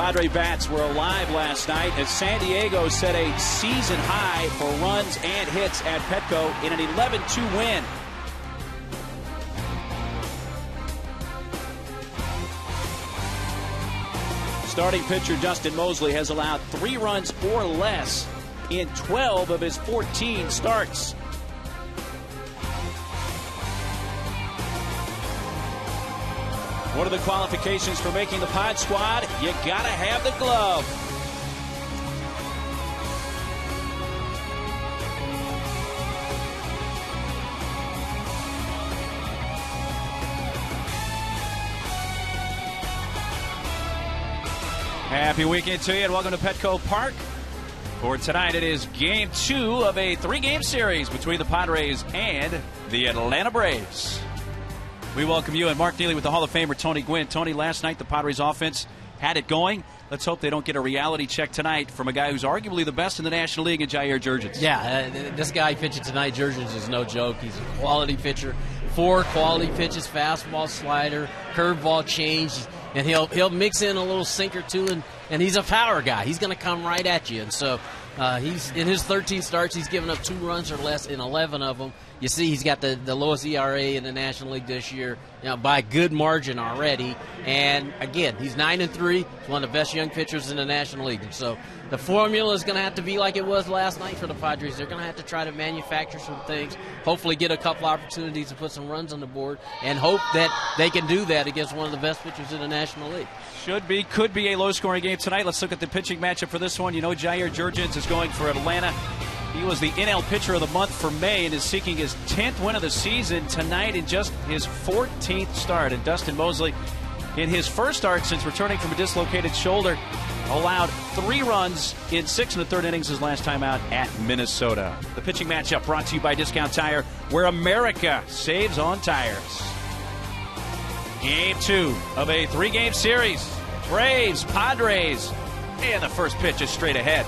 Padre bats were alive last night as San Diego set a season high for runs and hits at Petco in an 11-2 win. Starting pitcher Dustin Mosley has allowed 3 runs or less in 12 of his 14 starts. One of the qualifications for making the Pod squad, you gotta have the glove. Happy weekend to you and welcome to Petco Park. For tonight, it is Game 2 of a 3-game series between the Padres and the Atlanta Braves. We welcome you and Mark Neely with the Hall of Famer Tony Gwynn. Tony, last night the Padres offense had it going. Let's hope they don't get a reality check tonight from a guy who's arguably the best in the National League in Jair Jurgens. Yeah, this guy pitching tonight, Jurgens, is no joke. He's a quality pitcher. 4 quality pitches, fastball, slider, curveball, change, and he'll mix in a little sinker too, and he's a power guy. He's going to come right at you. And so he's in his 13 starts, he's given up 2 runs or less in 11 of them. You see he's got the lowest ERA in the National League this year, by a good margin already. And, again, he's 9-3. He's one of the best young pitchers in the National League. And so the formula is going to have to be like it was last night for the Padres. They're going to have to try to manufacture some things, hopefully get a couple opportunities to put some runs on the board, and hope that they can do that against one of the best pitchers in the National League. Could be a low-scoring game tonight. Let's look at the pitching matchup for this one. Jair Jurgens is going for Atlanta. He was the NL Pitcher of the Month for May and is seeking his 10th win of the season tonight in just his 14th start. And Dustin Mosley, in his first start since returning from a dislocated shoulder, allowed 3 runs in 6 1/3 innings his last time out at Minnesota. The pitching matchup brought to you by Discount Tire, where America saves on tires. Game 2 of a 3-game series. Braves, Padres, and the first pitch is straight ahead.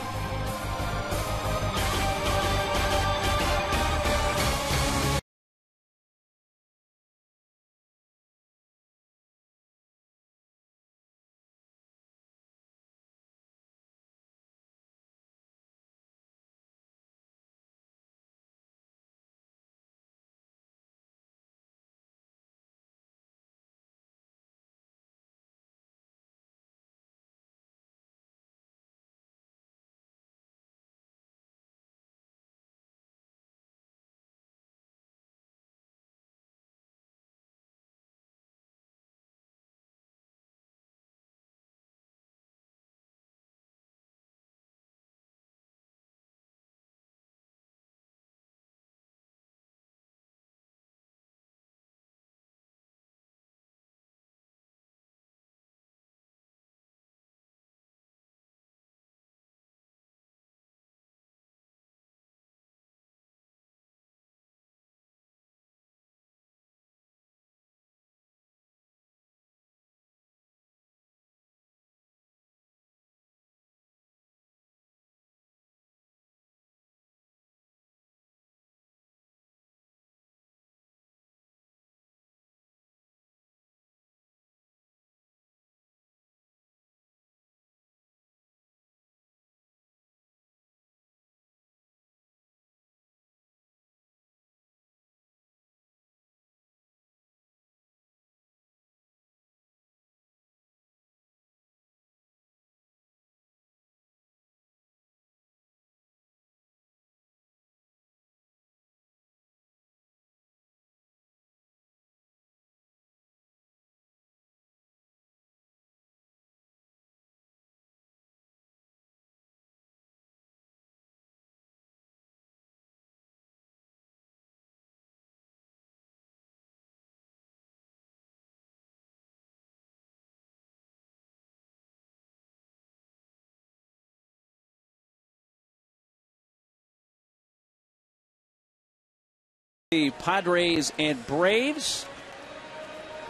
The Padres and Braves.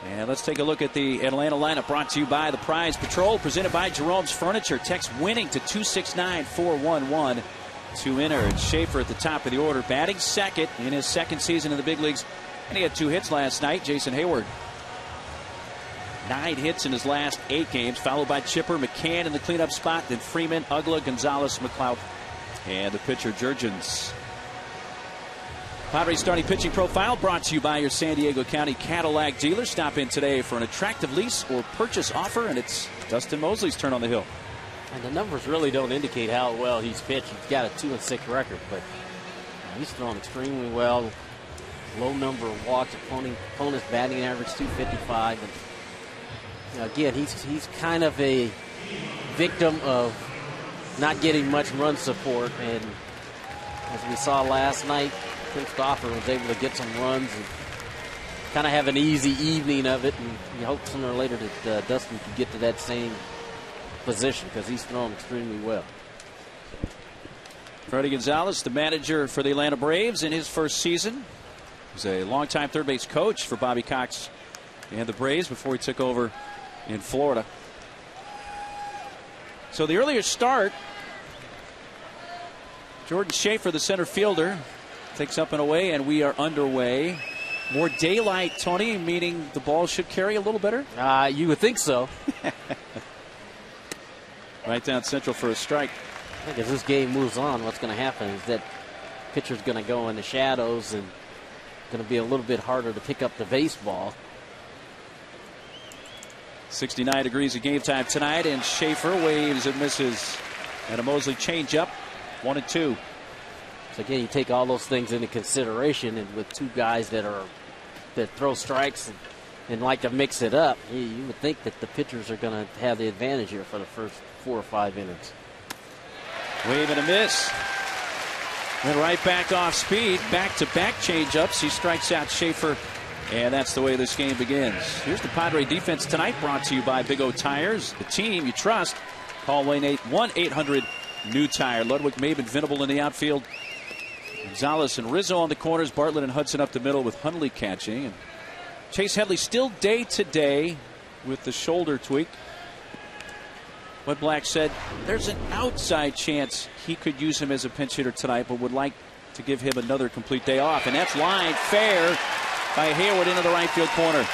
And let's take a look at the Atlanta lineup brought to you by the Prize Patrol, presented by Jerome's Furniture. Text winning to 269-411 to enter. It's Schaefer at the top of the order, batting second in his second season in the big leagues. And he had 2 hits last night. Jason Hayward 9 hits in his last 8 games, followed by Chipper, McCann in the cleanup spot, then Freeman, Ugla, Gonzalez, McLeod, and the pitcher, Jurgens. Padres starting pitching profile brought to you by your San Diego County Cadillac dealer. Stop in today for an attractive lease or purchase offer, and it's Dustin Mosley's turn on the hill. And the numbers really don't indicate how well he's pitched. He's got a 2-6 record, but he's thrown extremely well. Low number of walks, opponent's batting average 255. And again, he's kind of a victim of not getting much run support, and as we saw last night, Tim Stauffer was able to get some runs and kind of have an easy evening of it, and you hope sooner or later that Dustin could get to that same position because he's thrown extremely well. Freddie Gonzalez, the manager for the Atlanta Braves in his first season. He's a longtime third base coach for Bobby Cox and the Braves before he took over in Florida. So the earlier start, Jordan Schaefer, the center fielder, takes up and away, and we are underway. More daylight, Tony, meaning the ball should carry a little better? You would think so. Right down central for a strike. I think as this game moves on, what's going to happen is that pitcher's going to go in the shadows and going to be a little bit harder to pick up the baseball. 69 degrees of game time tonight, and Schaefer waves and misses. And a Mosley changeup, 1-2. So again, you take all those things into consideration, and with two guys that throw strikes and like to mix it up, you would think that the pitchers are going to have the advantage here for the first 4 or 5 innings. Wave and a miss. Then right back off speed, back-to-back changeups. He strikes out Schaefer, and that's the way this game begins. Here's the Padre defense tonight, brought to you by Big O Tires, the team you trust. Call 1-800-NEW-TIRE. Ludwig, Maben, Venable in the outfield. Gonzalez and Rizzo on the corners. Bartlett and Hudson up the middle with Hundley catching. And Chase Headley still day-to-day with the shoulder tweak. But Black said there's an outside chance he could use him as a pinch hitter tonight, but would like to give him another complete day off. And that's lined fair by Hayward into the right field corner.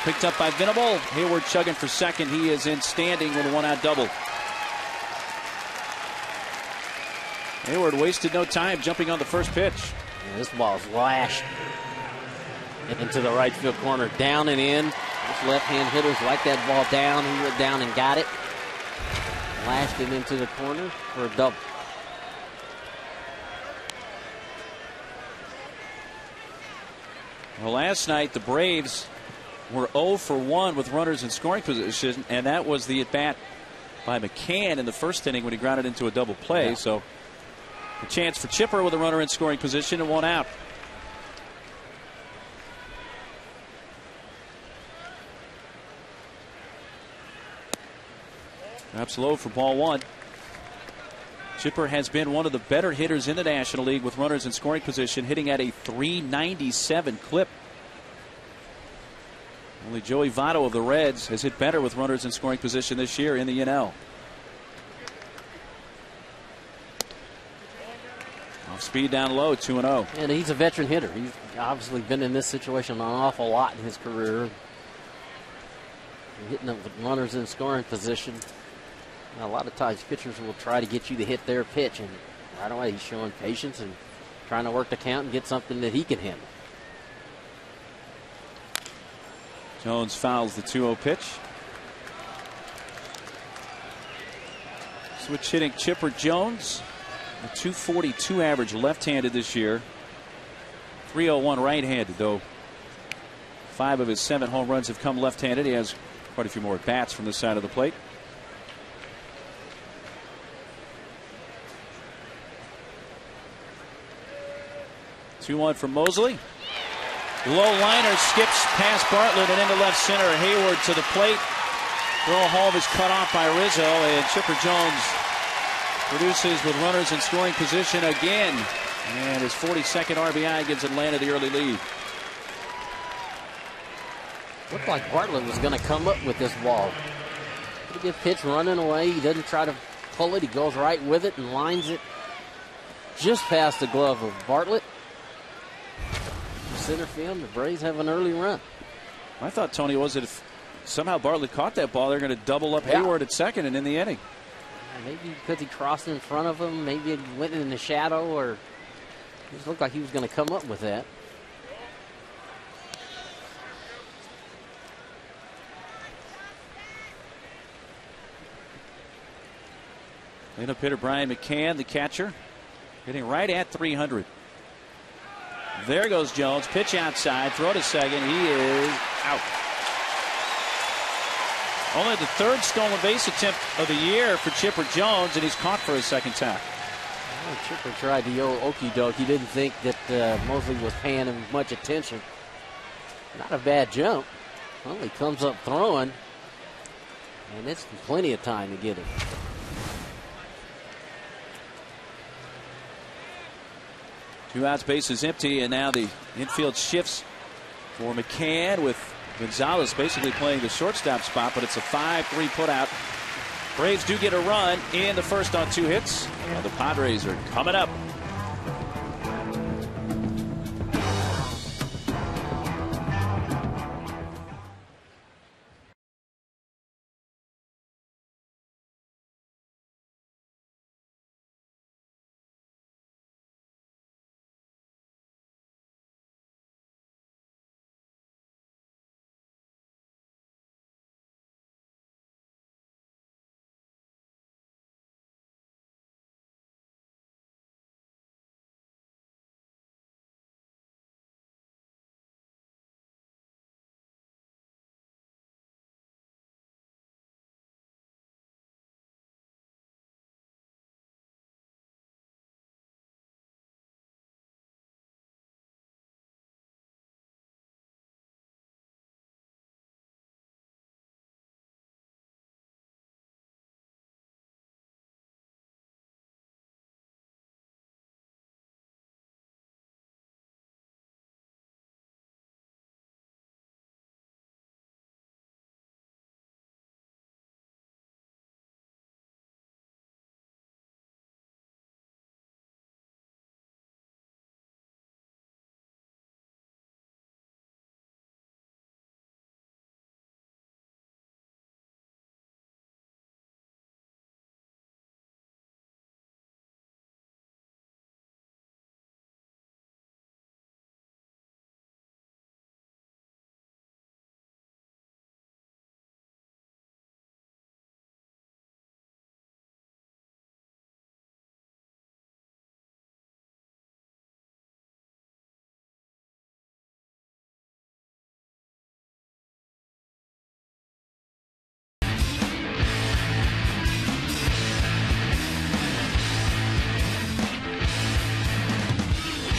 Picked up by Venable. Hayward chugging for second. He is in standing with a 1-out double. Hayward wasted no time jumping on the first pitch. Yeah, this ball is lashed into the right field corner, down and in. Most left-hand hitters like that ball down. He went down and got it. Lashed it into the corner for a double. Well, last night the Braves were 0 for 1 with runners in scoring position, and that was the at-bat by McCann in the first inning when he grounded into a double play. Yeah. So a chance for Chipper with a runner in scoring position and 1 out. Drops low for ball 1. Chipper has been one of the better hitters in the National League with runners in scoring position, hitting at a .397 clip. Only Joey Votto of the Reds has hit better with runners in scoring position this year in the NL. Off speed down low, 2-0. And he's a veteran hitter. He's obviously been in this situation an awful lot in his career. Hitting up with runners in scoring position. A lot of times pitchers will try to get you to hit their pitch, and right away he's showing patience and trying to work the count and get something that he can handle. Jones fouls the 2-0 pitch. Switch hitting Chipper Jones. A .242 average left-handed this year. .301 right-handed, though 5 of his 7 home runs have come left-handed. He has quite a few more bats from the side of the plate. Two-one from Mosley. Low liner skips past Bartlett and into left center. Hayward to the plate. Throw home is cut off by Rizzo, and Chipper Jones produces with runners in scoring position again. And his 42nd RBI gives Atlanta the early lead. Looked like Bartlett was going to come up with this ball. Pretty good pitch running away. He doesn't try to pull it. He goes right with it and lines it just past the glove of Bartlett. Center field, the Braves have an early run. I thought, Tony, was it if Somehow Bartlett caught that ball. They're going to double up Hayward at second and in the inning. Maybe because he crossed in front of him. Maybe it went in the shadow, or it just looked like he was going to come up with that. Cleanup hitter Brian McCann, the catcher, hitting right at 300. There goes Jones. Pitch outside. Throw to second. He is out. Only the third stolen base attempt of the year for Chipper Jones, and he's caught for his second time. Well, Chipper tried the old okey doke. He didn't think that Mosley was paying him much attention. Not a bad jump. Well, he comes up throwing, and it's plenty of time to get him. Two outs, bases empty, and now the infield shifts for McCann with Gonzalez basically playing the shortstop spot, but it's a 5-3 putout. Braves do get a run in the first on 2 hits. Now the Padres are coming up.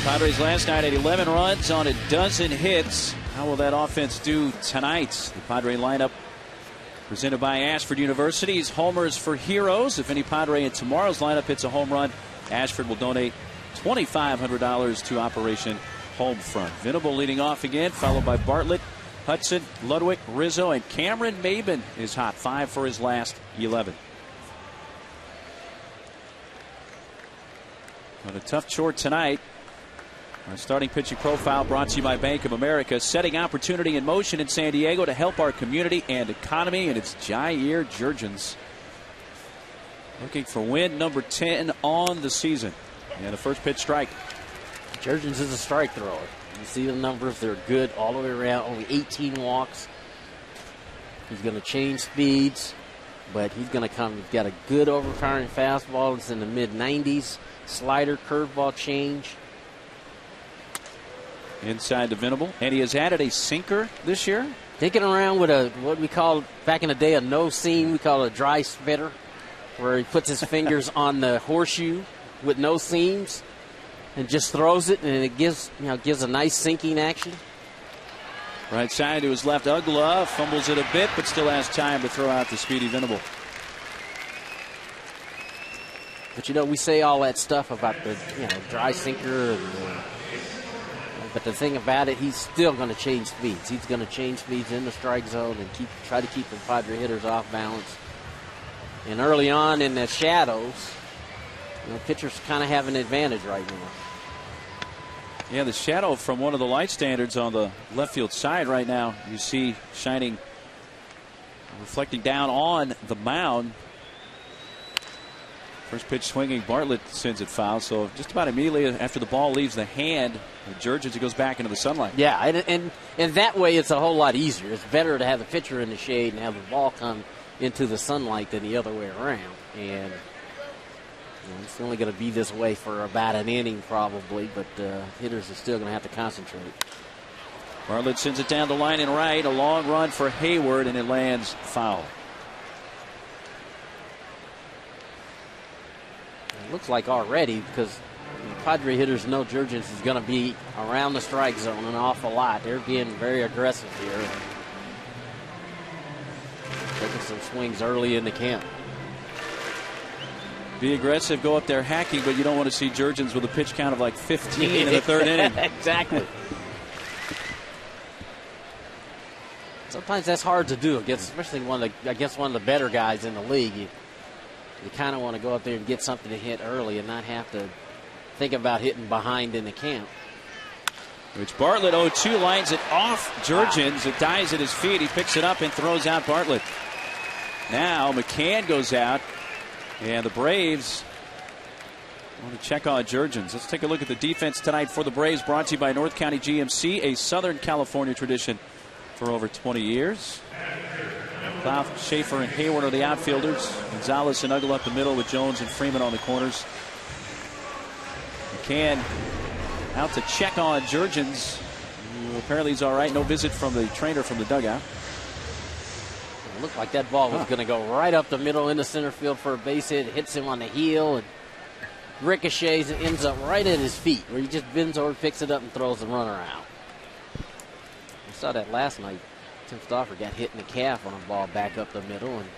Padres last night at 11 runs on a dozen hits. How will that offense do tonight? The Padre lineup presented by Ashford University's Homers for Heroes. If any Padre in tomorrow's lineup hits a home run, Ashford will donate $2,500 to Operation Homefront. Venable leading off again, followed by Bartlett, Hudson, Ludwig, Rizzo, and Cameron Maben is hot. 5 for his last 11. But a tough chore tonight. Our starting pitching profile brought to you by Bank of America, setting opportunity in motion in San Diego to help our community and economy. And it's Jair Jurgens looking for win number 10 on the season. And the first pitch strike. Jurgens is a strike thrower. You see the numbers, they're good all the way around. Only 18 walks. He's going to change speeds, but he's going to come. He's got a good overpowering fastball. It's in the mid-90s. Slider, curveball change. Inside to Venable. And he has added a sinker this year. Thinking around with a, what we call back in the day, a no seam. We call it a dry spitter, where he puts his fingers on the horseshoe with no seams and just throws it, and it gives a nice sinking action. Right side to his left. Ugla fumbles it a bit, but still has time to throw out the speedy Venable. But we say all that stuff about the dry sinker and but the thing about it, he's still going to change speeds. He's going to change speeds in the strike zone and try to keep the Padre hitters off balance. And early on in the shadows, pitchers kind of have an advantage right now. Yeah, the shadow from one of the light standards on the left field side right now, you see shining Reflecting down on the mound. First pitch swinging, Bartlett sends it foul. So just about immediately after the ball leaves the hand of Jurgens, it goes back into the sunlight. Yeah, and that way it's a whole lot easier. It's better to have the pitcher in the shade and have the ball come into the sunlight than the other way around. And it's only going to be this way for about an inning probably, but hitters are still going to have to concentrate. Bartlett sends it down the line and right. A long run for Hayward, and it lands foul. It looks like already, because Padre hitters know Jurgens is going to be around the strike zone an awful lot. They're being very aggressive here. Taking some swings early in the camp. Be aggressive, go up there hacking, but you don't want to see Jurgens with a pitch count of like 15 in the third inning. Exactly. Sometimes that's hard to do, especially against one of the better guys in the league. You kind of want to go up there and get something to hit early and not have to think about hitting behind in the camp. Which Bartlett 0-2 lines it off Jurgens. It dies at his feet. He picks it up and throws out Bartlett. Now McCann goes out, and the Braves want to check on Jurgens. Let's take a look at the defense tonight for the Braves, brought to you by North County GMC, a Southern California tradition for over 20 years. Clough, Schaefer, and Hayward are the outfielders. Gonzalez and Uggle up the middle with Jones and Freeman on the corners. McCann out to check on Jurgens, who apparently he's all right. No visit from the trainer from the dugout. It looked like that ball was going to go right up the middle into center field for a base hit. It hits him on the heel and ricochets and ends up right at his feet, where he just bends over, picks it up, and throws the runner out. We saw that last night. Tim Stauffer got hit in the calf on a ball back up the middle, and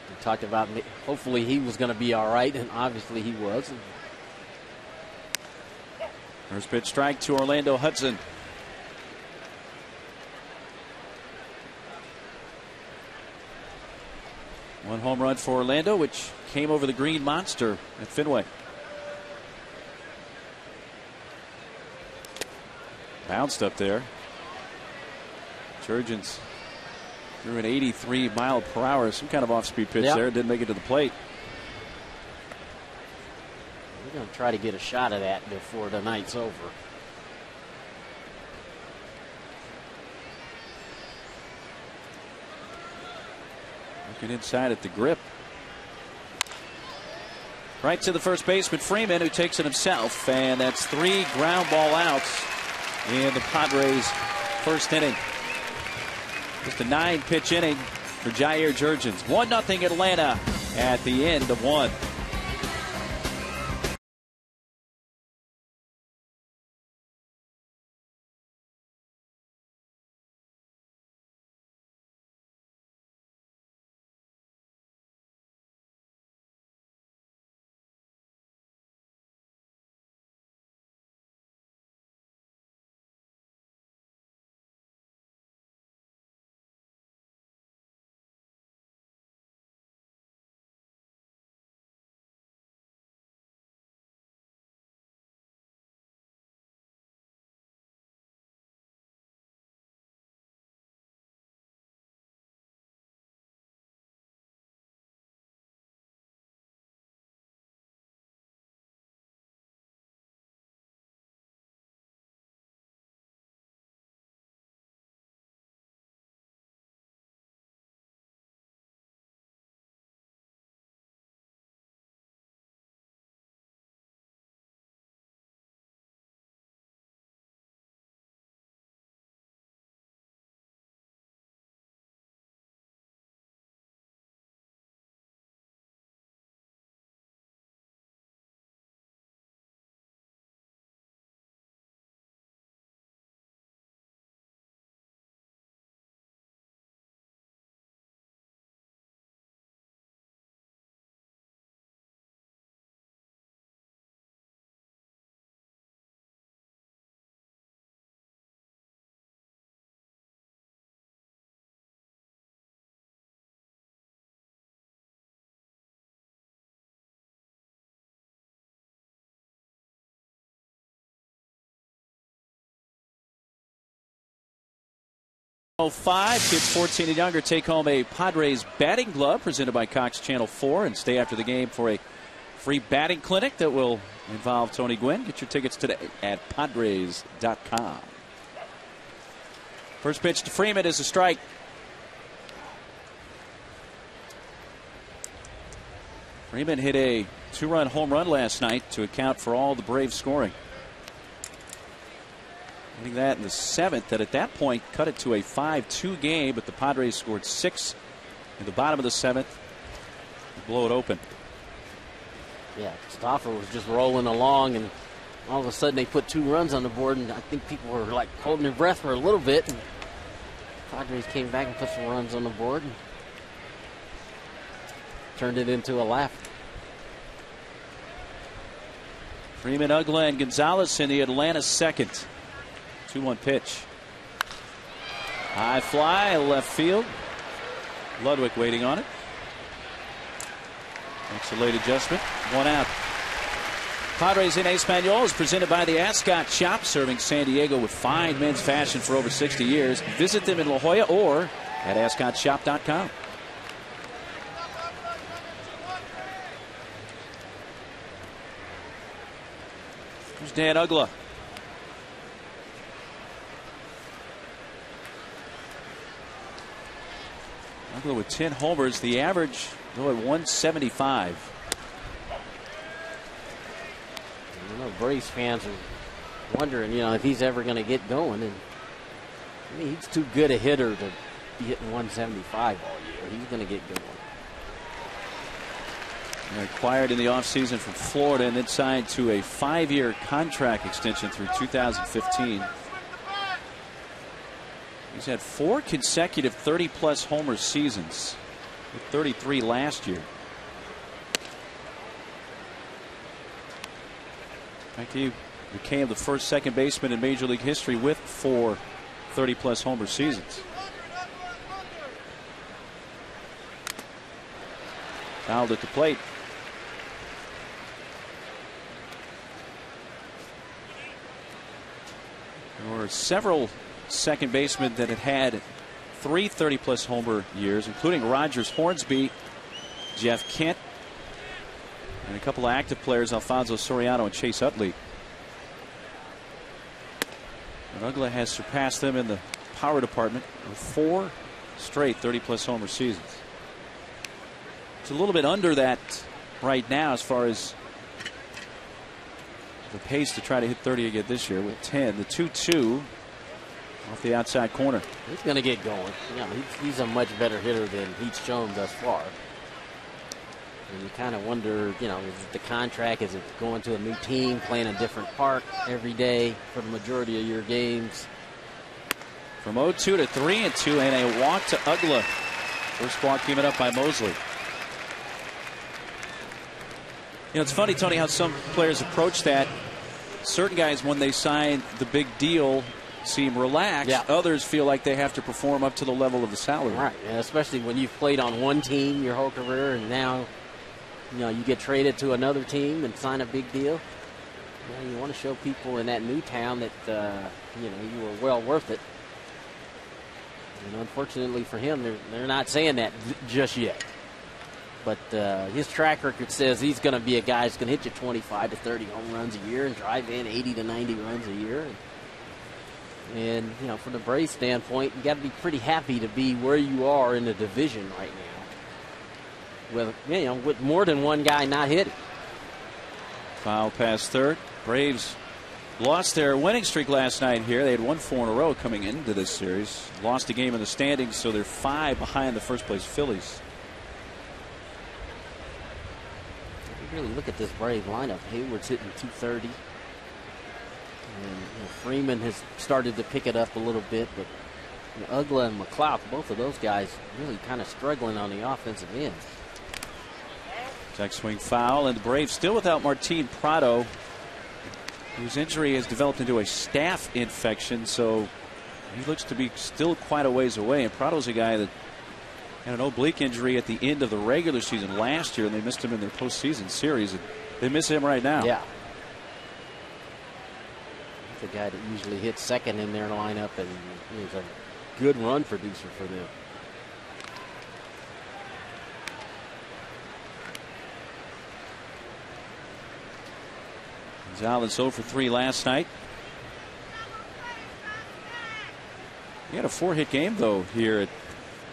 we talked about hopefully he was going to be all right, and obviously he was. First pitch strike to Orlando Hudson. One home run for Orlando, which came over the Green Monster at Fenway. Bounced up there. Jurgens threw an 83 mile per hour, some kind of off-speed pitch there. Didn't make it to the plate. We're going to try to get a shot of that before the night's over. Looking inside at the grip. Right to the first baseman, Freeman, who takes it himself. And that's 3 ground ball outs in the Padres' first inning. Just a 9-pitch inning for Jair Jurgens. 1-0 Atlanta at the end of 1. 05, kids 14 and younger take home a Padres batting glove presented by Cox Channel 4 and stay after the game for a free batting clinic that will involve Tony Gwynn. Get your tickets today at Padres.com. First pitch to Freeman is a strike. Freeman hit a 2-run home run last night to account for all the Braves scoring. Hitting that in the 7th, that at that point cut it to a 5-2 game, but the Padres scored 6 in the bottom of the 7th to blow it open. Yeah, Stauffer was just rolling along, and all of a sudden they put 2 runs on the board, and I think people were like holding their breath for a little bit. And Padres came back and put some runs on the board and turned it into a laugh. Freeman, Ugla, and Gonzalez in the Atlanta second. 2-1 pitch. High fly, left field. Ludwig waiting on it. Makes a late adjustment. 1 out. Padres in Espanol is presented by the Ascot Shop, serving San Diego with fine men's fashion for over 60 years. Visit them in La Jolla or at AscotShop.com. Here's Dan Ugla. Ugla with 10 homers. The average, though, at 175. You know, Braves fans are wondering, if he's ever going to get going. And I mean, he's too good a hitter to be hitting 175 all year. He's going to get going. Acquired in the offseason from Florida and then signed to a 5-year contract extension through 2015. He's had 4 consecutive 30-plus homer seasons, with 33 last year. In fact, he became the first second baseman in Major League history with 4 30-plus homer seasons. Fouled at the plate. There were several second basemen that had 3 30-plus homer years, including Rogers Hornsby, Jeff Kent, and a couple of active players, Alfonso Soriano and Chase Utley. And Ugla has surpassed them in the power department with 4 straight 30-plus homer seasons. It's a little bit under that right now as far as the pace to try to hit 30 again this year with 10. The 2-2 off the outside corner. He's going to get going. He's a much better hitter than he's shown thus far. And you kind of wonder, is it the contract? Is it going to a new team, playing a different park every day for the majority of your games? From 0-2 to 3-2 and a walk to Ugla. First walk came up by Mosley. It's funny, Tony, how some players approach that. Certain guys, when they sign the big deal, seem relaxed. Yeah. Others feel like they have to perform up to the level of the salary. Right, and especially when you've played on one team your whole career, and now, you get traded to another team and sign a big deal. You want to show people in that new town that you were well worth it. And unfortunately for him, they're not saying that just yet. But his track record says he's going to be a guy who's going to hit you 25 to 30 home runs a year and drive in 80 to 90 runs a year. And from the Braves standpoint, you got to be pretty happy to be where you are in the division right now. With more than one guy not hitting. Foul past third. Braves lost their winning streak last night here. They had won 4 in a row coming into this series. Lost a game in the standings, so they're 5 behind the first place Phillies. Really look at this Brave lineup. Hayward's hitting 230. And Freeman has started to pick it up a little bit, but Ugla and McLeod, both of those guys really kind of struggling on the offensive end. Check swing foul, and the Braves still without Martin Prado, whose injury has developed into a staph infection, so he looks to be still quite a ways away. And Prado's a guy that had an oblique injury at the end of the regular season last year, and they missed him in their postseason series. And they miss him right now. Yeah. He's a guy that usually hits second in their lineup, and he's a good run producer for them. Gonzalez 0 for 3 last night. He had a 4-hit game, though, here at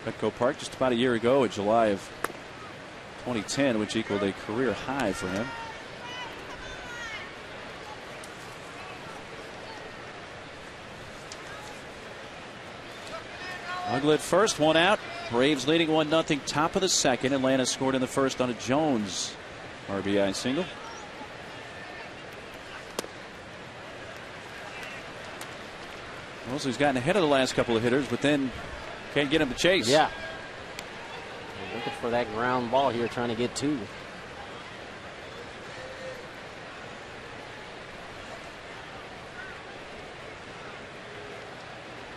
Petco Park just about a year ago in July of 2010, which equaled a career high for him. Uggla at first, 1 out. Braves leading 1-0, top of the second. Atlanta scored in the first on a Jones RBI single. Mosley's gotten ahead of the last couple of hitters, but then can't get him to chase. Yeah. Looking for that ground ball here, trying to get 2.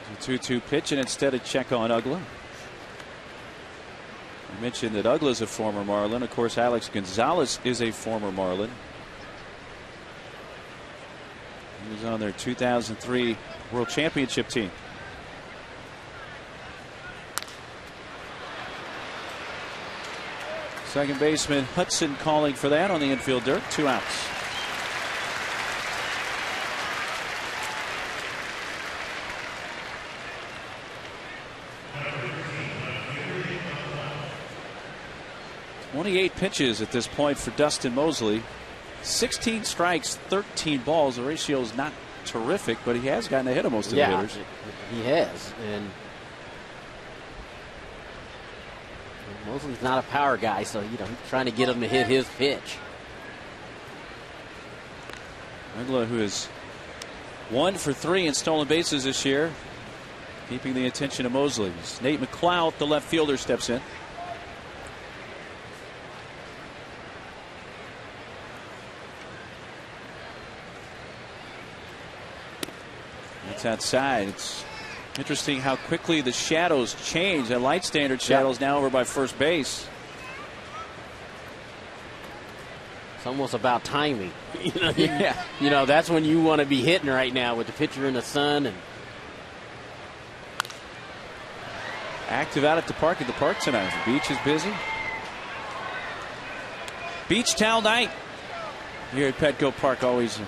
The 2-2 pitch, and instead a check on Uggla. I mentioned that Uggla's a former Marlin. Of course, Alex Gonzalez is a former Marlin. He was on their 2003 World Championship team. Second baseman Hudson calling for that on the infield dirt. 2 outs. "28 pitches at this point for Dustin Mosley. 16 strikes, 13 balls. The ratio is not terrific, but he has gotten ahead of most of the hitters. He has. And Mosley's not a power guy, so he's trying to get him to hit his pitch. Uggla, who is 1 for 3 in stolen bases this year, keeping the attention of Mosley. Nate McLeod, the left fielder, steps in. It's outside. It's interesting how quickly the shadows change. That light standard shadow's now over by first base. It's almost about timing. Yeah. That's when you want to be hitting right now with the pitcher in the sun. And active out at the park tonight. The beach is busy. Beach towel night here at Petco Park, always a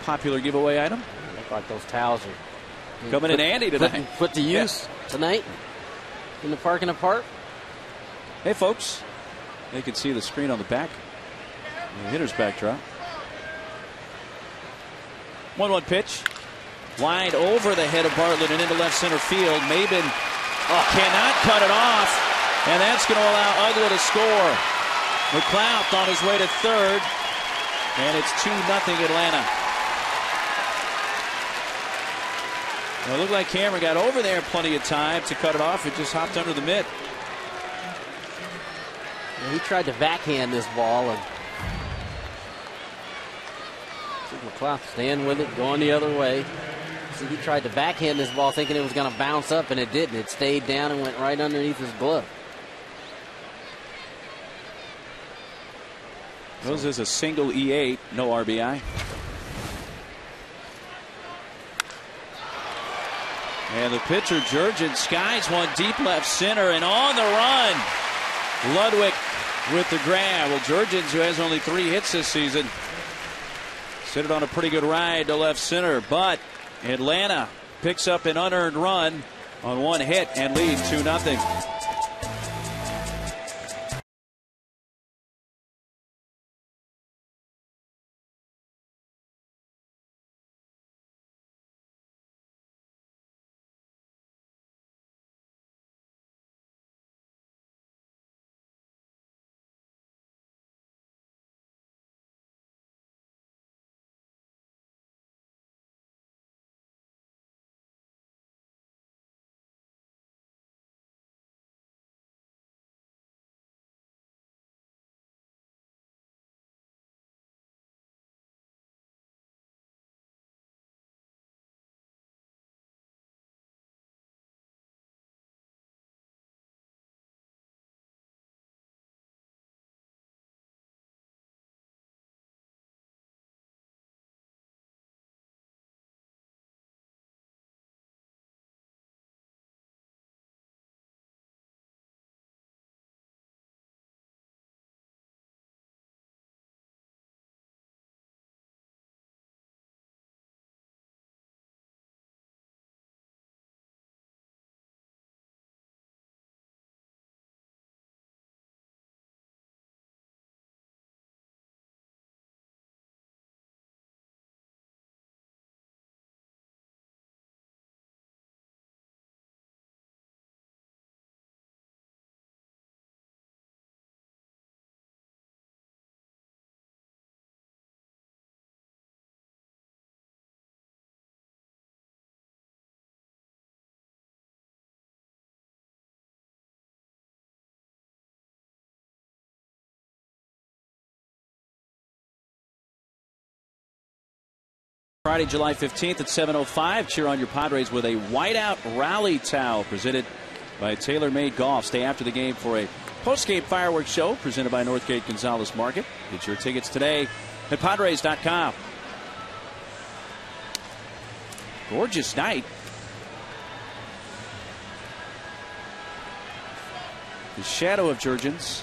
popular giveaway item. Look like those towels are coming in handy tonight. Put to use tonight in the park. Hey, folks, they can see the screen on the back. The hitter's backdrop. 1-1 pitch. Lined over the head of Bartlett and into left center field. Maben cannot cut it off, and that's going to allow Uggla to score. McLeod on his way to third, and it's 2-0 Atlanta. Well, it looked like Cameron got over there plenty of time to cut it off. It just hopped under the mitt. He tried to backhand this ball, and McLeod staying with it, going the other way. See, he tried to backhand this ball thinking it was going to bounce up, and it didn't. It stayed down and went right underneath his glove. Goes as a single E8, no RBI. And the pitcher, Jurgen, skies one deep left center, and on the run, Ludwig with the grab. Well, Jurgens, who has only 3 hits this season, set it on a pretty good ride to left center, but Atlanta picks up an unearned run on 1 hit and leads 2-0. Friday, July 15th at 7:05. Cheer on your Padres with a whiteout rally towel presented by TaylorMade Golf. Stay after the game for a post-game fireworks show presented by Northgate Gonzalez Market. Get your tickets today at Padres.com. Gorgeous night. The shadow of Jurgens,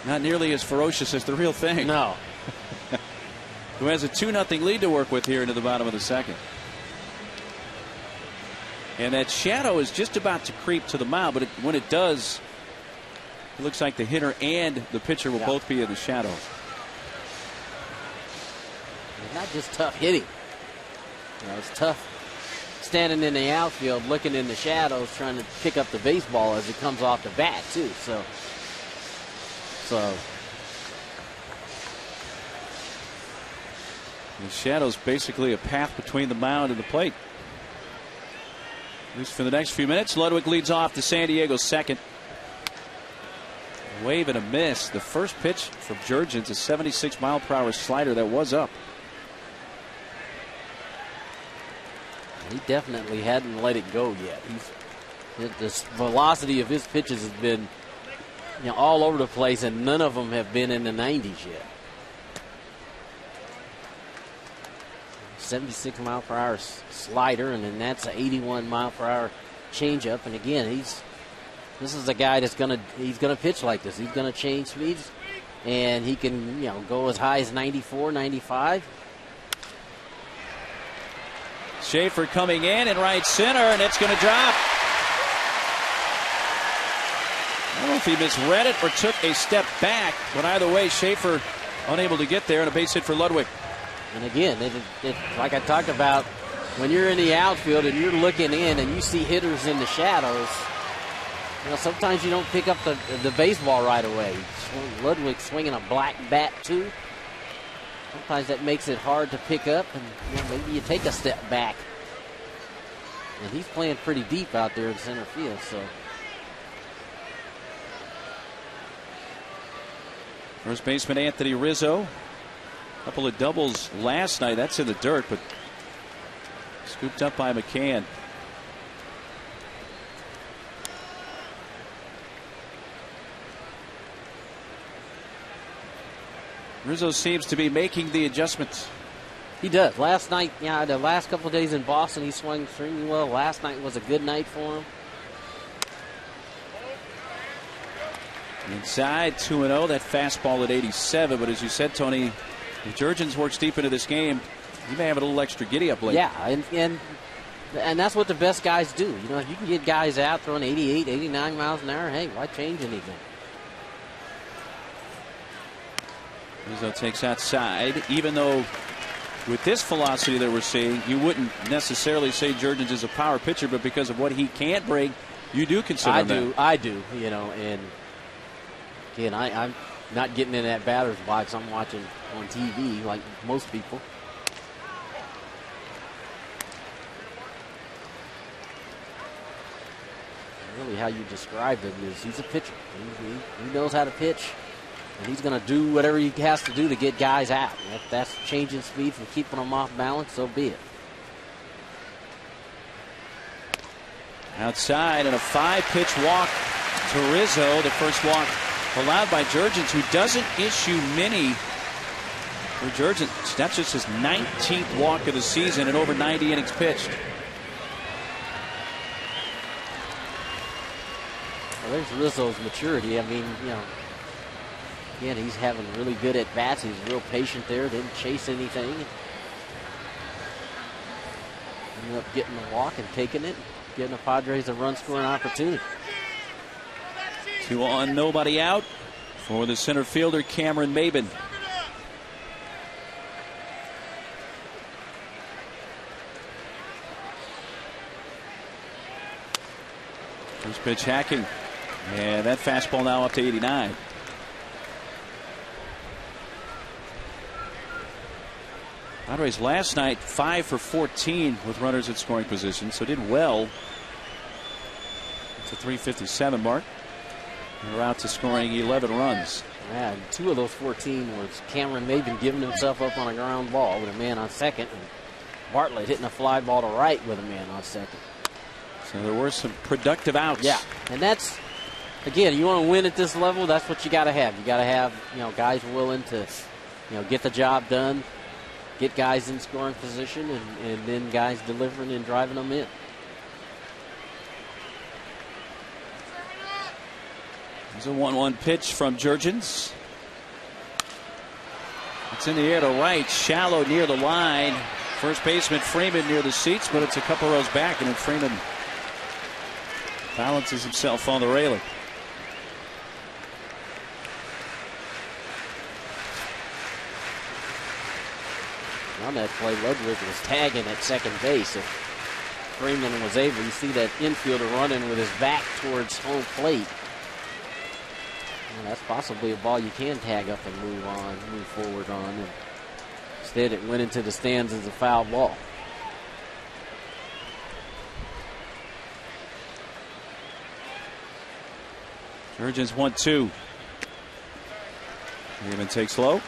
not nearly as ferocious as the real thing. No. Who has a 2-0 lead to work with here into the bottom of the second. And that shadow is just about to creep to the mound, but when it does, it looks like the hitter and the pitcher will both be in the shadow. It's not just tough hitting. It's tough standing in the outfield, looking in the shadows, trying to pick up the baseball as it comes off the bat, too. So the shadow's basically a path between the mound and the plate. At least for the next few minutes. Ludwig leads off to San Diego's second. Wave and a miss. The first pitch from Jurgens, a 76-mile-per-hour slider that was up. He definitely hadn't let it go yet. The velocity of his pitches has been, all over the place, and none of them have been in the 90s yet. 76-mile-per-hour slider, and then that's an 81-mile-per-hour changeup. And again, this is a guy that's he's gonna pitch like this. He's gonna change speeds, and he can go as high as 94, 95. Schaefer coming in right center, and it's going to drop. I don't know if he misread it or took a step back, but either way, Schaefer unable to get there, and a base hit for Ludwig. And again, like I talked about, when you're in the outfield and you're looking in and you see hitters in the shadows, sometimes you don't pick up the baseball right away. Ludwig swinging a black bat too. Sometimes that makes it hard to pick up, and maybe you take a step back. And he's playing pretty deep out there in center field, so. First baseman Anthony Rizzo. A couple of doubles last night. That's in the dirt, but scooped up by McCann. Rizzo seems to be making the adjustments. He does. Last night, the last couple of days in Boston, he swung extremely well. Last night was a good night for him. Inside 2-0, that fastball at 87. But as you said, Tony, if Jurgens works deep into this game, he may have a little extra giddy up late. Yeah, and that's what the best guys do. If you can get guys out throwing 88, 89 miles an hour, hey, why change anything? Rizzo takes outside, even though with this velocity that we're seeing, you wouldn't necessarily say Jurgens is a power pitcher, but because of what he can bring, you do consider him. I do, and again, I'm not getting in that batter's box. I'm watching on TV like most people. Really, how you describe him is he's a pitcher. He knows how to pitch. And he's going to do whatever he has to do to get guys out. If that's changing speeds and keeping them off balance, so be it. Outside, and a 5-pitch walk to Rizzo. The first walk allowed by Jurgens, who doesn't issue many. For Jurgens, that's just his 19th walk of the season and over 90 innings pitched. Well, there's Rizzo's maturity. I mean, again, he's having really good at-bats. He's real patient there. Didn't chase anything. Ended up getting the walk and taking it. Giving the Padres a run-scoring opportunity. 2 on, nobody out for the center fielder, Cameron Maben. First pitch hacking. And that fastball now up to 89. Padres last night 5 for 14 with runners at scoring position, so did well. It's a 357 mark. They're out to scoring 11 runs. Yeah, 2 of those 14 was Cameron Maven giving himself up on a ground ball with a man on second, and Bartlett hitting a fly ball to right with a man on second. So there were some productive outs. Yeah, and that's, again, you want to win at this level, that's what you got to have. You got to have, guys willing to, get the job done, get guys in scoring position, and then guys delivering and driving them in. There's a 1-1 pitch from Jurgens. It's in the air to right, shallow near the line. First baseman Freeman near the seats, but it's a couple rows back, and then Freeman balances himself on the railing. On that play, Ludwig was tagging at second base. If Freeman was able, you see that infielder running with his back towards home plate. Well, that's possibly a ball you can tag up and move forward on. And instead, it went into the stands as a foul ball. Jurgens 1-2. Freeman takes low.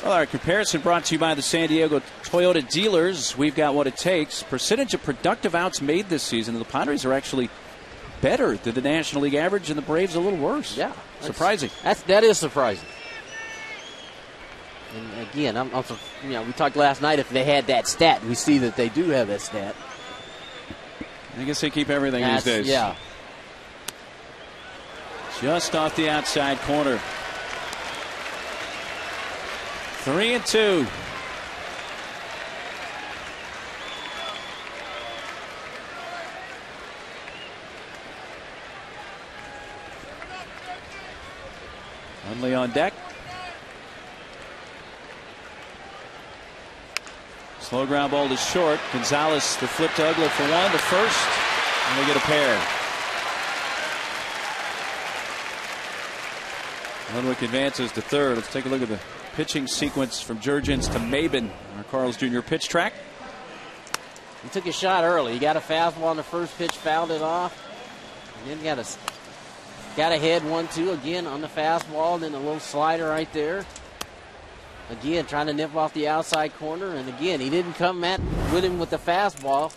Well, our comparison brought to you by the San Diego Toyota dealers. We've got what it takes. Percentage of productive outs made this season. The Padres are actually better than the National League average, and the Braves a little worse. Yeah, surprising. That is surprising. And again, we talked last night. If they had that stat, we see that they do have that stat. I guess they keep everything these days. Yeah. Just off the outside corner. 3-2. Hundley on deck. Slow ground ball to short. Gonzalez the flip to Uggla for one, the first, and they get a pair. Ludwig advances to third. Let's take a look at the pitching sequence from Jurgens to Maben, our Carl's Jr. pitch track. He took a shot early. He got a fastball on the first pitch, fouled it off, and then got ahead 1-2 again on the fastball, and then a little slider right there. Again, trying to nip off the outside corner, and again, he didn't come with him with the fastball,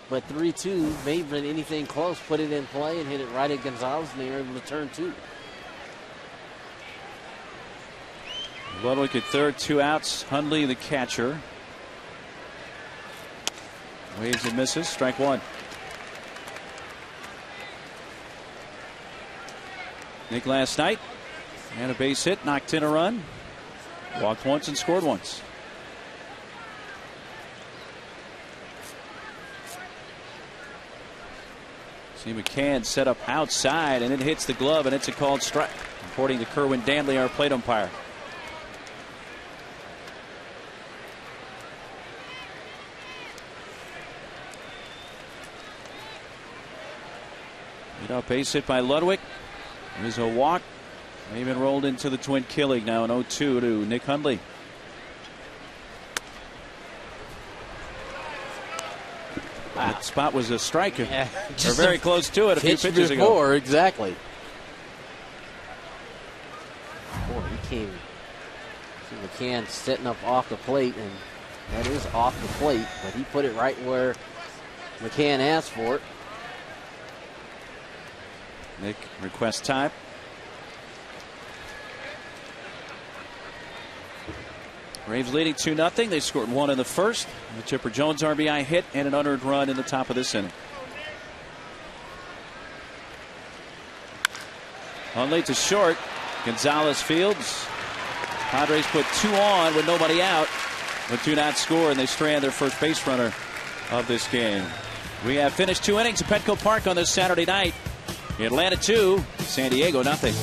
but 3-2, Maben anything close, put it in play and hit it right at Gonzalez, and they were able to turn 2. Ludwig at third, 2 outs. Hundley, the catcher. Waves and misses. Strike one. Nick last night had a base hit, knocked in a run, walked once and scored once. See McCann set up outside, and it hits the glove, and it's a called strike, according to Kerwin Danley, our plate umpire. Base hit by Ludwig. There's a walk. Maben rolled into the twin killing now, an 0-2 to Nick Hundley. Wow. That spot was a strike. Yeah, or very close to it a few pitches ago. Exactly. Boy, he came. See McCann setting up off the plate, and that is off the plate, but he put it right where McCann asked for it. Nick requests time. Braves leading 2-0. They scored 1 in the first. The Chipper Jones RBI hit and an unearned run in the top of this inning. Hundley to short. Gonzalez fields. Padres put 2 on with nobody out, but do not score, and they strand their first base runner of this game. We have finished 2 innings at Petco Park on this Saturday night. Atlanta 2, San Diego nothing.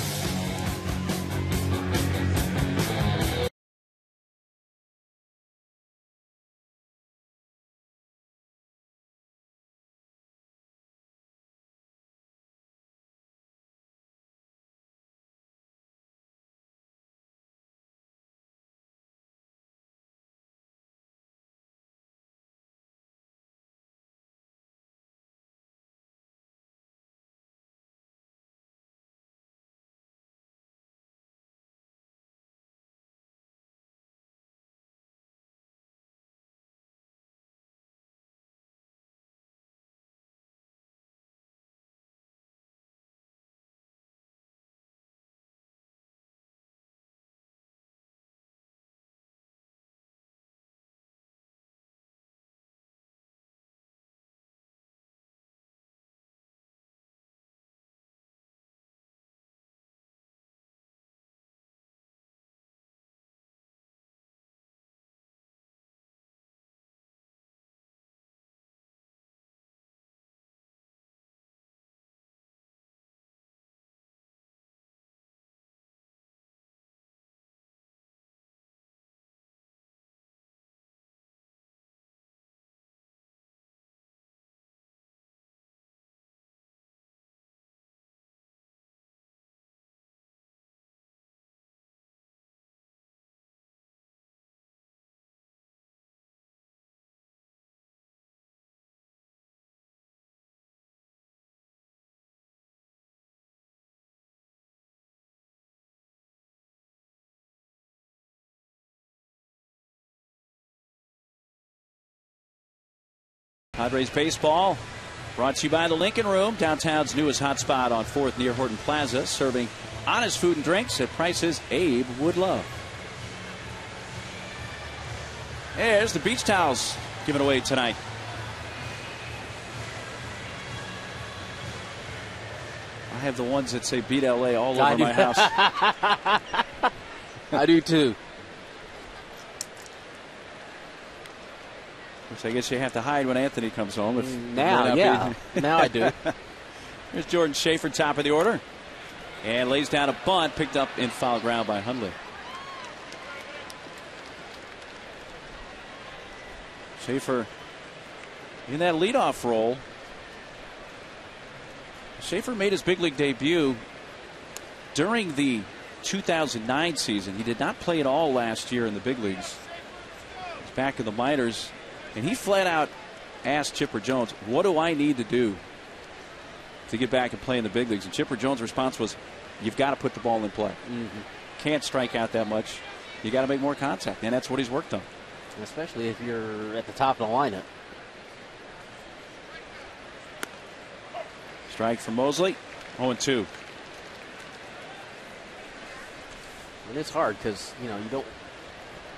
Padres baseball brought to you by the Lincoln Room, downtown's newest hotspot on 4th near Horton Plaza, serving honest food and drinks at prices Abe would love. There's the beach towels given away tonight. I have the ones that say Beat LA all over my house. I do too. Which I guess you have to hide when Anthony comes home. Now I do. Here's Jordan Schaefer, top of the order. And lays down a bunt, picked up in foul ground by Hundley. Schaefer in that leadoff role. Schaefer made his big league debut during the 2009 season. He did not play at all last year in the big leagues. He's back in the minors, and he flat out asked Chipper Jones, what do I need to do to get back and play in the big leagues? And Chipper Jones' response was, you've got to put the ball in play. Can't strike out that much. You got to make more contact, and that's what he's worked on. Especially if you're at the top of the lineup. Strike from Mosley, 0-2. And it's hard because, you don't,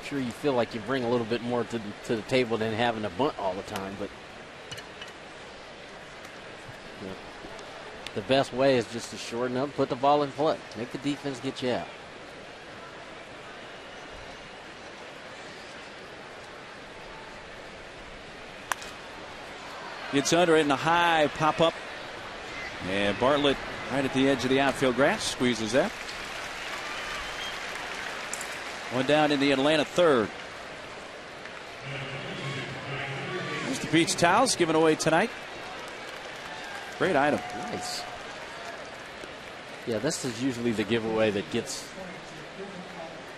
sure you feel like you bring a little bit more to the table than having a bunt all the time, but the best way is just to shorten up, put the ball in play, make the defense get you out. Gets under it in a high pop up. And Bartlett right at the edge of the outfield grass squeezes that. One down in the Atlanta third. There's the beach towels given away tonight. Great item. Nice. Yeah, this is usually the giveaway that gets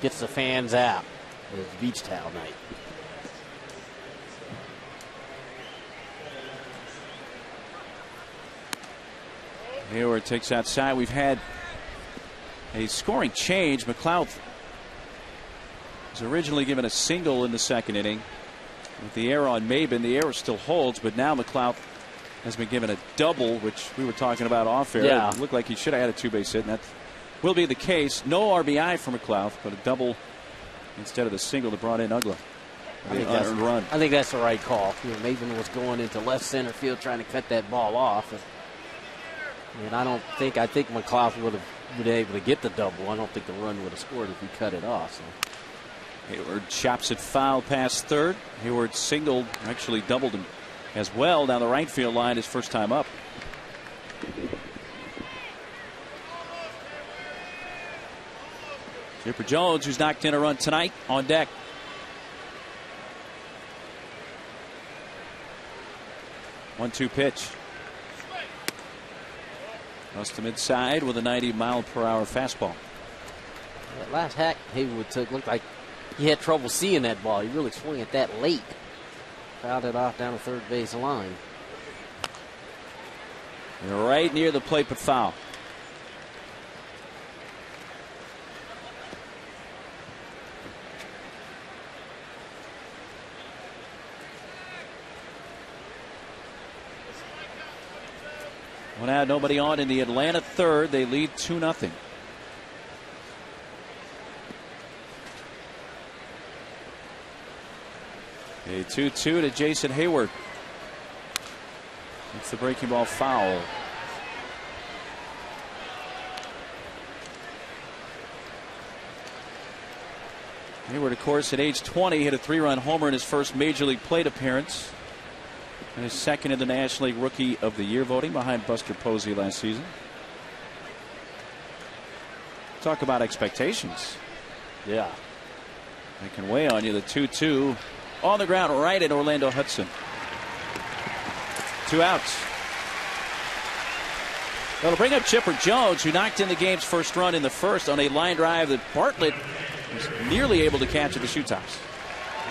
the fans out. It's beach towel night. Hayward takes outside. We've had a scoring change. McLeod was originally given a single in the second inning with the error on Maben. The error still holds, but now McLeod has been given a double, which we were talking about off air. Yeah. It looked like he should have had a two-base hit, and that will be the case. No RBI for McLeod, but a double instead of the single that brought in Ugla. I think that's the right call. Maben was going into left center field trying to cut that ball off. And I think McLeod would have been able to get the double. I don't think the run would have scored if he cut it off. So. Hayward chops it foul past third. Hayward singled, actually doubled him as well down the right field line his first time up. Chipper Jones, who's knocked in a run tonight, on deck. One-two pitch. Across the midside with a 90-mile-per-hour fastball. That last hack Haywood took looked like he had trouble seeing that ball. He really swung it that late. Fouled it off down the third base line. Right near the plate, but foul. One out, nobody on in the Atlanta third. They lead 2-0. A 2-2 to Jason Hayward. It's the breaking ball foul. Hayward, of course, at age 20, hit a 3-run homer in his first major league plate appearance. And his second in the National League Rookie of the Year voting behind Buster Posey last season. Talk about expectations. Yeah. They can weigh on you. The 2-2 on the ground right at Orlando Hudson. 2 outs. Well, to bring up Chipper Jones, who knocked in the game's first run in the first on a line drive that Bartlett was nearly able to catch at the shoe tops.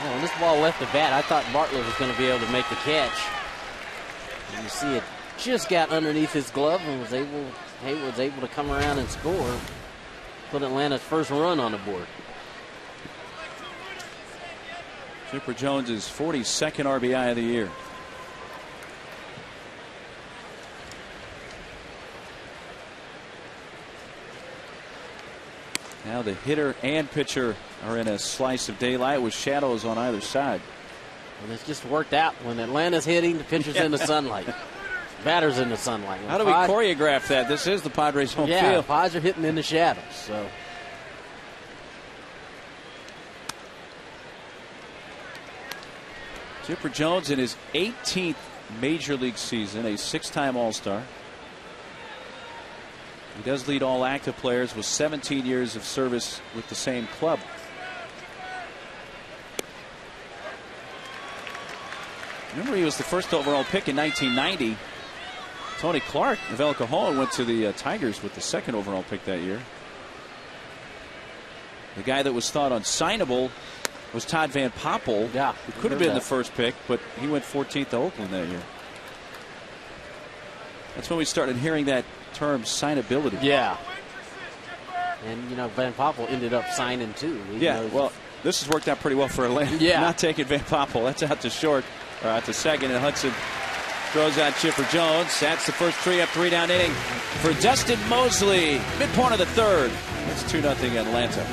Well, when this ball left the bat, I thought Bartlett was going to be able to make the catch. And you see it just got underneath his glove and Hayward's able to come around and score. Put Atlanta's first run on the board. Chipper Jones' 42nd RBI of the year. Now the hitter and pitcher are in a slice of daylight with shadows on either side. Well, it's just worked out. When Atlanta's hitting, the pitcher's in the sunlight. Batter's in the sunlight. How do we choreograph that? This is the Padres' home field. Yeah, Padres are hitting in the shadows. So. Chipper Jones in his 18th Major League season, a 6-time All-Star. He does lead all active players with 17 years of service with the same club. Remember, he was the first overall pick in 1990. Tony Clark of El Cajon went to the Tigers with the 2nd overall pick that year. The guy that was thought unsignable was Todd Van Poppel. Yeah, who could have been the first pick, but he went 14th to Oakland that year. That's when we started hearing that term, signability. Yeah. And, you know, Van Poppel ended up signing too. Yeah, well, this has worked out pretty well for Atlanta. Yeah. Not taking Van Poppel. That's out to short, or out to second, and Hudson throws out Chipper Jones. That's the first 3-up, 3-down inning for Dustin Mosley. Midpoint of the 3rd. It's 2-0 Atlanta.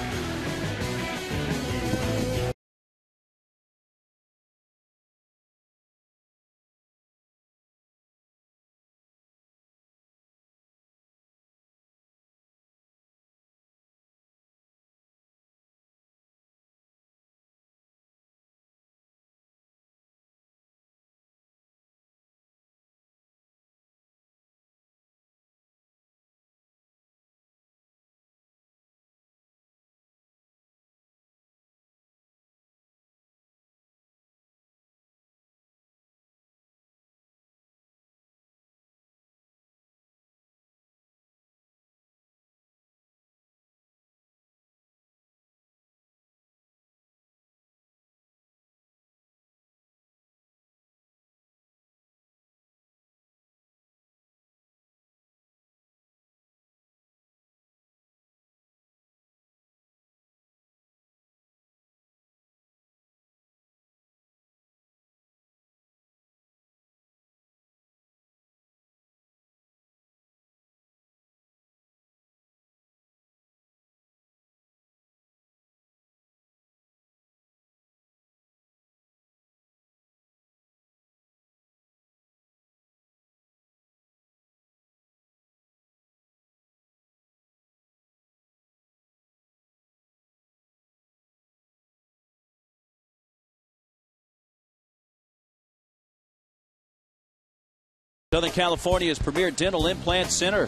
Southern California's premier dental implant center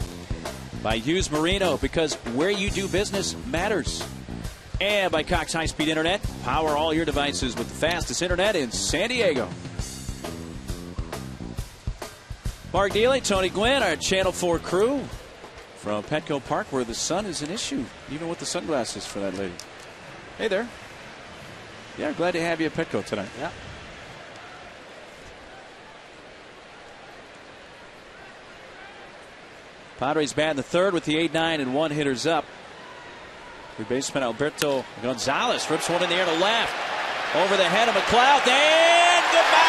by Hughes Marino, because where you do business matters. And by Cox High-Speed Internet. Power all your devices with the fastest internet in San Diego. Mark Dealey, Tony Gwynn, our Channel 4 crew from Petco Park, where the sun is an issue, even with the sunglasses for that lady. Hey there. Yeah, glad to have you at Petco tonight. Yeah. Padres bat in the 3rd with the 8-9 and 1 hitters up. Third baseman Alberto Gonzalez rips one in the air to left. Over the head of McLeod, and goodbye!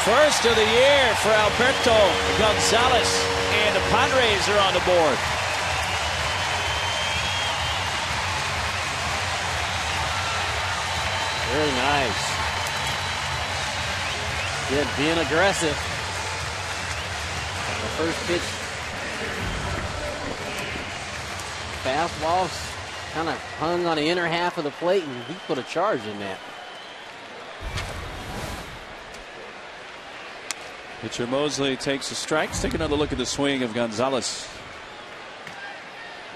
First of the year for Alberto Gonzalez, and the Padres are on the board. Very nice. Good, being aggressive. The first pitch. Fastball kind of hung on the inner half of the plate, and he put a charge in that. Pitcher Mosley takes a strike. Let's take another look at the swing of Gonzalez.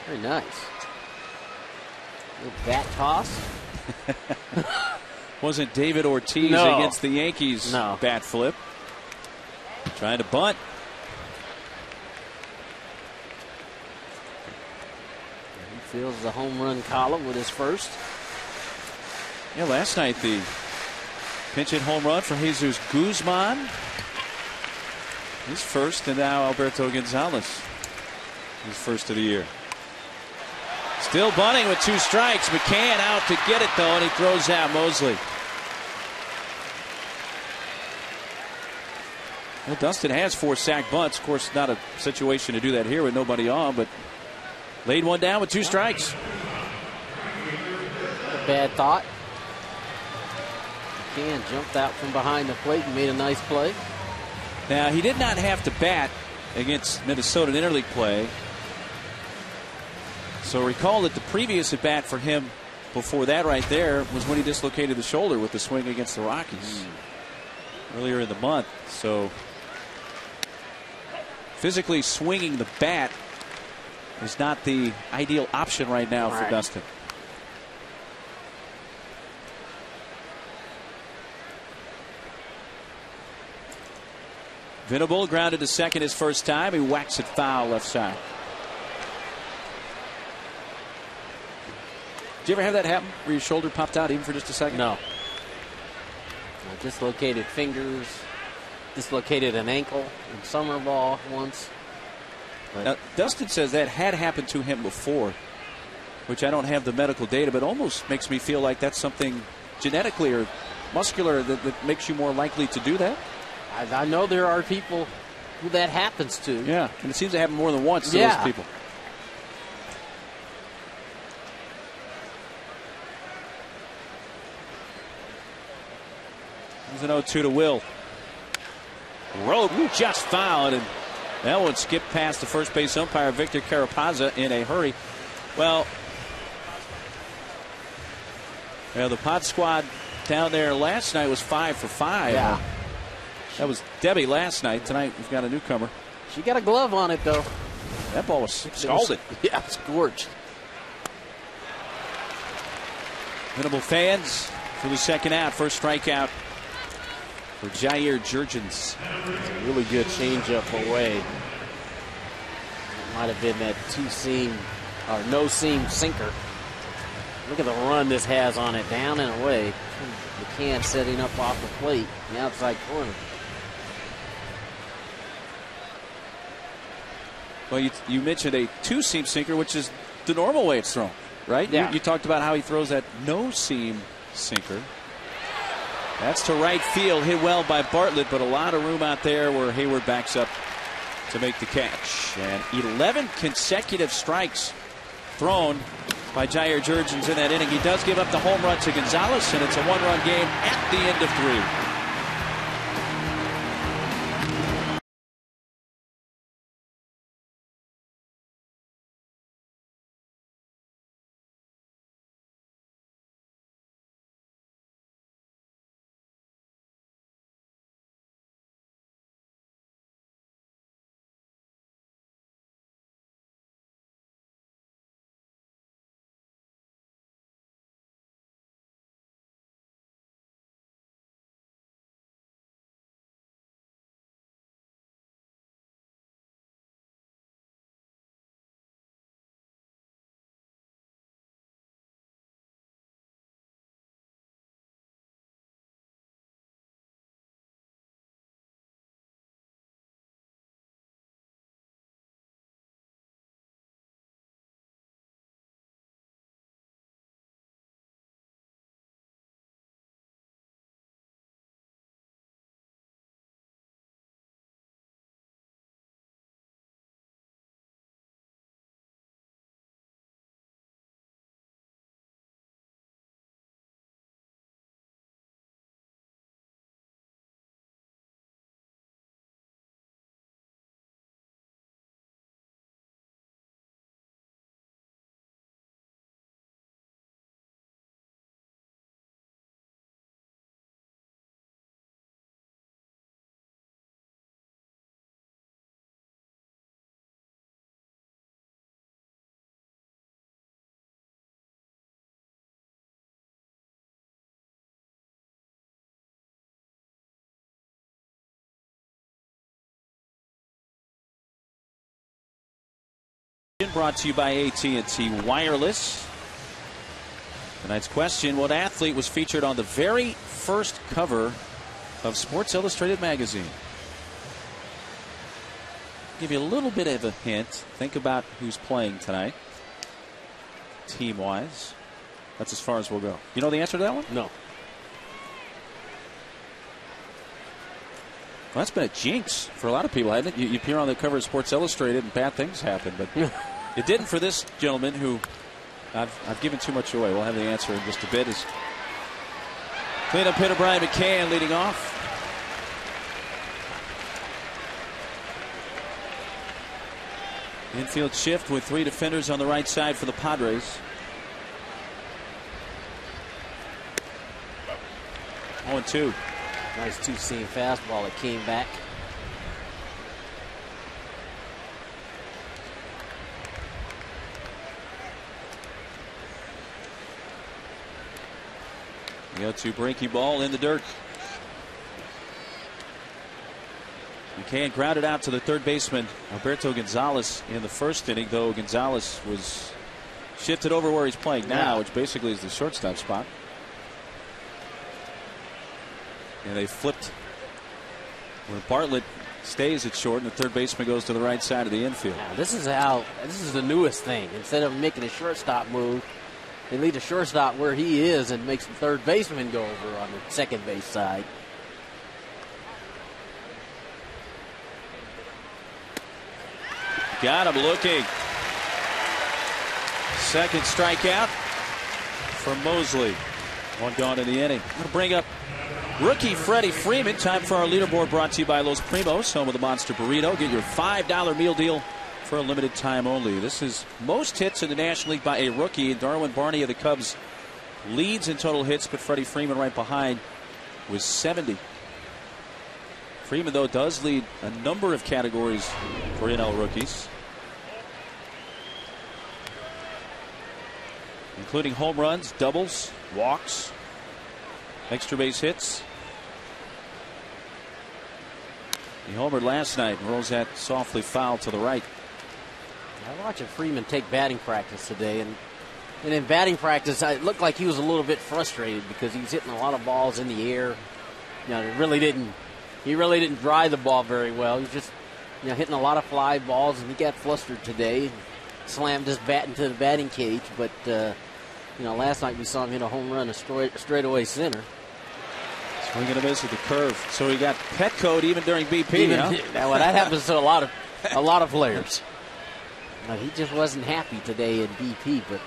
Very nice. Little bat toss. Wasn't David Ortiz against the Yankees bat flip. Trying to bunt. He fills the home run column with his first. Yeah, last night the pinch hit home run for Jesus Guzman. His first, and now Alberto Gonzalez. His first of the year. Still bunting with 2 strikes. McCann out to get it, though, and he throws out Mosley. Well, Dustin has 4 sack bunts. Of course, not a situation to do that here with nobody on, but laid one down with 2 strikes. A bad thought. McCann jumped out from behind the plate and made a nice play. Now, he did not have to bat against Minnesota in interleague play. So recall that the previous at bat for him before that right there was when he dislocated the shoulder with the swing against the Rockies earlier in the month. So physically swinging the bat is not the ideal option right now for Dustin. Venable grounded to second his first time. He whacks it foul left side. Did you ever have that happen where your shoulder popped out even for just a second? No. Dislocated fingers, dislocated an ankle in summer ball once. Now, Dustin says that had happened to him before, which I don't have the medical data, but almost makes me feel like that's something genetically or muscular that makes you more likely to do that. I know there are people who that happens to. Yeah, and it seems to happen more than once to those people. There's an 0-2 to Will. Road just fouled, and that one skipped past the first base umpire, Victor Carapazza, in a hurry. Well, the Pod Squad down there last night was 5 for 5. Yeah. That was Debbie last night. Tonight we've got a newcomer. She got a glove on it, though. That ball was scalded. Yeah, scorched. Minimal fans for the second out. First strikeout for Jair Jurgens. It's a really good changeup away. It might have been that two-seam or no-seam sinker. Look at the run this has on it, down and away. McCann setting up off the plate, the outside corner. Well, you mentioned a two-seam sinker, which is the normal way it's thrown, right? Yeah. You talked about how he throws that no-seam sinker. That's to right field, hit well by Bartlett, but a lot of room out there where Hayward backs up to make the catch. And 11 consecutive strikes thrown by Jair Jurgens in that inning. He does give up the home run to Gonzalez, and it's a one-run game at the end of 3. Brought to you by AT&T Wireless. Tonight's question: what athlete was featured on the very first cover of Sports Illustrated magazine? Give you a little bit of a hint. Think about who's playing tonight, team-wise. That's as far as we'll go. You know the answer to that one? No. Well, that's been a jinx for a lot of people, hasn't it? You appear on the cover of Sports Illustrated and bad things happen, but it didn't for this gentleman who I've given too much away. We'll have the answer in just a bit. As cleanup hitter Brian McCann leading off. Infield shift with 3 defenders on the right side for the Padres. 0-2. Nice two-seam fastball that came back. The 0-2 breaking ball in the dirt. McCann grounded out to the third baseman Alberto Gonzalez in the first inning, though Gonzalez was shifted over where he's playing now, which basically is the shortstop spot. And they flipped where Bartlett stays at short and the third baseman goes to the right side of the infield. Now, this is the newest thing. Instead of making a shortstop move, they leave the shortstop where he is and makes the third baseman go over on the second base side. Got him looking. Second strikeout for Mosley. One gone in the inning. I'm going to bring up rookie Freddie Freeman. Time for our leaderboard, brought to you by Los Primos, home of the Monster Burrito. Get your $5 meal deal for a limited time only. This is most hits in the National League by a rookie. Darwin Barney of the Cubs leads in total hits, but Freddie Freeman right behind with 70. Freeman, though, does lead a number of categories for NL rookies, including home runs, doubles, walks, extra base hits. He homered last night and rolls that softly foul to the right. I watched Freeman take batting practice today, and in batting practice, it looked like he was a little bit frustrated because he was hitting a lot of balls in the air. You know, he really didn't drive the ball very well. He was just, hitting a lot of fly balls, and he got flustered today. Slammed his bat into the batting cage, but last night we saw him hit a home run, a straightaway center. Swing and a miss with the curve. So he got Petco'd even during BP. Well, that happens to a lot of players. He just wasn't happy today in BP, but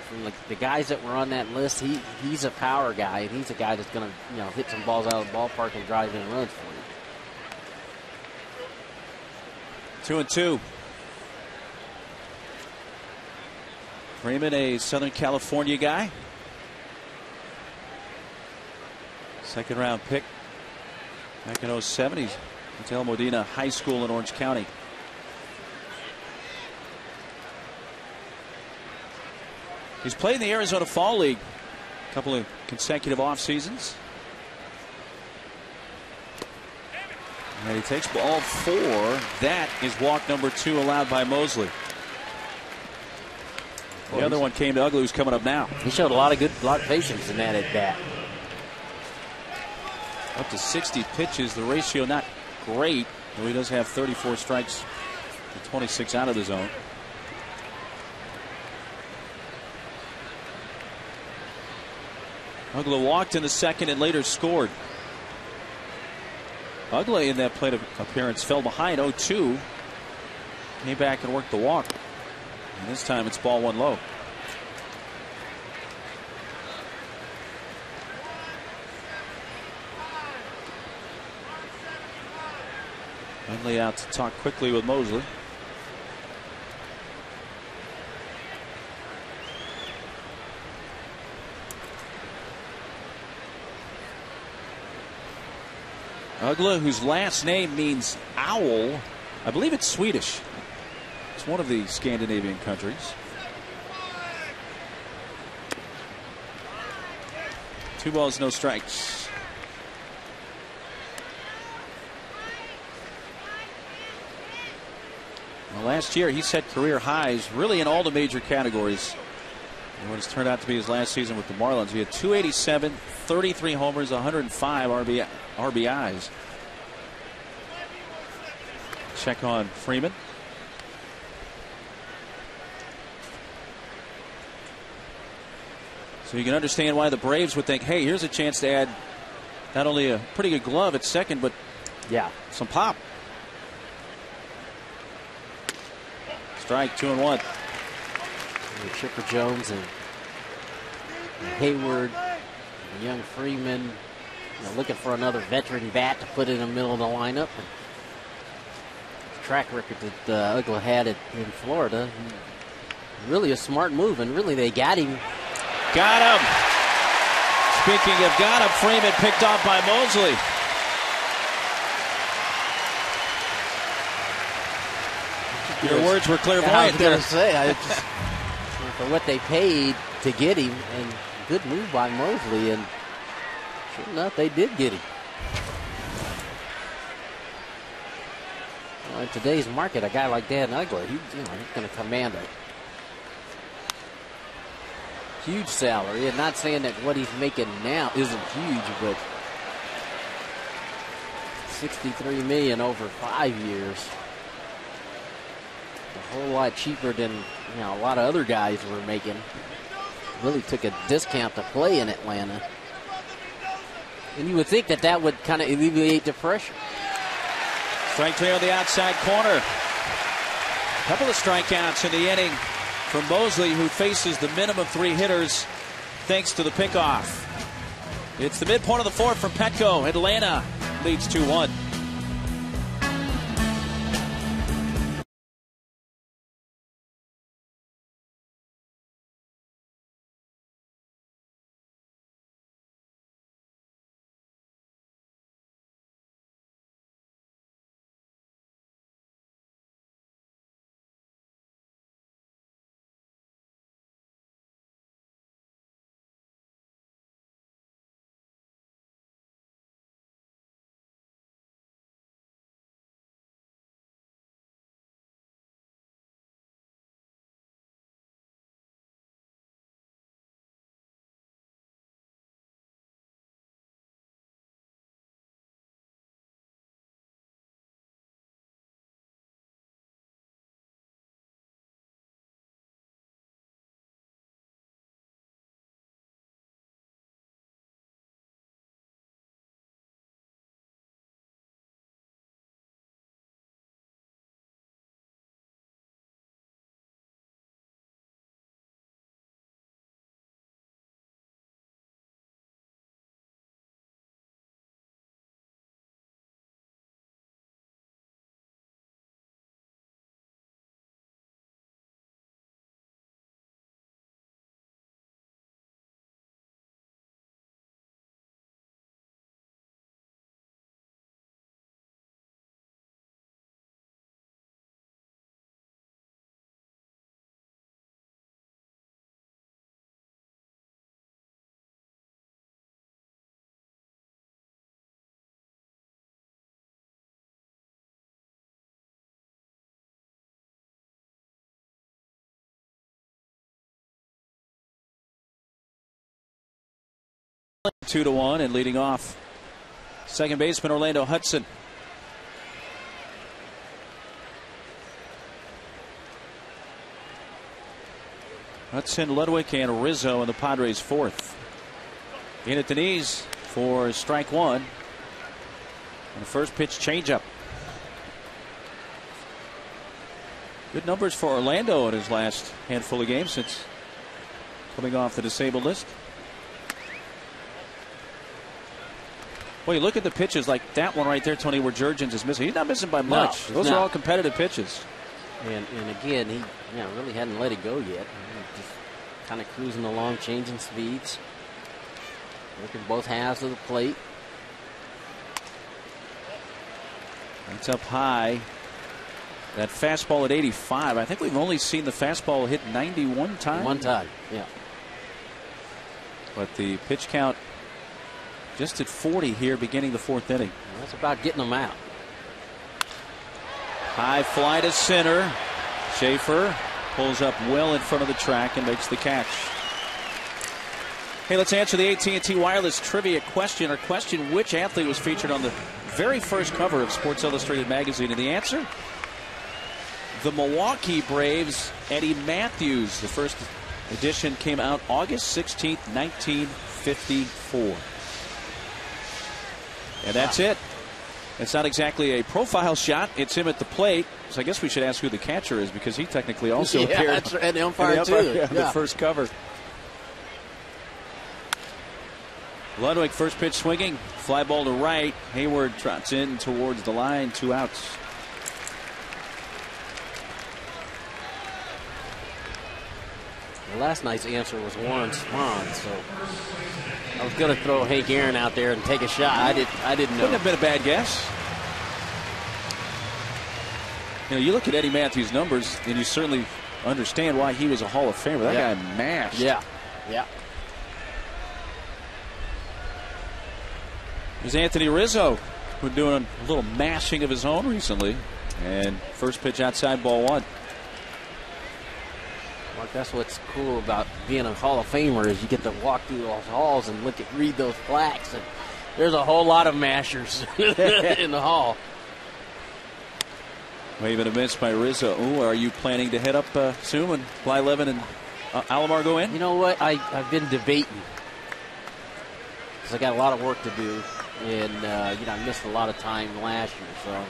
from the guys that were on that list, he's a power guy, and he's a guy that's going to hit some balls out of the ballpark and drive in runs for you. 2-2. Freeman, a Southern California guy. Second round pick back in 07. He's at El Modena High School in Orange County. He's played in the Arizona Fall League a couple of consecutive off seasons. And he takes ball 4. That is walk number 2 allowed by Mosley. The other one came to Ugly, who's coming up now. He showed a lot of patience in that at bat. Up to 60 pitches. The ratio not great, though he does have 34 strikes and 26 out of the zone. Ugly walked in the second and later scored. Ugly in that plate appearance fell behind 0-2. Came back and worked the walk. And this time it's ball 1 low. Finally out to talk quickly with Mosley. Ugla, whose last name means owl. I believe it's Swedish. It's one of the Scandinavian countries. 2 balls, no strikes. Well, last year he set career highs really in all the major categories. And what has turned out to be his last season with the Marlins, he had 287, 33 homers, 105 RBIs. Check on Freeman. So you can understand why the Braves would think, hey, here's a chance to add not only a pretty good glove at second, but Yeah. some pop. Strike, 2-1. Chipper Jones and Hayward, and young Freeman, looking for another veteran bat to put in the middle of the lineup. And track record that Ugla had in Florida, really a smart move, and really they got him. Got him. Speaking of got him, Freeman picked off by Mosley. Your words were clairvoyant. I was going to say, for what they paid to get him, and good move by Mosley, and sure enough, they did get him. Well, in today's market, a guy like Dan Ugla, he's going to command a huge salary, and not saying that what he's making now isn't huge, but $63 million over 5 years. A whole lot cheaper than a lot of other guys were making. Really took a discount to play in Atlanta. And you would think that that would kind of alleviate the pressure. Strike three on the outside corner. A couple of strikeouts in the inning for Mosley, who faces the minimum 3 hitters thanks to the pickoff. It's the midpoint of the fourth for Petco. Atlanta leads 2-1. Two to 1, and leading off, second baseman Orlando Hudson. Hudson, Ludwig, and Rizzo in the Padres' fourth. In at the knees for strike one. And the first pitch changeup. Good numbers for Orlando in his last handful of games since coming off the disabled list. Well, you look at the pitches like that one right there, Tony, where Jurgens is missing. He's not missing by much. No, those are all competitive pitches. And again, he really hadn't let it go yet. Just kind of cruising along, changing speeds. Working both halves of the plate. That's up high. That fastball at 85. I think we've only seen the fastball hit 91 times. One time, yeah. But the pitch count just at 40 here beginning the fourth inning. Well, that's about getting them out. High fly to center. Schaefer pulls up well in front of the track and makes the catch. Hey, let's answer the AT&T Wireless trivia question. Or question, which athlete was featured on the very first cover of Sports Illustrated magazine? And the answer? The Milwaukee Braves, Eddie Matthews. The first edition came out August 16th, 1954. And that's it. It's not exactly a profile shot. It's him at the plate. So I guess we should ask who the catcher is, because he technically also appeared. That's right. And the umpire, too. Yeah, the first cover. Ludwig, first pitch swinging. Fly ball to right. Hayward trots in towards the line. 2 outs. Last night's answer was Warren Spahn, so I was going to throw Hank Aaron out there and take a shot. I didn't know. Wouldn't have been a bad guess. You know, you look at Eddie Matthews' numbers, and you certainly understand why he was a Hall of Famer. That guy mashed. Yeah. There's Anthony Rizzo, who's doing a little mashing of his own recently. And first pitch outside, ball 1. Mark, that's what's cool about being a Hall of Famer, is you get to walk through those halls and read those plaques. And there's a whole lot of mashers in the hall. Waving a miss by Rizzo. Ooh, are you planning to head up soon when Blyleven and Alomar go in? You know what? I've been debating, because I got a lot of work to do, and I missed a lot of time last year. So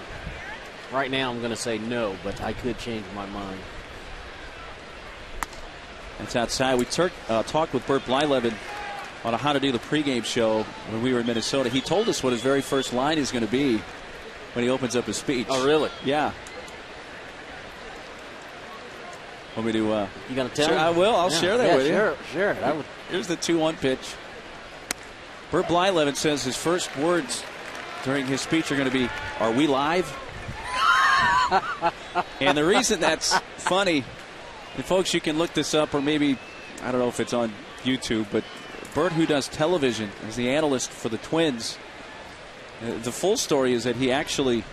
right now I'm going to say no, but I could change my mind. That's outside. We talked with Bert Blyleven on a How to Do the pregame show when we were in Minnesota. He told us what his very first line is going to be when he opens up his speech. Oh, really? Yeah. Want me to? You going to tell him? I will. I'll share that with you. Sure. Here's the 2-1 pitch. Bert Blyleven says his first words during his speech are going to be, "Are we live?" And the reason that's funny. And folks, you can look this up, or maybe, I don't know if it's on YouTube, but Bert, who does television, is the analyst for the Twins. The full story is that he actually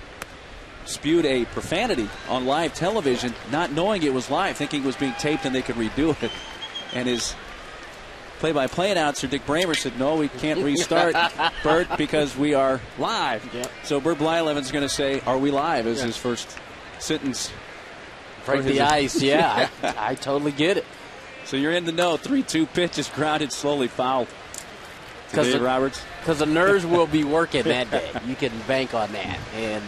spewed a profanity on live television, not knowing it was live, thinking it was being taped and they could redo it. And his play-by-play announcer, Dick Bramer, said, "No, we can't restart, Bert, because we are live." Yep. So Bert Blyleven's going to say, "Are we live?" as his first sentence. Break the ice, yeah. I totally get it. So you're in the know. 3-2 pitch is grounded, slowly fouled. Because Roberts. Because the nerves will be working that day. You can bank on that. And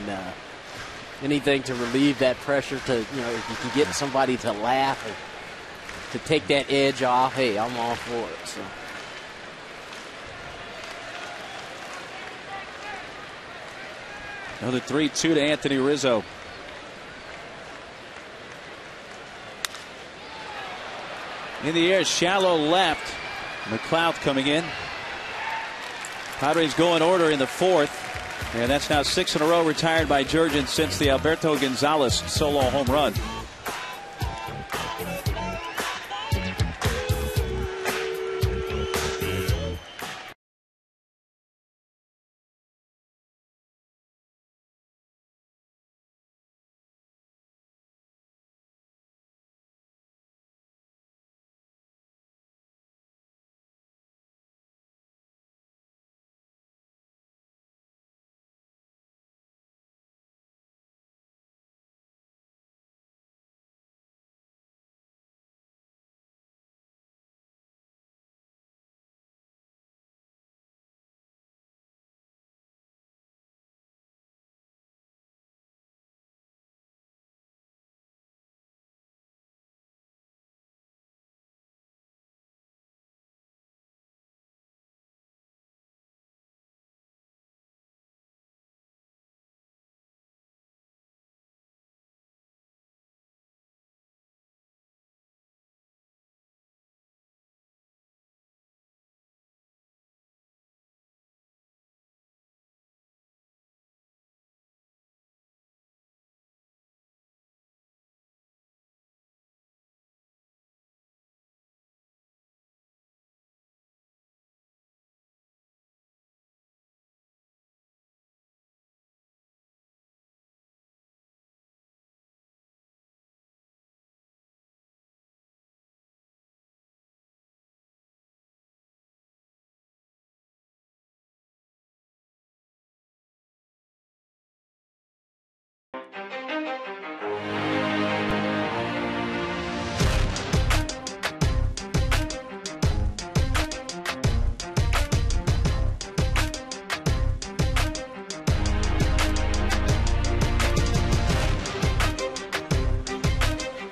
anything to relieve that pressure, to, if you can get somebody to laugh or to take that edge off, hey, I'm all for it. So. Another 3-2 to Anthony Rizzo. In the air, shallow left. McLeod coming in. Padres go in order in the 4th. And that's now 6 in a row retired by Jurgens since the Alberto Gonzalez solo home run.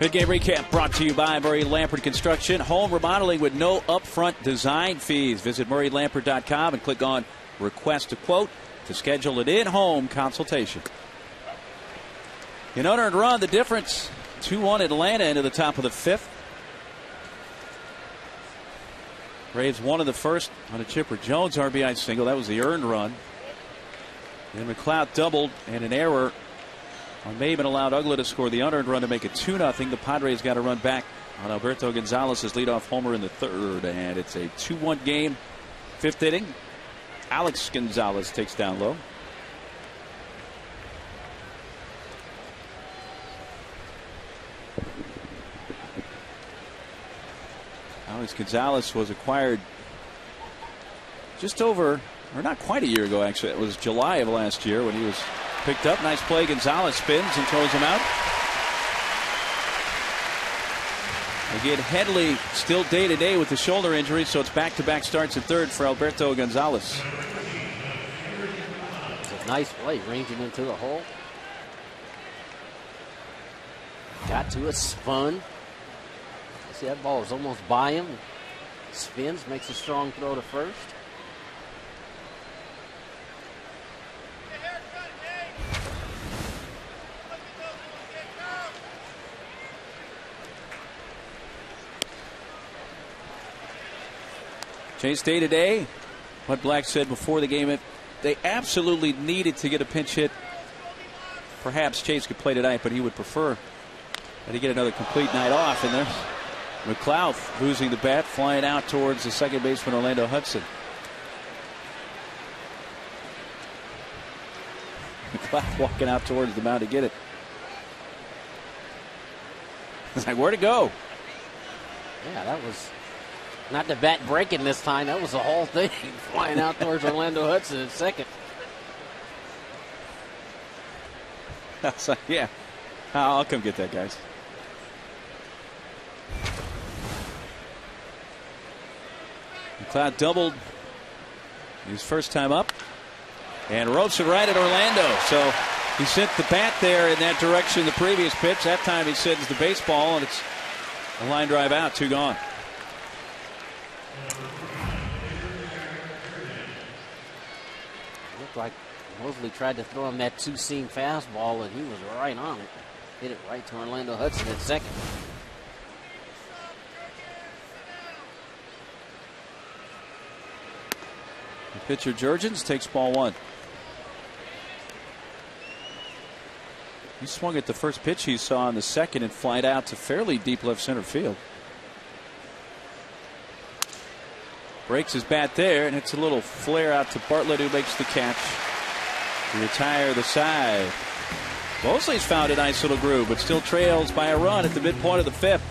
Mid-game recap brought to you by Murray Lampert Construction. Home remodeling with no upfront design fees. Visit murraylampert.com and click on Request a Quote to schedule an in-home consultation. An unearned run, the difference. 2-1 Atlanta into the top of the fifth. Braves won in the first on a Chipper Jones RBI single. That was the earned run. And McLeod doubled, and an error on Maben allowed Ugla to score the unearned run to make it 2-0. The Padres got a run back on Alberto Gonzalez's leadoff homer in the third, and it's a 2-1 game. Fifth inning. Alex Gonzalez takes down low. Alex Gonzalez was acquired just over, or not quite a year ago, actually. It was July of last year when he was picked up. Nice play. Gonzalez spins and throws him out. Again, Headley still day-to-day with the shoulder injury, so it's back-to-back starts at third for Alberto Gonzalez. It's a nice play, ranging into the hole. Got to it, spun. See, that ball was almost by him. Spins, makes a strong throw to first. Chase day-to-day. What Black said before the game, if they absolutely needed to get a pinch hit, perhaps Chase could play tonight, but he would prefer that he get another complete night off. And there's McLeod losing the bat, flying out towards the second baseman Orlando Hudson. McLeod walking out towards the mound to get it. It's like, where'd it go? Yeah, that was not the bat breaking this time. That was the whole thing, flying out towards Orlando Hudson at second. I was like, yeah, I'll come get that, guys. McLeod doubled his first time up and ropes it right at Orlando. So he sent the bat there in that direction the previous pitch. That time he sends the baseball, and it's a line drive out, 2 gone. Looked like Mosley tried to throw him that two-seam fastball, and he was right on it. Hit it right to Orlando Hudson at second. The pitcher Jurgens takes ball 1. He swung at the first pitch he saw in the second and flied out to fairly deep left center field. Breaks his bat there, and it's a little flare out to Bartlett, who makes the catch to retire the side. Mosley's found a nice little groove, but still trails by a run at the midpoint of the fifth.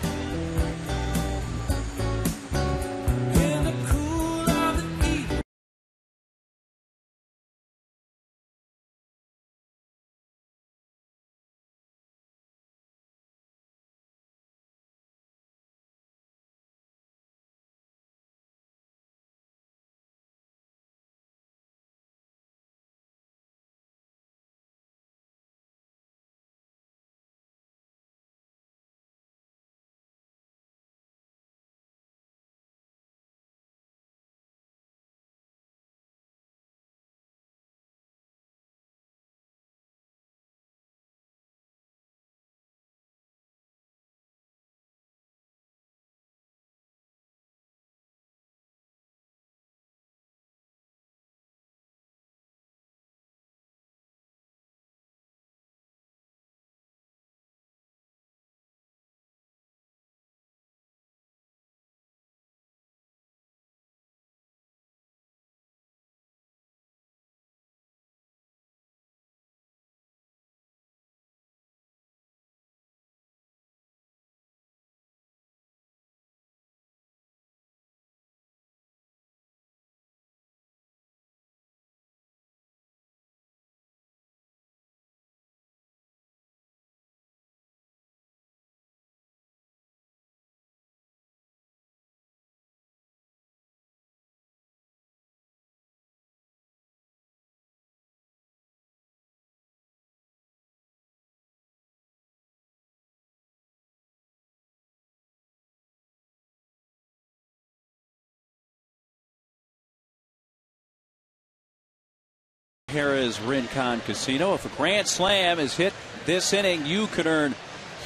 Harrah's Rincon Casino. If a grand slam is hit this inning, you could earn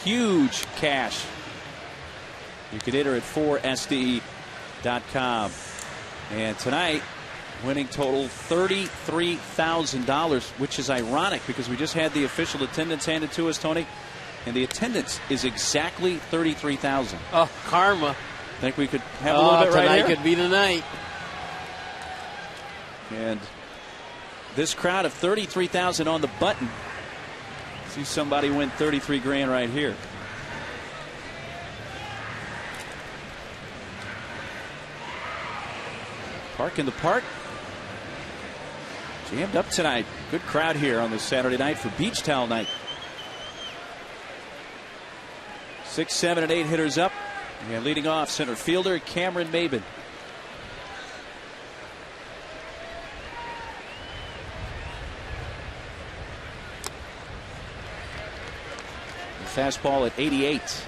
huge cash. You can enter at 4sde.com. And tonight, winning total $33,000, which is ironic because we just had the official attendance handed to us, Tony, and the attendance is exactly 33,000. Oh, karma. Think we could have a little bit right here? Tonight could be the night. And this crowd of 33,000 on the button. See somebody win 33 grand right here. Park in the park. Jammed up tonight. Good crowd here on this Saturday night for beach towel night. 6, 7, and 8 hitters up. And leading off, center fielder Cameron Maben. The fastball at 88.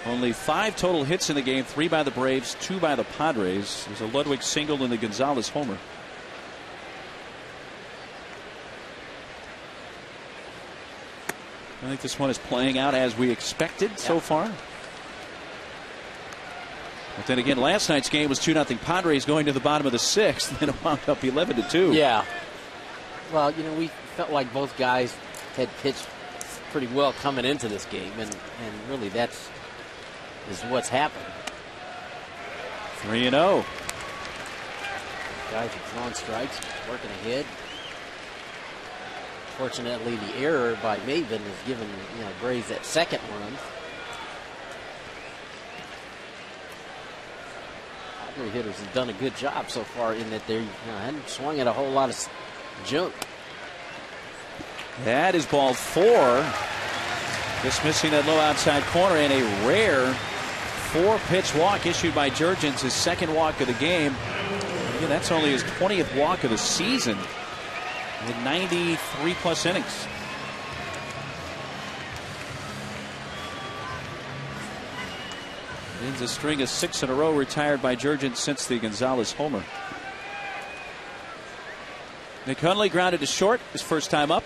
Only 5 total hits in the game, 3 by the Braves, 2 by the Padres. There's a Ludwig single and the Gonzalez homer. I think this one is playing out as we expected so far. But then again, last night's game was 2-0 Padres going to the bottom of the 6th, and it wound up 11-2. Yeah. Well, you know, we felt like both guys had pitched pretty well coming into this game, and really that's is what's happened. 3-0. Guys have thrown strikes, working ahead. Fortunately, the error by Maben has given Braves that second run. Padre hitters have done a good job so far in that they hadn't swung at a whole lot of junk. That is ball 4. Just missing that low outside corner, and a rare 4-pitch walk issued by Jurgens, his second walk of the game. Again, that's only his 20th walk of the season in 93+ innings. Ends a string of 6 in a row retired by Jurgens since the Gonzalez homer. Nick Hundley grounded to short his first time up.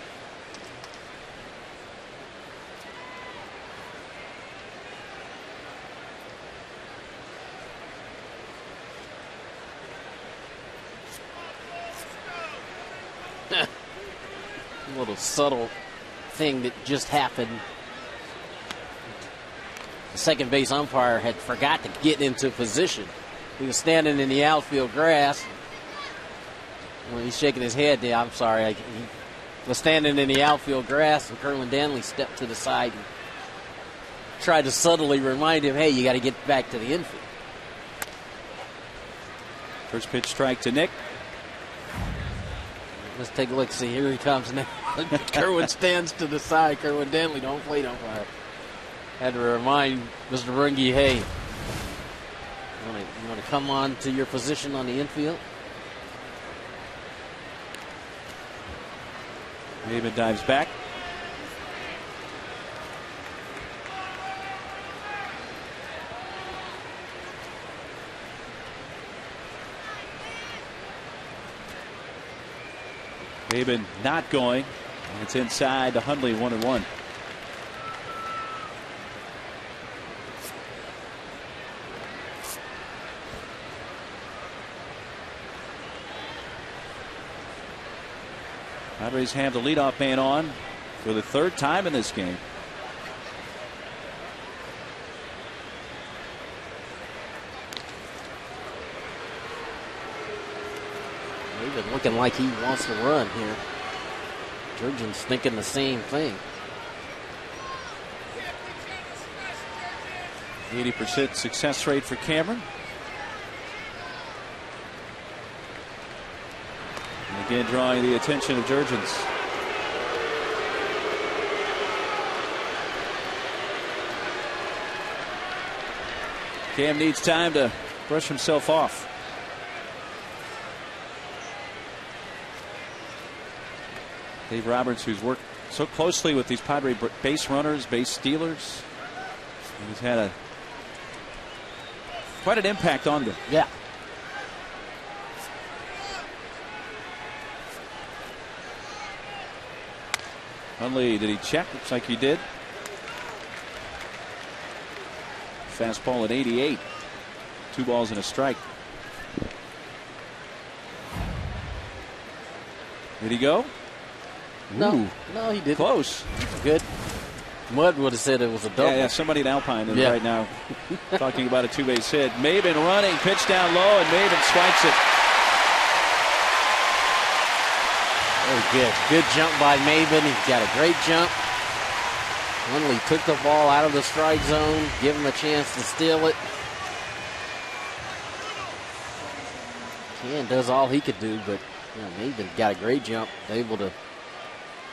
A little subtle thing that just happened. The second base umpire had forgot to get into position. He was standing in the outfield grass. When he's shaking his head, I'm sorry. He was standing in the outfield grass, and Kerwin Danley stepped to the side and tried to subtly remind him, hey, you got to get back to the infield. First pitch strike to Nick. Let's take a look. See, here he comes now. Kerwin stands to the side. Kerwin Danley, don't play umpire. Had to remind Mr. Runge, hey, you want to come on to your position on the infield? Maben dives back. Maben not going. And it's inside to Hundley, 1-1. Padres have the leadoff man on for the 3rd time in this game. Maben looking like he wants to run here. Jurgens thinking the same thing. 80% success rate for Cameron. And again, drawing the attention of Jurgens. Cam needs time to brush himself off. Dave Roberts, who's worked so closely with these Padre base runners, base stealers. He's had a quite an impact on them. Yeah. Hundley, did he check? Looks like he did. Fastball at 88. 2 balls and a strike. Did he go? No. Ooh. No, he didn't. Close. Good. Mud would have said it was a double. Yeah, somebody in Alpine is right now talking about a 2-base hit. Maben running, pitch down low, and Maben strikes it. Very good. Good jump by Maben. He's got a great jump. Hundley took the ball out of the strike zone, give him a chance to steal it. Ken does all he could do, but Maben got a great jump, able to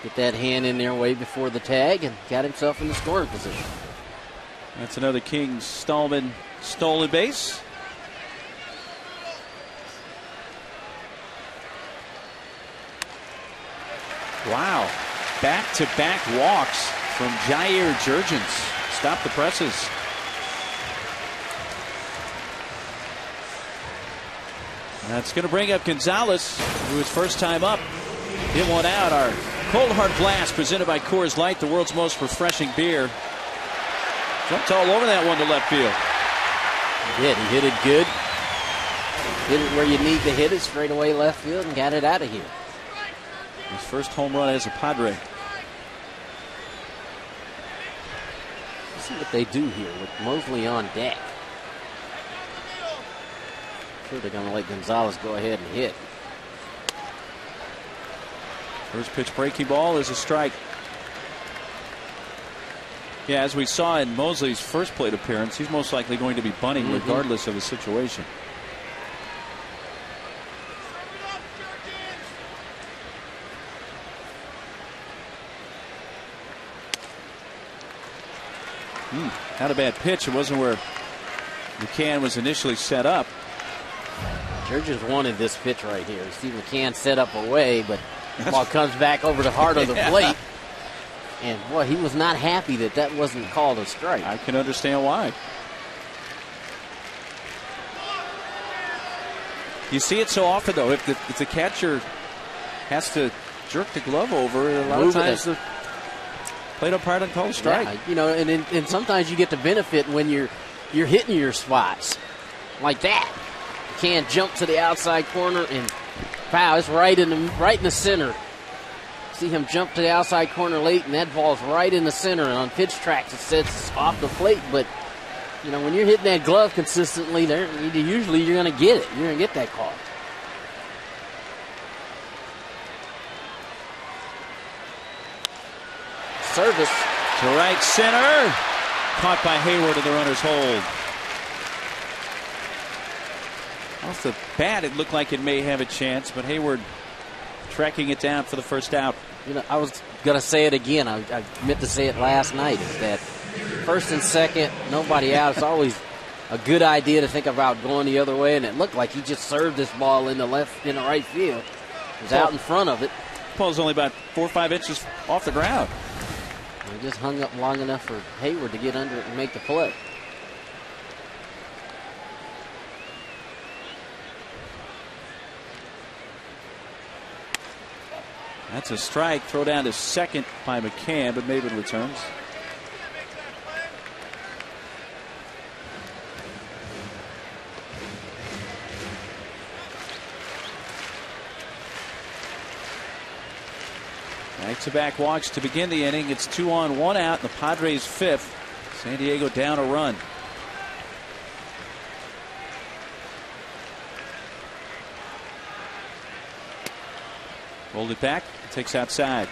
get that hand in there way before the tag and got himself in the scoring position. That's another King-Stallman stolen base. Wow. Back-to-back walks from Jair Jurgens. Stop the presses. That's going to bring up Gonzalez, who is first time up. Hit one out. Our Cold Hard Blast presented by Coors Light, the world's most refreshing beer. Jumped all over that one to left field. He did. He hit it good. Hit it where you need to hit it, straight away left field, and got it out of here. His first home run as a Padre. Let's see what they do here with Mosley on deck. Sure, they're going to let Gonzalez go ahead and hit. First pitch breaking ball is a strike. Yeah, as we saw in Mosley's first plate appearance, he's most likely going to be bunting regardless of the situation. Not a bad pitch. It wasn't where McCann was initially set up. Jurgens wanted this pitch right here. Steve McCann set up away, but the ball comes back over the heart of the plate. And, boy, he was not happy that that wasn't called a strike. I can understand why. You see it so often, though. If the catcher has to jerk the glove over, a lot of times the plate umpire doesn't call a strike. Yeah, and sometimes you get the benefit when you're hitting your spots like that. Can't jump to the outside corner and foul. It's right in the center. See him jump to the outside corner late, and that ball's right in the center. And on pitch tracks, it sits off the plate. But when you're hitting that glove consistently, usually you're going to get it. You're going to get that call. Service to right center, caught by Hayward in the runner's hold. Off the bat, it looked like it may have a chance, but Hayward tracking it down for the first out. I was going to say it again. I meant to say it last night. Is that first and second, nobody out. It's always a good idea to think about going the other way, and it looked like he just served this ball in the right field. It was out in front of it. The ball's only about 4 or 5 inches off the ground. He just hung up long enough for Hayward to get under it and make the play. That's a strike. Throw down to second by McCann, but Maben returns. Back-to-back walks to begin the inning. It's 2 on, 1 out. The Padres 5th. San Diego down a run. Rolled it back. Takes outside.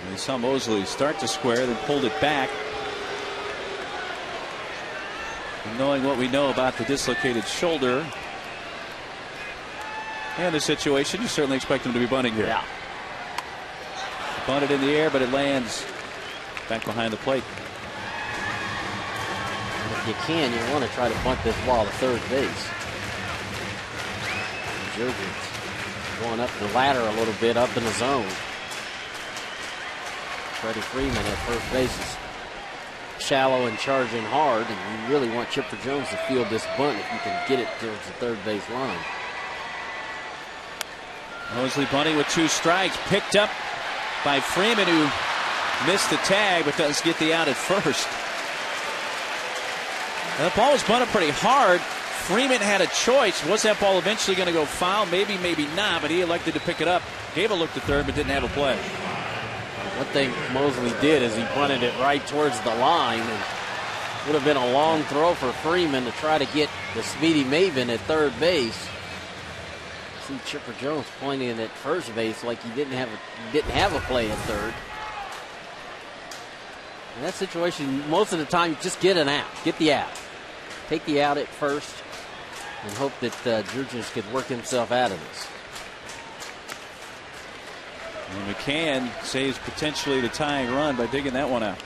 We saw Mosley start to square, then pulled it back. And knowing what we know about the dislocated shoulder and the situation, you certainly expect him to be bunting here. Yeah. Bunted in the air, but it lands back behind the plate. And if you can, you want to try to bunt this ball to third base. Jurgens going up the ladder a little bit, up in the zone. Freddie Freeman at first base is shallow and charging hard, and you really want Chipper Jones to field this bunt if you can get it towards the third base line. Mosley bunting with 2 strikes, picked up by Freeman, who missed the tag but does get the out at first. That ball was bunted pretty hard. Freeman had a choice. Was that ball eventually going to go foul? Maybe, maybe not, but he elected to pick it up. Gave a look to third, but didn't have a play. One thing Mosley did is he bunted it right towards the line, and would have been a long throw for Freeman to try to get the speedy Maven at third base. See Chipper Jones pointing at first base like he didn't have a play at third. In that situation, most of the time, you just get an out, get the out, take the out at first, and hope that Jurgens could work himself out of this. And McCann saves potentially the tying run by digging that one out.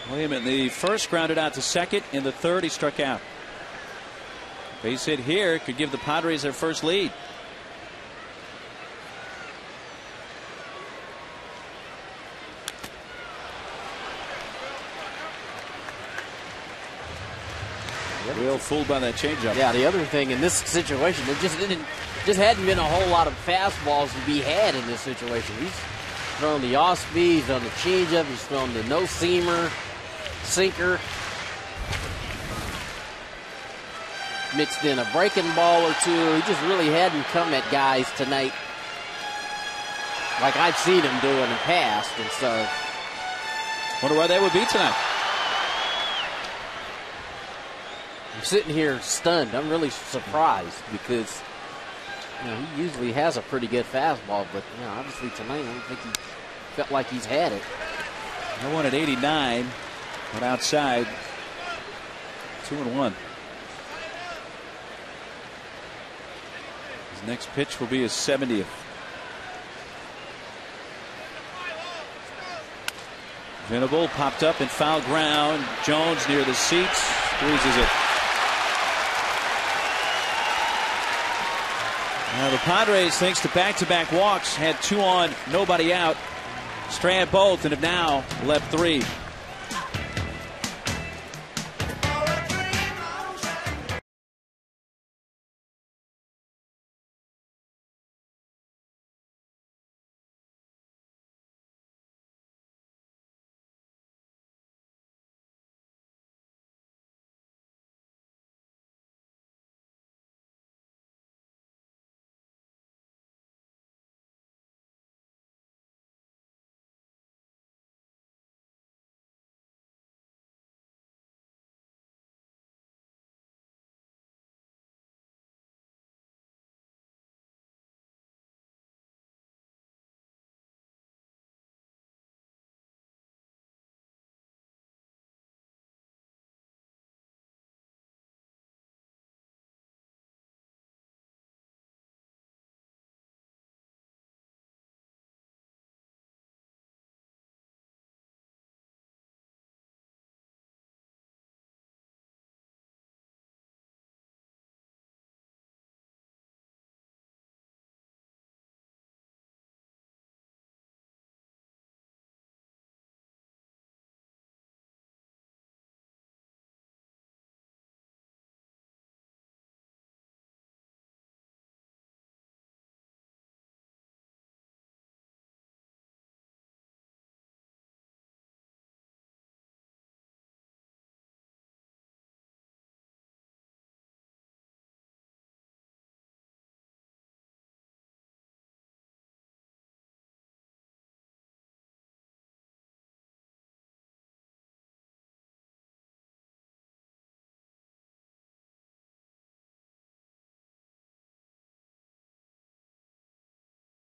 William in the first grounded out to second. In the third, he struck out. Base hit here could give the Padres their first lead. Real fooled by that changeup. Yeah, the other thing in this situation, there just hadn't been a whole lot of fastballs to be had in this situation. He's thrown the off speed, he's thrown the changeup, he's thrown the no seamer, sinker, mixed in a breaking ball or two. He just really hadn't come at guys tonight like I've seen him do in the past, and so wonder why that would be tonight. I'm sitting here stunned. I'm really surprised because, you know, he usually has a pretty good fastball, but, you know, obviously tonight I don't think he felt like he's had it. I won at 89, but outside 2-1. His next pitch will be his 70th. Venable popped up in foul ground. Jones near the seats, squeezes it. Now the Padres, thanks to back-to-back walks, had 2 on, nobody out. Strand both and have now left 3.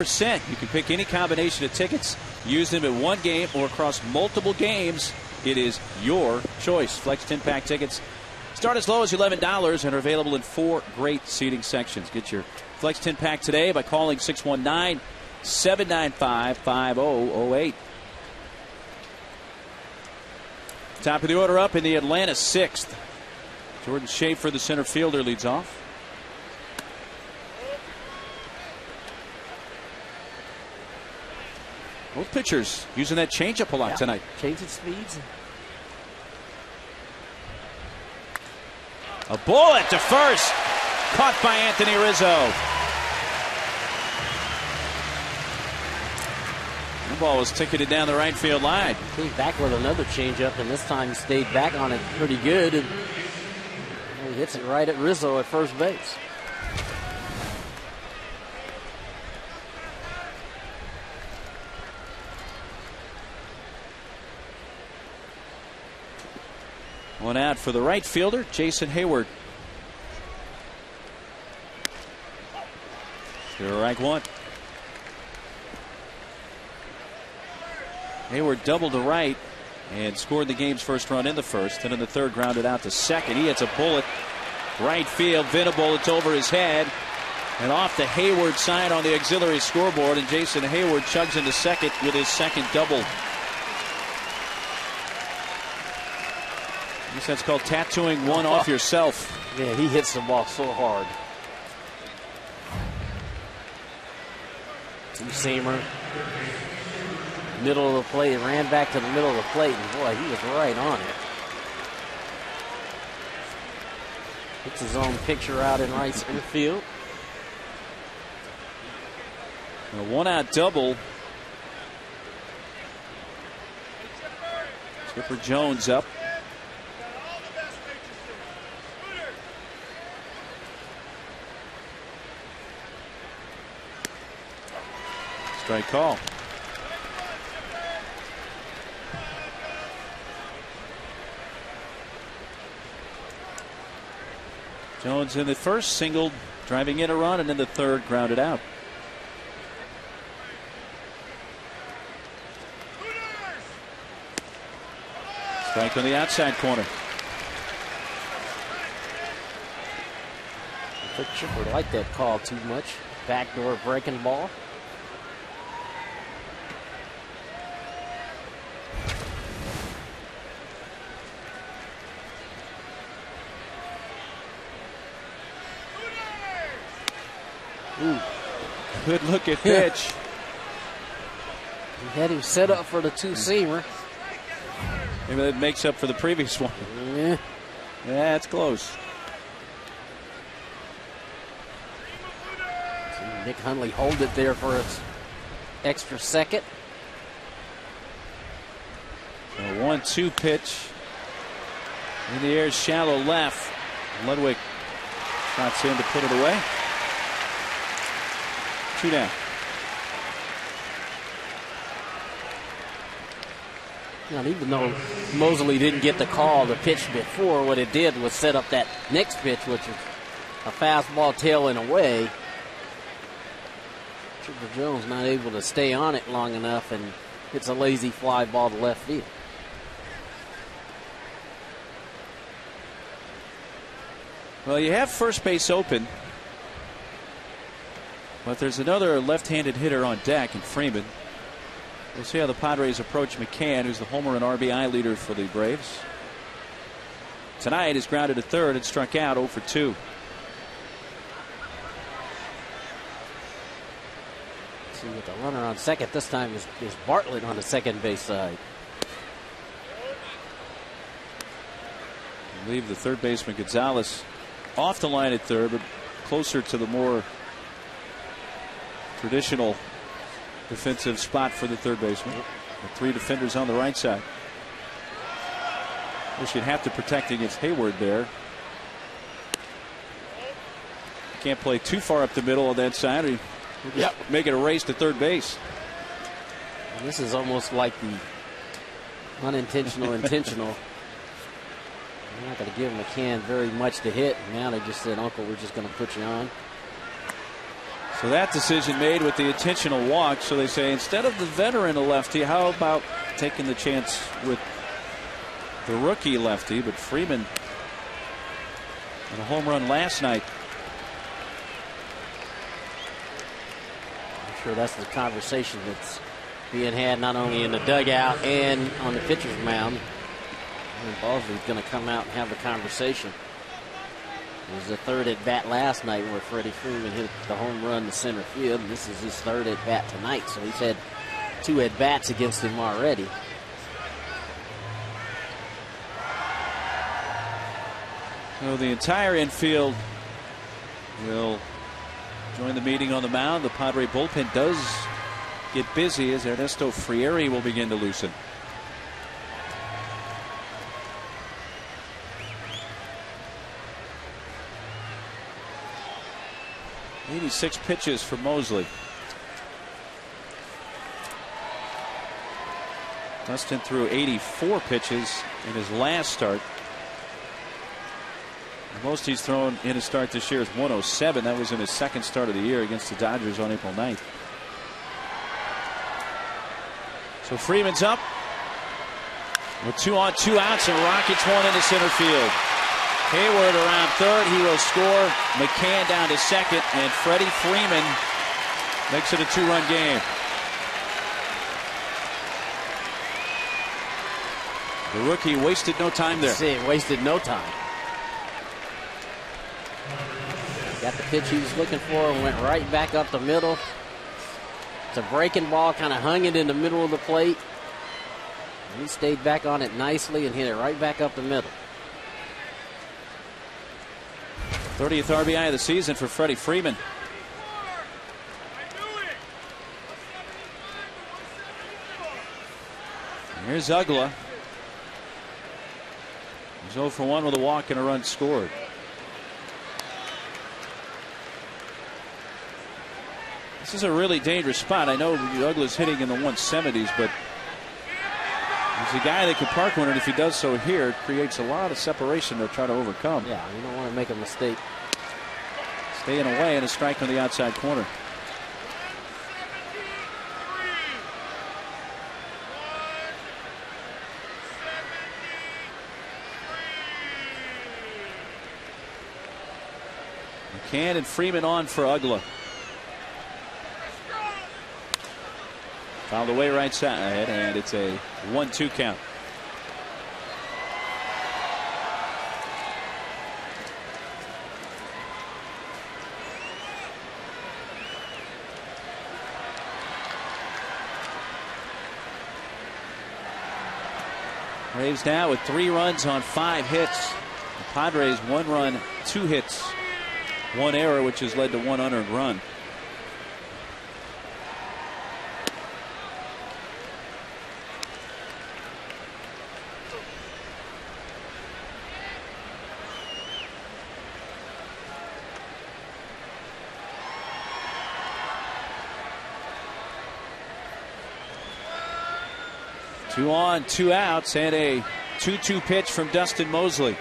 You can pick any combination of tickets, use them in one game or across multiple games. It is your choice. Flex 10-pack tickets Start as low as $11 and are available in 4 great seating sections. Get your Flex 10 pack today by calling 619-795-5008. Top of the order up in the Atlanta 6th. Jordan Schaefer, the center fielder, leads off. Both pitchers using that changeup a lot tonight. Changing speeds. A bullet to first. Caught by Anthony Rizzo. The ball was ticketed down the right field line. Came back with another changeup, and this time he stayed back on it pretty good. And he hits it right at Rizzo at first base. One out for the right fielder, Jason Hayward. Strike one. Hayward doubled to right and scored the game's first run in the first, and in the third grounded out to second. He hits a bullet right field. Venable, it's over his head and off the Hayward side on the auxiliary scoreboard, and Jason Hayward chugs into second with his second double. I guess that's called tattooing one off yourself. Yeah, he hits the ball so hard. Two-seamer. Middle of the plate. Ran back to the middle of the plate, and boy, he was right on it. Gets his own picture out in right center field. A one-out double. Skipper Jones up. Strike call. Jones in the first singled, driving in a run, and in the third grounded out. Strike on the outside corner. I think Chipper liked that call too much. Backdoor breaking ball. Ooh, good looking pitch. He had him set up for the two-seamer. Maybe that makes up for the previous one. Yeah. Yeah, it's close. See Nick Hundley hold it there for its extra second. A 1-2 pitch. In the air, shallow left. Ludwig trots in to put it away. 2 down. Now, even though Mosley didn't get the call, the pitch before, what it did was set up that next pitch, which is a fastball tailing away. Chipper Jones not able to stay on it long enough, and hits a lazy fly ball to left field. Well, you have first base open, but there's another left-handed hitter on deck in Freeman. We'll see how the Padres approach McCann, who's the homer and RBI leader for the Braves. Tonight is grounded to third and struck out 0 for 2. See, with the runner on second, this time is Bartlett on the second base side. I believe the third baseman Gonzalez off the line at third, but closer to the more traditional defensive spot for the third baseman. The 3 defenders on the right side. Wish you'd have to protect against Hayward there. Can't play too far up the middle on that side, or just make it a race to third base. And this is almost like the unintentional intentional. They're not going to give McCann very much to hit. Now they just said, Uncle, we're just going to put you on. So that decision made with the intentional walk. So they say, instead of the veteran lefty, how about taking the chance with the rookie lefty? But Freeman And a home run last night. I'm sure that's the conversation that's being had not only in the dugout and on the pitcher's mound. And Bosley's going to come out and have the conversation. It was the third at bat last night where Freddie Freeman hit the home run to center field. And this is his third at bat tonight, so he's had 2 at bats against him already. So the entire infield will join the meeting on the mound. The Padre bullpen does get busy as Ernesto Frieri will begin to loosen. .86 pitches for Mosley. Dustin threw 84 pitches in his last start. The most he's thrown in a start this year is 107. That was in his second start of the year against the Dodgers on April 9th. So Freeman's up with 2 on, 2 outs, and rockets one into center field. Hayward around third. He will score. McCann down to second, and Freddie Freeman makes it a 2-run game. The rookie wasted no time there. See, wasted no time. Got the pitch he was looking for and went right back up the middle. It's a breaking ball, kind of hung it in the middle of the plate. And he stayed back on it nicely and hit it right back up the middle. 30th RBI of the season for Freddie Freeman. Here's Ugla. He's 0 for 1 with a walk and a run scored. This is a really dangerous spot. I know Ugla's hitting in the 170s, but he's a guy that can park one, and if he does so here, it creates a lot of separation to try to overcome. Yeah, you don't want to make a mistake. Staying away and a strike on the outside corner. McCann and Freeman on for Ugla. Fouled away right side, and it's a 1-2 count. Braves now with 3 runs on 5 hits. The Padres 1 run, 2 hits, 1 error, which has led to 1 unearned run. Two on, 2 outs, and a 2-2 pitch from Dustin Mosley.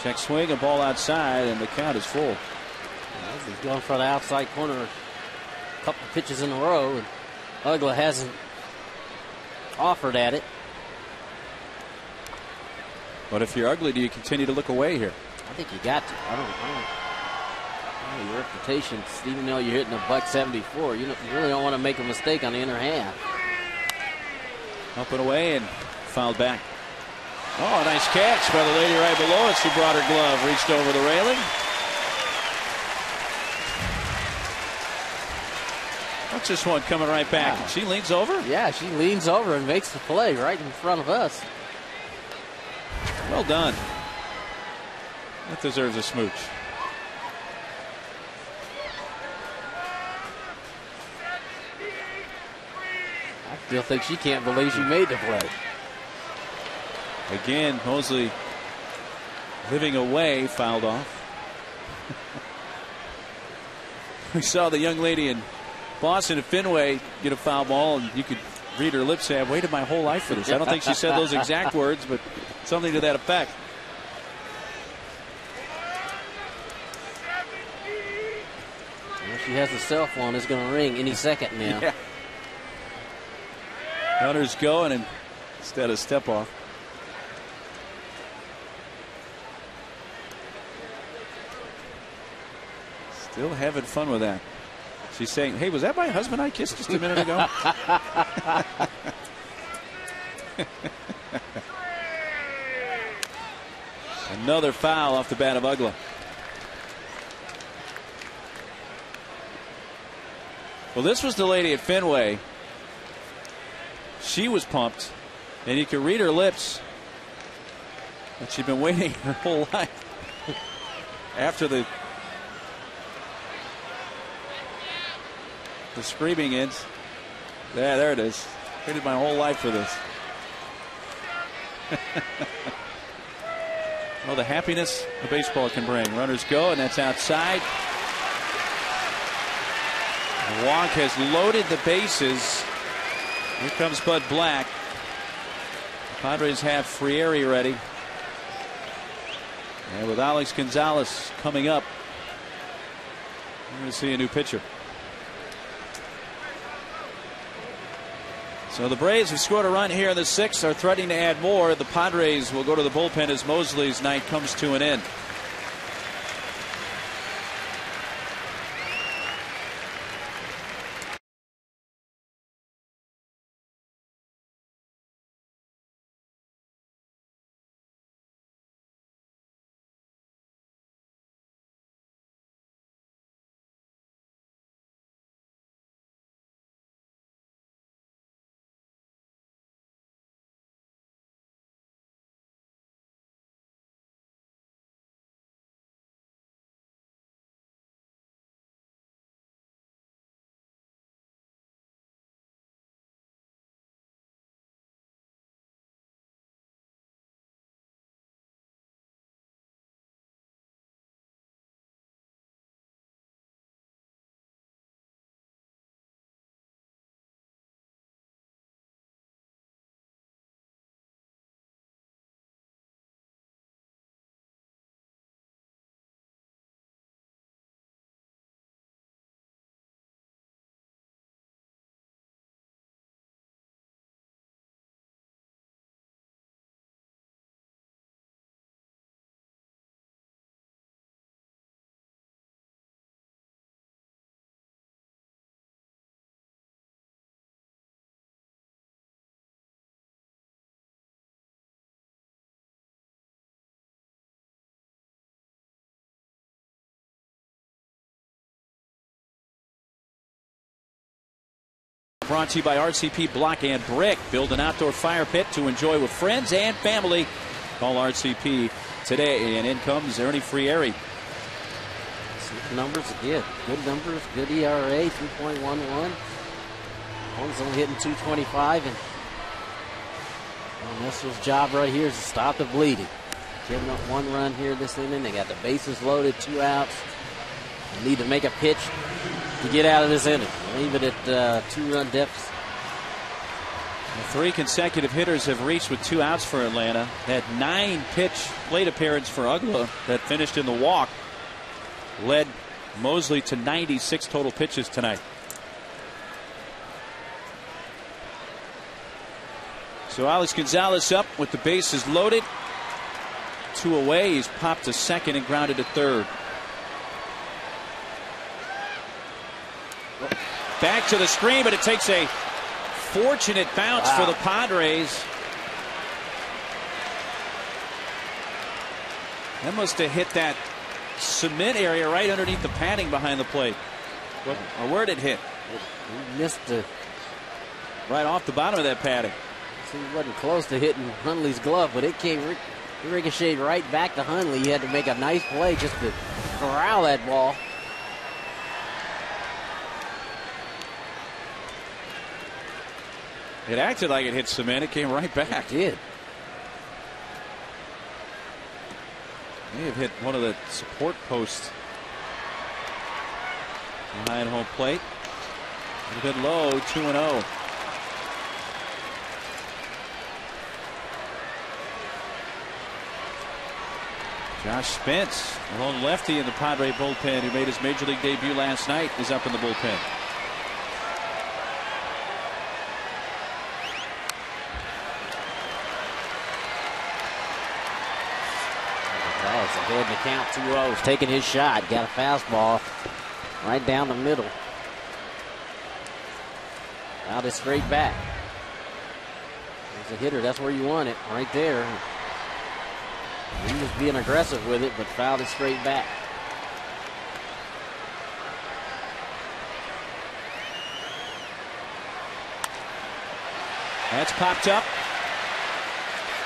Check swing, a ball outside, and the count is full. He's going for the outside corner a couple of pitches in a row, and Ugla hasn't offered at it. But if you're Ugly, do you continue to look away here? I think you got to. I don't your reputation, even though you're hitting a .174, you really don't want to make a mistake on the inner half. Up and away and fouled back. Oh, nice catch by the lady right below us. She brought her glove, reached over the railing. What's this one coming right back? Wow. And she leans over? Yeah, she leans over and makes the play right in front of us. Well done. That deserves a smooch. I still think she can't believe she made the play. Again, Mosley living away, fouled off. We saw the young lady in Boston at Fenway get a foul ball, and you could read her lips say, I've waited my whole life for this. I don't think she said those exact words, but something to that effect. Well, she has a cell phone. It's going to ring any second now. Yeah. Runners going, and instead of step off. Still having fun with that. She's saying, hey, was that my husband I kissed just a minute ago? Another foul off the bat of Ugla. Well, this was the lady at Fenway. She was pumped, and you could read her lips. But she'd been waiting her whole life. After the screaming ends. There it is. Waited my whole life for this. Well, the happiness a baseball can bring. Runners go, and that's outside. The walk has loaded the bases. Here comes Bud Black. The Padres have Frieri ready. And with Alex Gonzalez coming up, we're going to see a new pitcher. So the Braves have scored a run here in the 6th, are threatening to add more. The Padres will go to the bullpen as Mosley's night comes to an end. Brought to you by RCP Block and Brick. Build an outdoor fire pit to enjoy with friends and family. Call RCP today. And in comes Ernie Frieri. Numbers again. Good numbers. Good ERA. 3.11. One's only hitting 225. And Nestor's job right here is to stop the bleeding. Giving up 1 run here this inning. They got the bases loaded. 2 outs. They need to make a pitch to get out of this inning. Leave it at 2-run deficit. 3 consecutive hitters have reached with 2 outs for Atlanta. That 9-pitch plate appearance for Ugla that finished in the walk led Mosley to 96 total pitches tonight. So Alex Gonzalez up with the bases loaded. 2 away. He's popped to second and grounded to third. Back to the screen, but it takes a fortunate bounce for the Padres. That must have hit that cement area right underneath the padding behind the plate. Or where did it hit? He missed it. Right off the bottom of that padding. So he wasn't close to hitting Hundley's glove, but it came ricocheted right back to Hundley. He had to make a nice play just to corral that ball. It acted like it hit cement. It came right back. It did. May have hit one of the support posts behind home plate. A little bit low, 2-0. Josh Spence, a lone lefty in the Padre bullpen who made his major league debut last night, is up in the bullpen. ahead in the count 2-0. He's taking his shot. Got a fastball right down the middle. Out it straight back. As a hitter, that's where you want it, right there. He was being aggressive with it, but fouled it straight back. That's popped up.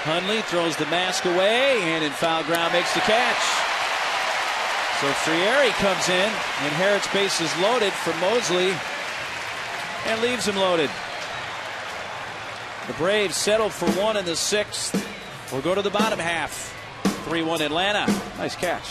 Hundley throws the mask away and in foul ground makes the catch. So Frieri comes in, inherits bases loaded for Mosley and leaves him loaded. The Braves settle for one in the sixth. We'll go to the bottom half. 3-1 Atlanta. Nice catch.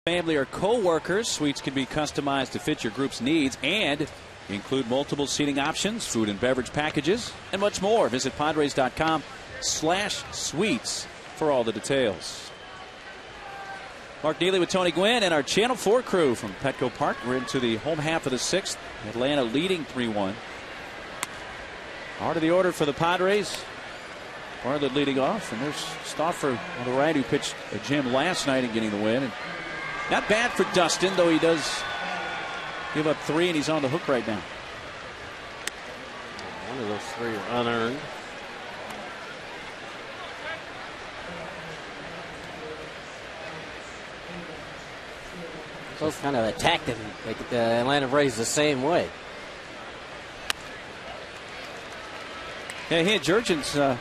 Family or co-workers, suites can be customized to fit your group's needs and include multiple seating options, food and beverage packages, and much more. Visit Padres.com/suites for all the details. Mark Neely with Tony Gwynn and our Channel 4 crew from Petco Park. We're into the home half of the sixth. Atlanta leading 3-1. Heart of the order for the Padres. Bartlett leading off, and there's Stauffer on the right, who pitched a gem last night and getting the win. And not bad for Dustin, though he does give up 3, and he's on the hook right now. One of those 3 are unearned. Both kind of attacked him, like the Atlanta Braves the same way. Yeah, he and Jurgens,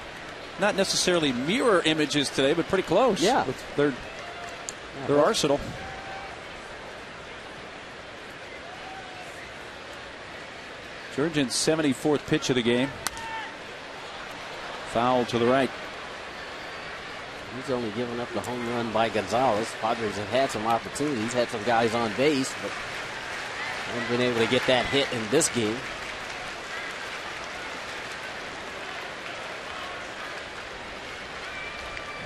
not necessarily mirror images today, but pretty close. Yeah. With their arsenal. Jurgens' 74th pitch of the game. Foul to the right. He's only given up the home run by Gonzalez. Padres have had some opportunities, had some guys on base, but haven't been able to get that hit in this game.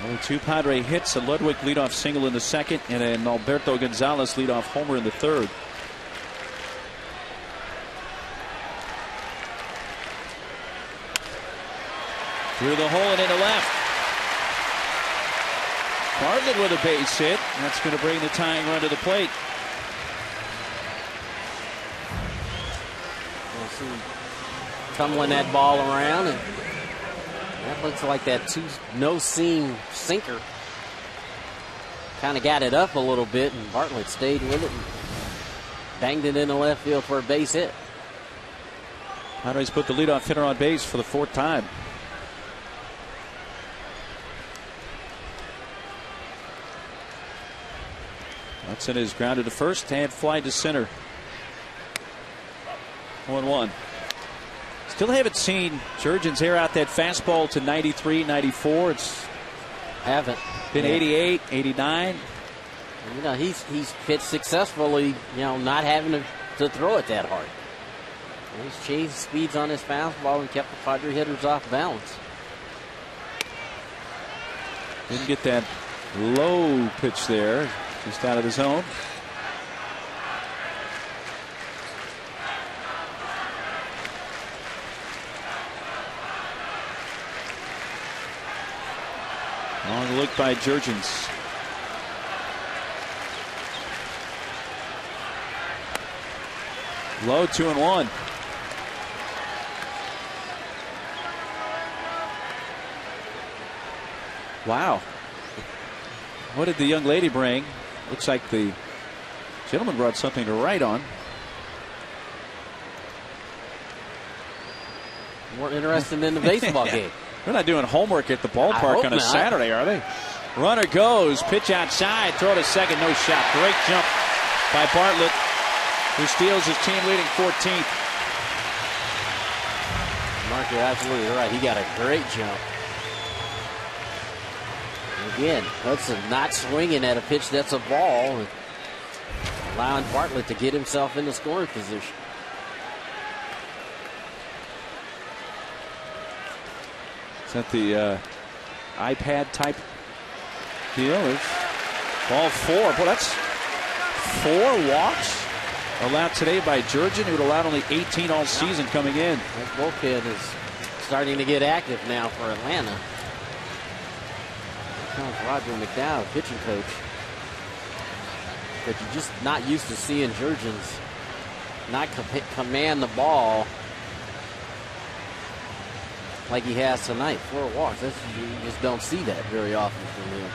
Only 2 Padre hits, a Ludwig leadoff single in the second, and an Alberto Gonzalez leadoff homer in the third. Through the hole and into left. Bartlett with a base hit. That's going to bring the tying run to the plate. We'll see tumbling that ball around, and that looks like that no-seam sinker. Kind of got it up a little bit, and Bartlett stayed with it and banged it into left field for a base hit. Padres put the leadoff hitter on base for the 4th time. Hudson is grounded to first and fly to center. 1-1. Still haven't seen Jurgens air out that fastball to 93, 94. Haven't been 88, 89. You know, he's pitched successfully, you know, not having to throw it that hard. He's changed speeds on his fastball and kept the Padre hitters off balance. Didn't get that low pitch there, just out of the zone. Long look by Jurgens. Low, 2-1. Wow. What did the young lady bring? Looks like the gentleman brought something to write on. More interested in the baseball game. They're not doing homework at the ballpark on a Saturday, are they? Runner goes, pitch outside, throw to second, no shot. Great jump by Bartlett, who steals his team-leading 14th. Mark, you're absolutely right. He got a great jump. Again, Hudson not swinging at a pitch that's a ball, and allowing Bartlett to get himself in the scoring position. Is that the iPad type deal? It's ball 4. Boy, that's 4 walks allowed today by Jurgens, who had allowed only 18 all season coming in. That bullpen is starting to get active now for Atlanta. Here comes Roger McDowell, pitching coach. But you're just not used to seeing Jurgens not command the ball like he has tonight. 4 walks. You just don't see that very often from him.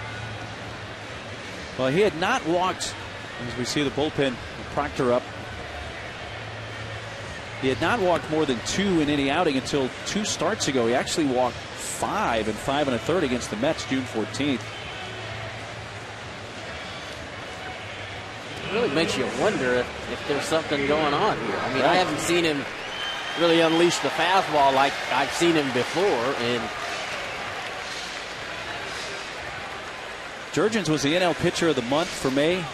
Well, he had not walked, as we see the bullpen, Proctor up. He had not walked more than 2 in any outing until 2 starts ago. He actually walked 5 and 5 1/3 against the Mets June 14th. It really makes you wonder if there's something going on here. I mean, I haven't seen him really unleash the fastball like I've seen him before. And Jurgens was the NL pitcher of the month for May.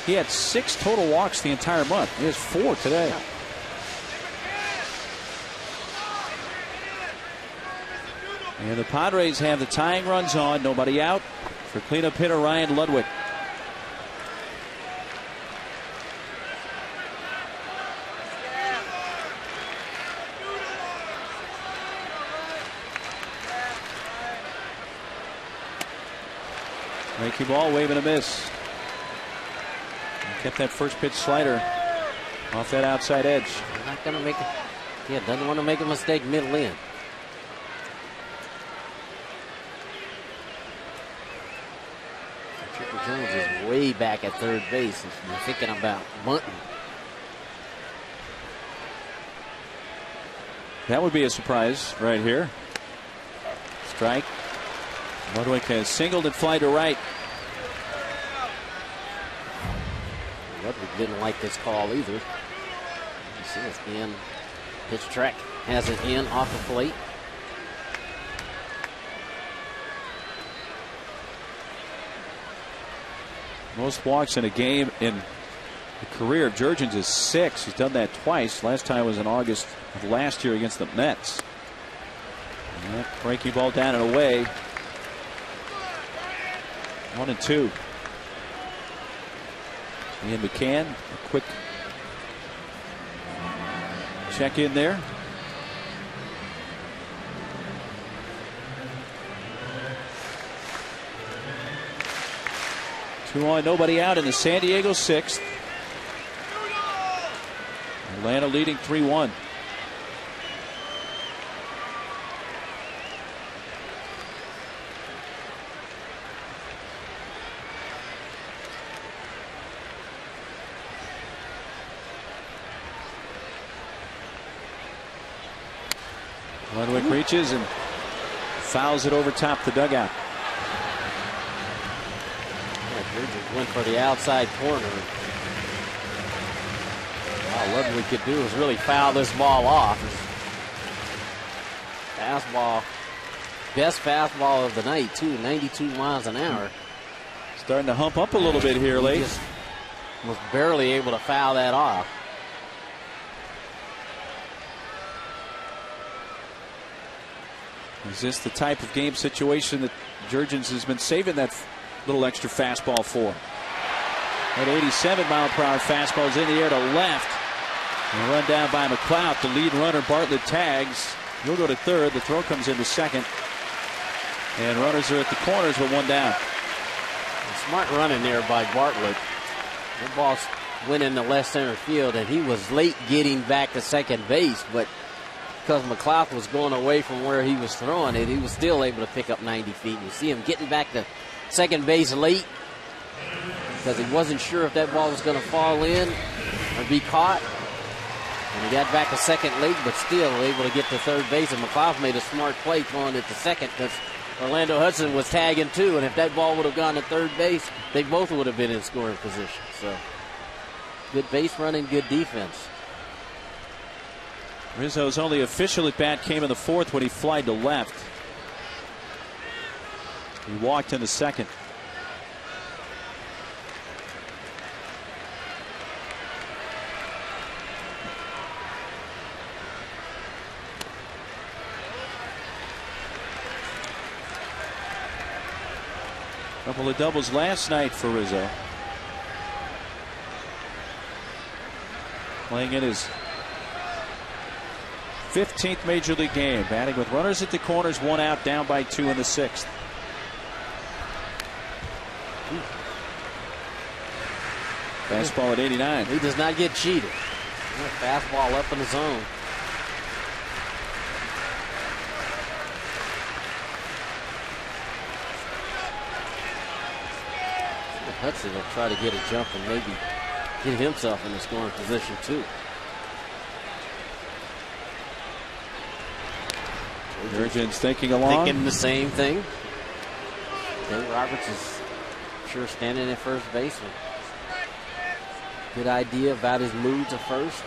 He had 6 total walks the entire month. He has 4 today. Yeah. And the Padres have the tying runs on. Nobody out for cleanup hitter Ryan Ludwig. Breaking ball, wave and a miss. And kept that first pitch slider off that outside edge. Not going to make it. Yeah, doesn't want to make a mistake middle in. Chipper Jones is way back at third base if you're thinking about bunting. That would be a surprise right here. Strike. Ludwig has singled and fly to right. Ludwig didn't like this call either. You see it's in. Pitch track has it in off the plate. Most walks in a game in the career of Jurgens is 6. He's done that twice. Last time was in August of last year against the Mets. And that breaking ball down and away. 1-2. Ian McCann, a quick check in there. Two on, nobody out in the San Diego 6th. Atlanta leading 3-1. Ludwig reaches and fouls it over top the dugout. Jurgens went for the outside corner. All Ludwig could do was really foul this ball off. Fastball, best fastball of the night, too, 92 miles an hour. Starting to hump up a little bit here, late. Just was barely able to foul that off. Is this the type of game situation that Jurgens has been saving that little extra fastball for? That 87-mile-per-hour fastball is in the air to left. And run down by McLeod. The lead runner, Bartlett, tags. He'll go to third. The throw comes into second. And runners are at the corners with one down. Smart running there by Bartlett. The ball went into left center field, and he was late getting back to second base, but because McLeod was going away from where he was throwing it, he was still able to pick up 90 feet. You see him getting back to second base late because he wasn't sure if that ball was going to fall in or be caught. And he got back to second late, but still able to get to third base. And McLeod made a smart play throwing it to second because Orlando Hudson was tagging too. And if that ball would have gone to third base, they both would have been in scoring position. So good base running, good defense. Rizzo's only official at bat came in the fourth when he flied to left. He walked in the second. Couple of doubles last night for Rizzo. Playing in his 15th major league game, batting with runners at the corners, one out, down by 2 in the 6th. Fastball at 89. He does not get cheated. Fastball up in the zone. Hudson will try to get a jump and maybe get himself in the scoring position too. Jurgens thinking along. Thinking the same thing. Dave Roberts is sure standing at first base. Good idea about his move to first.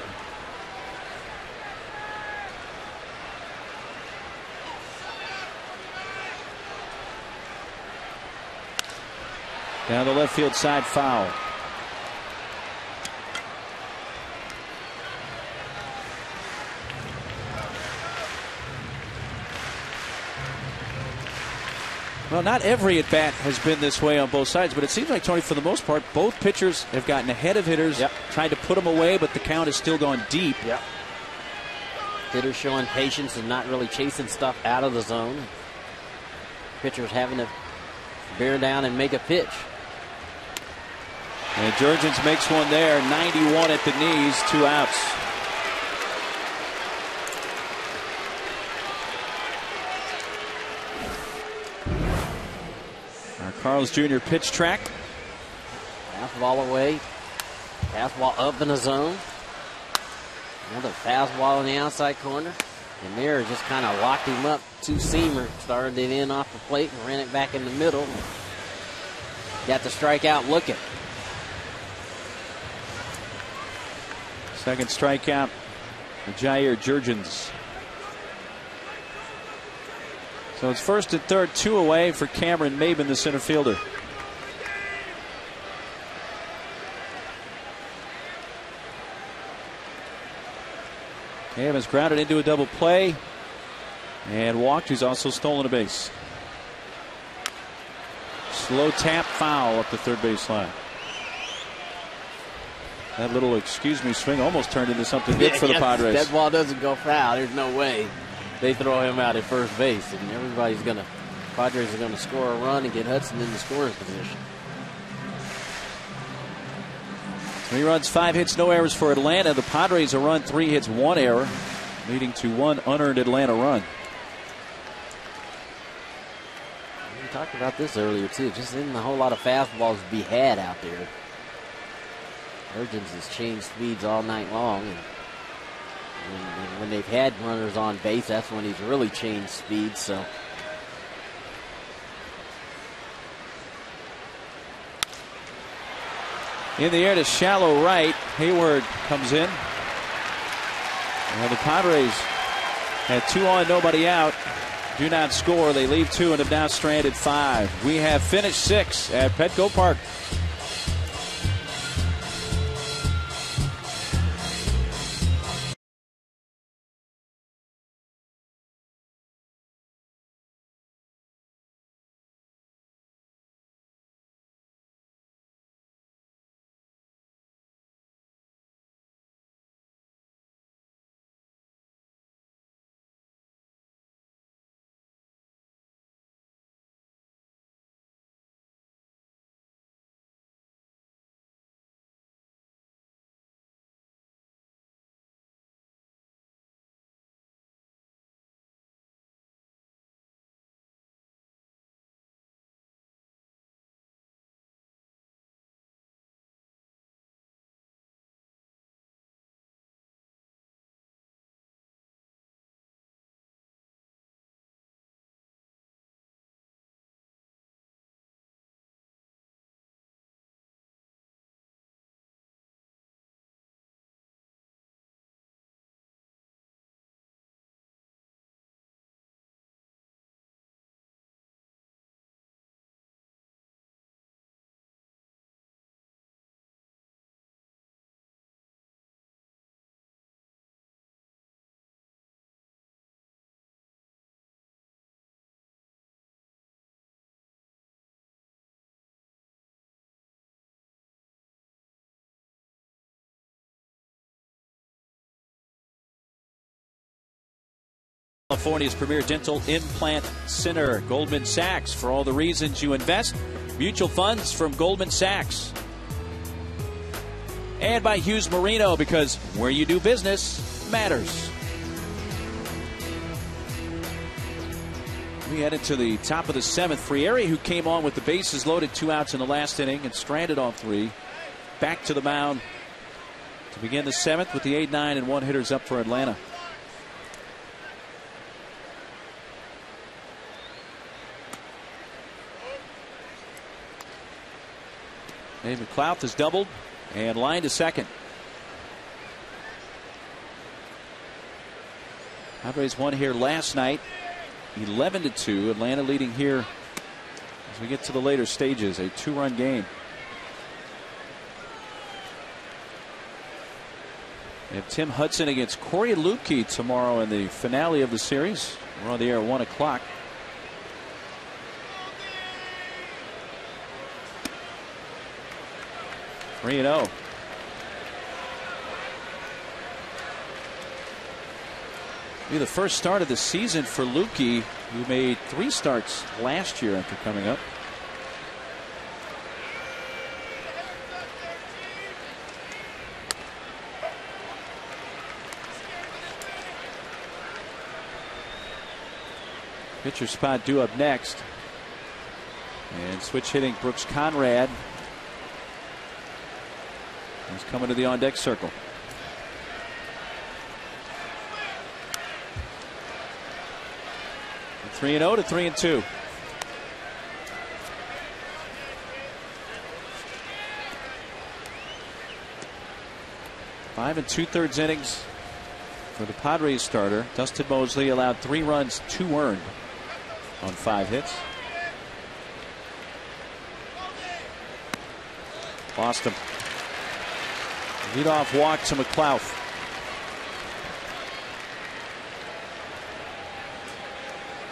Down the left field side, foul. Well, not every at bat has been this way on both sides, but it seems like, Tony, for the most part, both pitchers have gotten ahead of hitters, trying to put them away, but the count has still gone deep. Hitters showing patience and not really chasing stuff out of the zone. Pitchers having to bear down and make a pitch. And Jurgens makes one there, 91 at the knees, 2 outs. Our Carl's Jr. pitch track. Fastball away. Fastball up in the zone. Another fastball in the outside corner. And there just kind of locked him up. Two-seamer. Started it in off the plate and ran it back in the middle. Got the strikeout looking. Second strikeout for Jair Jurgens. So it's first and third, 2 away for Cameron Maben, the center fielder. Evans grounded into a double play and walked. He's also stolen a base. Slow tap, foul up the third base line. That little excuse me swing almost turned into something good for the Padres. That ball doesn't go foul. There's no way they throw him out at first base. And Padres are going to score a run and get Hudson in the scoring position. 3 runs, 5 hits, no errors for Atlanta. The Padres a run, 3 hits, 1 error, leading to 1 unearned Atlanta run. We talked about this earlier too. Just isn't a whole lot of fastballs to be had out there. Jurgens has changed speeds all night long, and when they've had runners on base, that's when he's really changed speeds. So in the air to shallow right, Hayward comes in. And the Padres At 2 on, nobody out. Do not score. They leave 2 and have now stranded 5. We have finished 6 at Petco Park. California's premier dental implant center, Goldman Sachs. For all the reasons you invest, mutual funds from Goldman Sachs. And by Hughes Marino, because where you do business matters. We head into the top of the 7th. Frieri, who came on with the bases loaded, 2 outs in the last inning and stranded on 3, back to the mound to begin the 7th with the 8-9 and 1 hitters up for Atlanta. David McLeod has doubled and lined to second. Padres won here last night, 11-2. Atlanta leading here as we get to the later stages, a 2-run game. We have Tim Hudson against Corey Luebke tomorrow in the finale of the series. We're on the air at 1 o'clock. Three and 0. Be the first start of the season for Luebke, who made 3 starts last year after coming up. Pitcher spot due up next. And switch hitting Brooks Conrad. He's coming to the on deck circle. From 3-0 to 3-2. Five and 2/3 innings for the Padres starter. Dustin Mosley allowed 3 runs, 2 earned on 5 hits. Lost him. Leadoff walk to McLeod.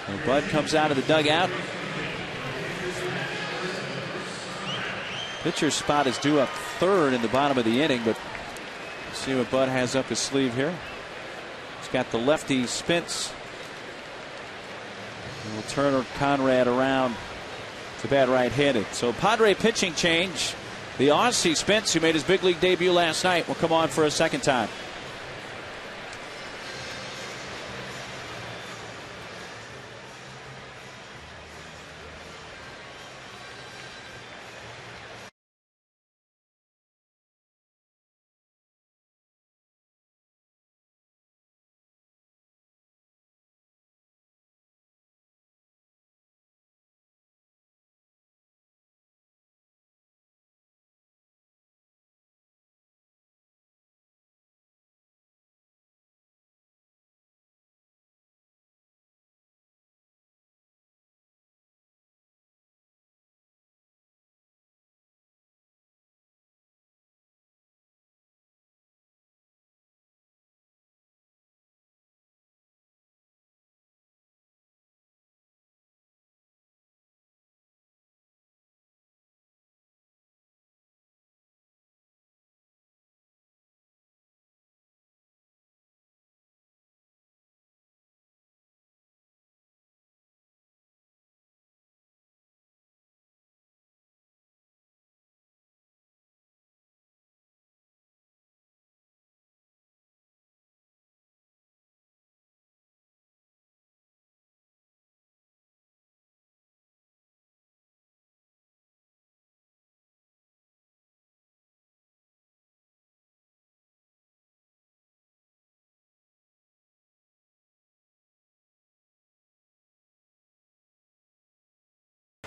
And Bud comes out of the dugout. Pitcher's spot is due up 3rd in the bottom of the inning, but let's see what Bud has up his sleeve here. He's got the lefty Spence. And we'll turn Conrad around to bat right-handed. So Padre pitching change. The Aussie Spence, who made his big league debut last night, will come on for a second time.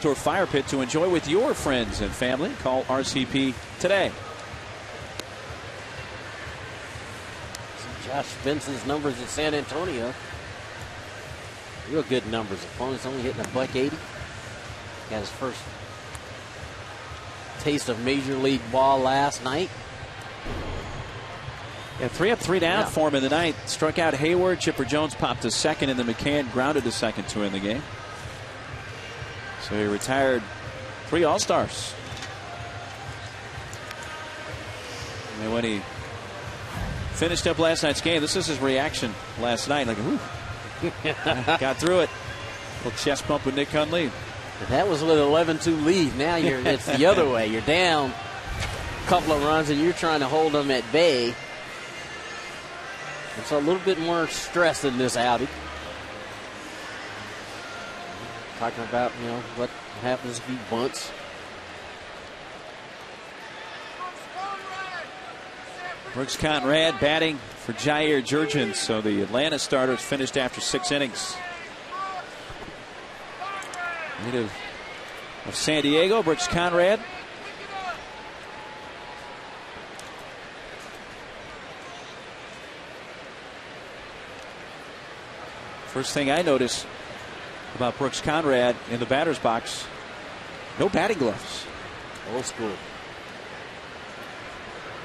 outdoor fire pit to enjoy with your friends and family. Call RCP today. Josh Spence's numbers in San Antonio. Real good numbers. Opponent's only hitting $180. Got his first taste of Major League ball last night. Yeah, 3 up, 3 down for him in the ninth. Struck out Hayward. Chipper Jones popped to second, and then McCann grounded to second to win the game. So he retired 3 All-Stars. And when he finished up last night's game, this is his reaction last night. Like, ooh, got through it. A little chest bump with Nick Hundley. That was with an 11-2 lead. Now it's the other way. You're down a couple of runs, and you're trying to hold them at bay. It's a little bit more stress in this outing. Talking about, what happens if he bunts. Brooks Conrad batting for Jair Jurgens. So the Atlanta starters finished after 6 innings. Native of San Diego, Brooks Conrad. First thing I notice about Brooks Conrad in the batter's box, no batting gloves. Old school.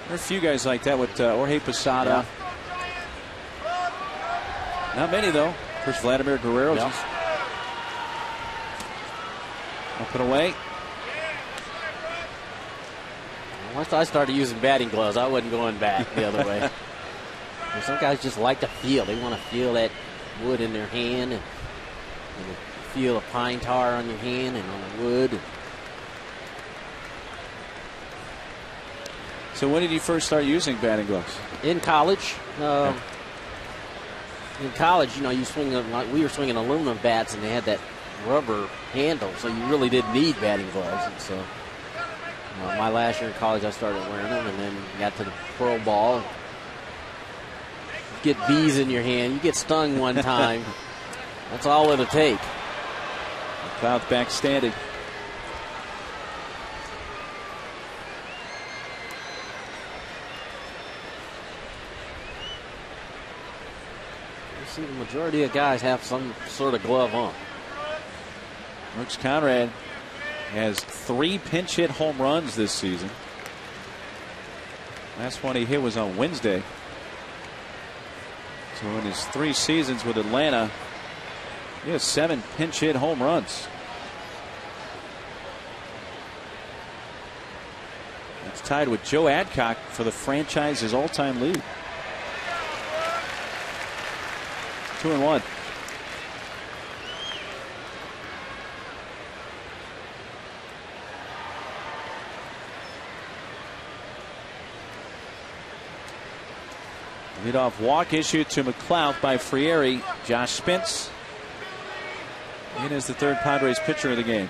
There are a few guys like that with Jorge Posada. Yeah. Not many, though. Of course, Vladimir Guerrero. Yep. Up and away. Once I started using batting gloves, I wasn't going back the other way. Some guys just like to feel. They want to feel that wood in their hand and feel the pine tar on your hand and on the wood. So when did you first start using batting gloves? In college. In college, you swing like we were swinging aluminum bats, and they had that rubber handle, so you really didn't need batting gloves. And so, my last year in college, I started wearing them, and then got to the pro ball. Get bees in your hand. You get stung one time. That's all it'll take. McLeod back standing. You see the majority of guys have some sort of glove on. Brooks Conrad has 3 pinch hit home runs this season. Last one he hit was on Wednesday. So in his 3 seasons with Atlanta, he has 7 pinch hit home runs. It's tied with Joe Adcock for the franchise's all-time lead. 2-1. Leadoff walk issued to McLeod by Frieri. Josh Spence in as the third Padres pitcher of the game.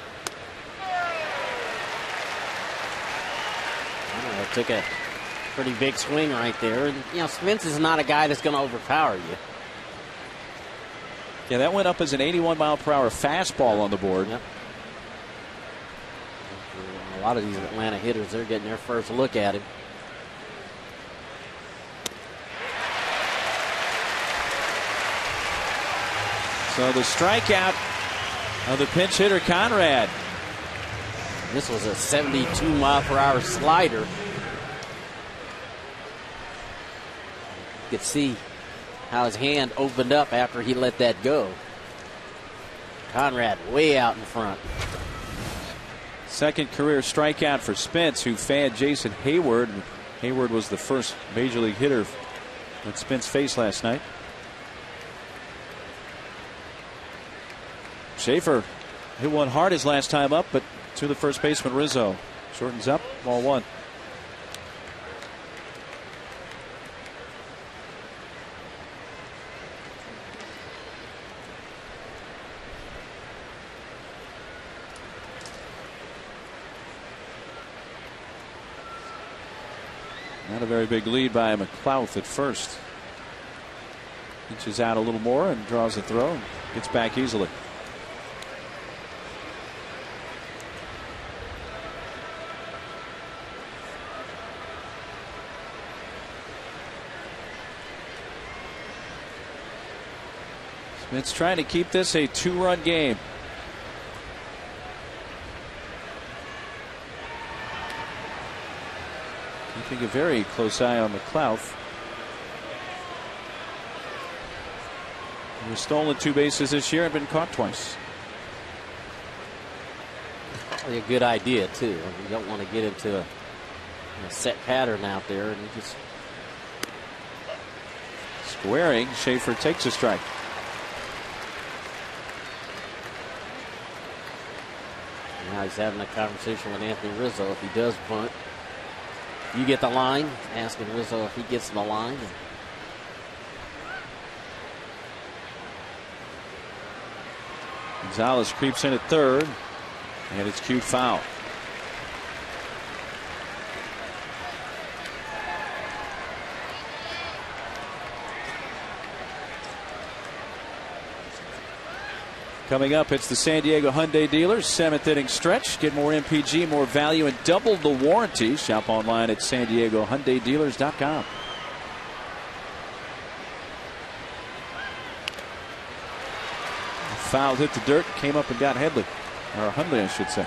Took a pretty big swing right there. And, Spence is not a guy that's going to overpower you. Yeah, that went up as an 81-mile-per-hour fastball on the board. Yep. A lot of these Atlanta hitters, they're getting their first look at him. So the strikeout of the pinch hitter Conrad. This was a 72-mile-per-hour slider. You could see how his hand opened up after he let that go. Conrad way out in front. Second career strikeout for Spence, who fanned Jason Hayward. Hayward was the first major league hitter that Spence faced last night. Schaefer hit one hard his last time up, but to the first baseman Rizzo. Shortens up, ball 1. Not a very big lead by McLeod at first. Inches out a little more and draws the throw and gets back easily. Smith's trying to keep this a 2-run game. Keeping a very close eye on McLouth. He's stolen 2 bases this year and been caught twice. Probably a good idea too. You don't want to get into a set pattern out there, and you just squaring. Schaefer takes a strike. Now he's having a conversation with Anthony Rizzo. If he does bunt, you get the line. Asking Rizzo if he gets the line. Gonzalez creeps in at third, and it's cued foul. Coming up, it's the San Diego Hyundai Dealers 7th inning stretch. Get more MPG, more value, and double the warranty. Shop online at SanDiegoHyundaiDealers.com. Foul hit the dirt, came up and got Headley, or Hundley, I should say.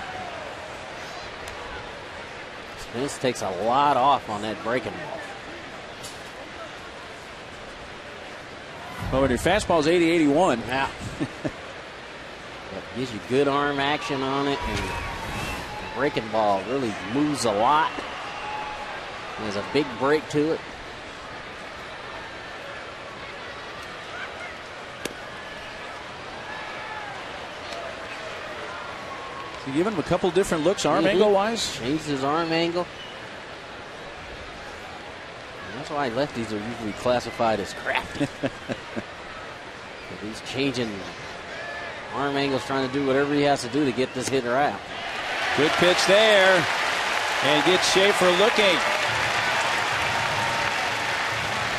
This takes a lot off on that breaking ball. Well, when your fastball's 80-81. Yeah. Gives you good arm action on it, and the breaking ball really moves a lot. There's a big break to it. So giving him a couple different looks, arm angle wise. Changed his arm angle. And that's why lefties are usually classified as crafty. He's changing arm angles, trying to do whatever he has to do to get this hitter out. Good pitch there, and gets Schaefer looking.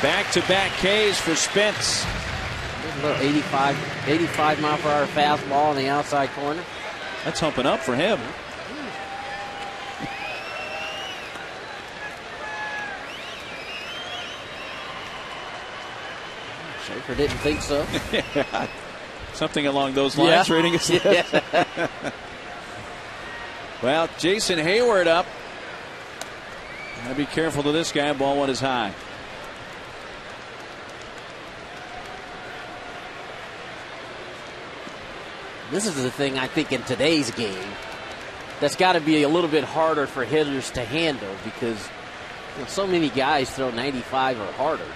Back-to-back Ks for Spence. A little 85 mile per hour fastball on the outside corner. That's humping up for him. Schaefer didn't think so. Yeah. Something along those lines, yeah. reading his lips. Well, Jason Hayward up. Gotta be careful to this guy. Ball one is high. This is the thing I think in today's game that's got to be a little bit harder for hitters to handle, because so many guys throw 95 or harder.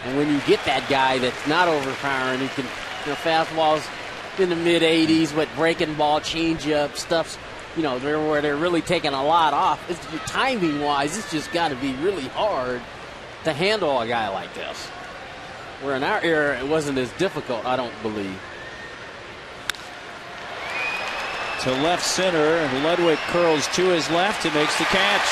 And when you get that guy that's not overpowering, who can, fastballs in the mid 80s with breaking ball, changeup, stuffs, where they're really taking a lot off. Timing wise, it's just got to be really hard to handle a guy like this. Where in our era, it wasn't as difficult, I don't believe. To left center, Ludwig curls to his left and makes the catch.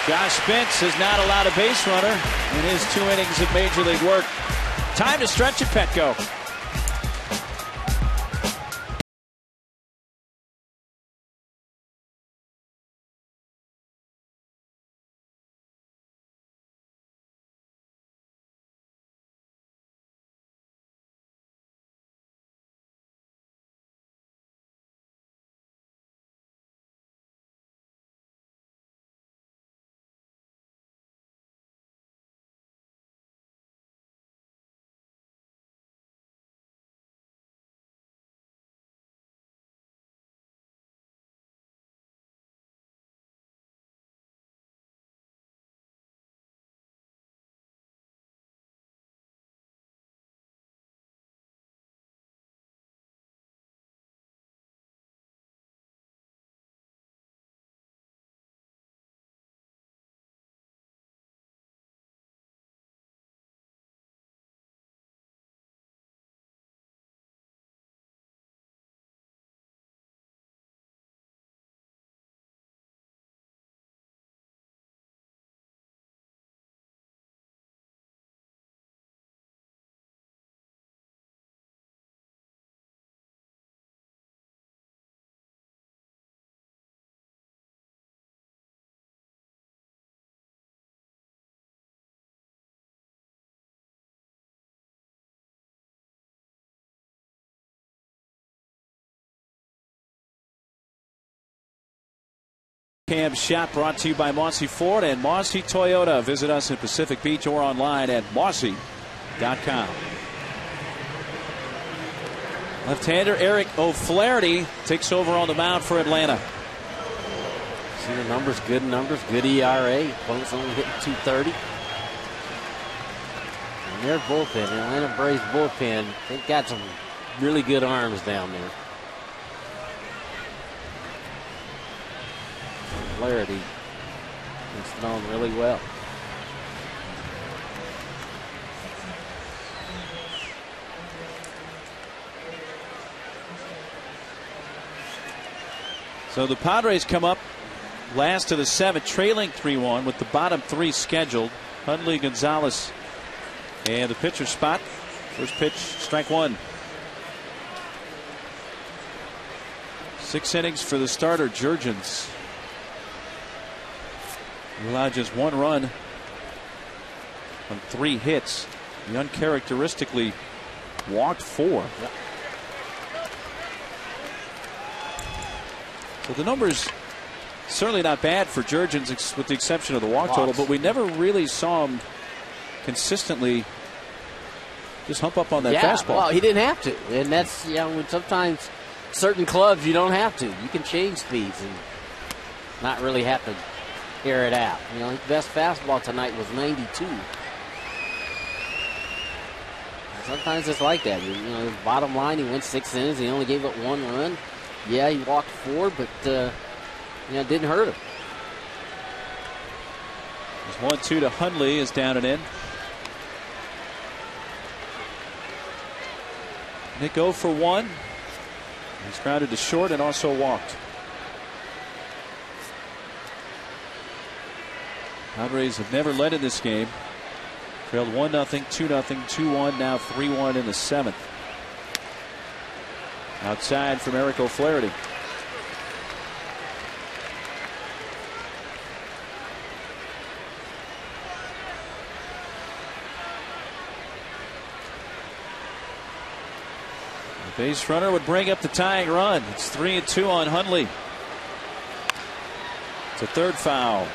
Josh Spence has not allowed a base runner in his 2 innings of Major League work. Time to stretch at Petco. Cam shot brought to you by Mossy Ford and Mossy Toyota. Visit us in Pacific Beach or online at mossy.com. Left-hander Eric O'Flaherty takes over on the mound for Atlanta. See the numbers, good ERA. Opponent's only hitting 230. And their bullpen, Atlanta Braves bullpen, they've got some really good arms down there. Flaherty is thrown really well. So the Padres come up last to the 7th, trailing 3-1 with the bottom 3 scheduled. Hundley, Gonzalez, and the pitcher spot. First pitch, strike 1. 6 innings for the starter, Jurgens. He allowed just 1 run on 3 hits. He uncharacteristically walked 4. Yep. So the numbers certainly not bad for Jurgens, with the exception of the walk total, but we never really saw him consistently just hump up on that fastball. Well, he didn't have to, and that's when sometimes certain clubs you don't have to. You can change speeds and not really have to air it out. His best fastball tonight was 92. And sometimes it's like that. His bottom line, he went 6 innings. He only gave up 1 run. Yeah, he walked 4, but it didn't hurt him. There's 1-2 to Hundley, is down and in. Nick 0 for 1. He's grounded to short and also walked. Padres have never led in this game. Trailed 1-0, 2-0, 2-1, now 3-1 in the 7th. Outside from Eric O'Flaherty. The base runner would bring up the tying run. It's 3-2 on Hundley. It's a 3rd foul.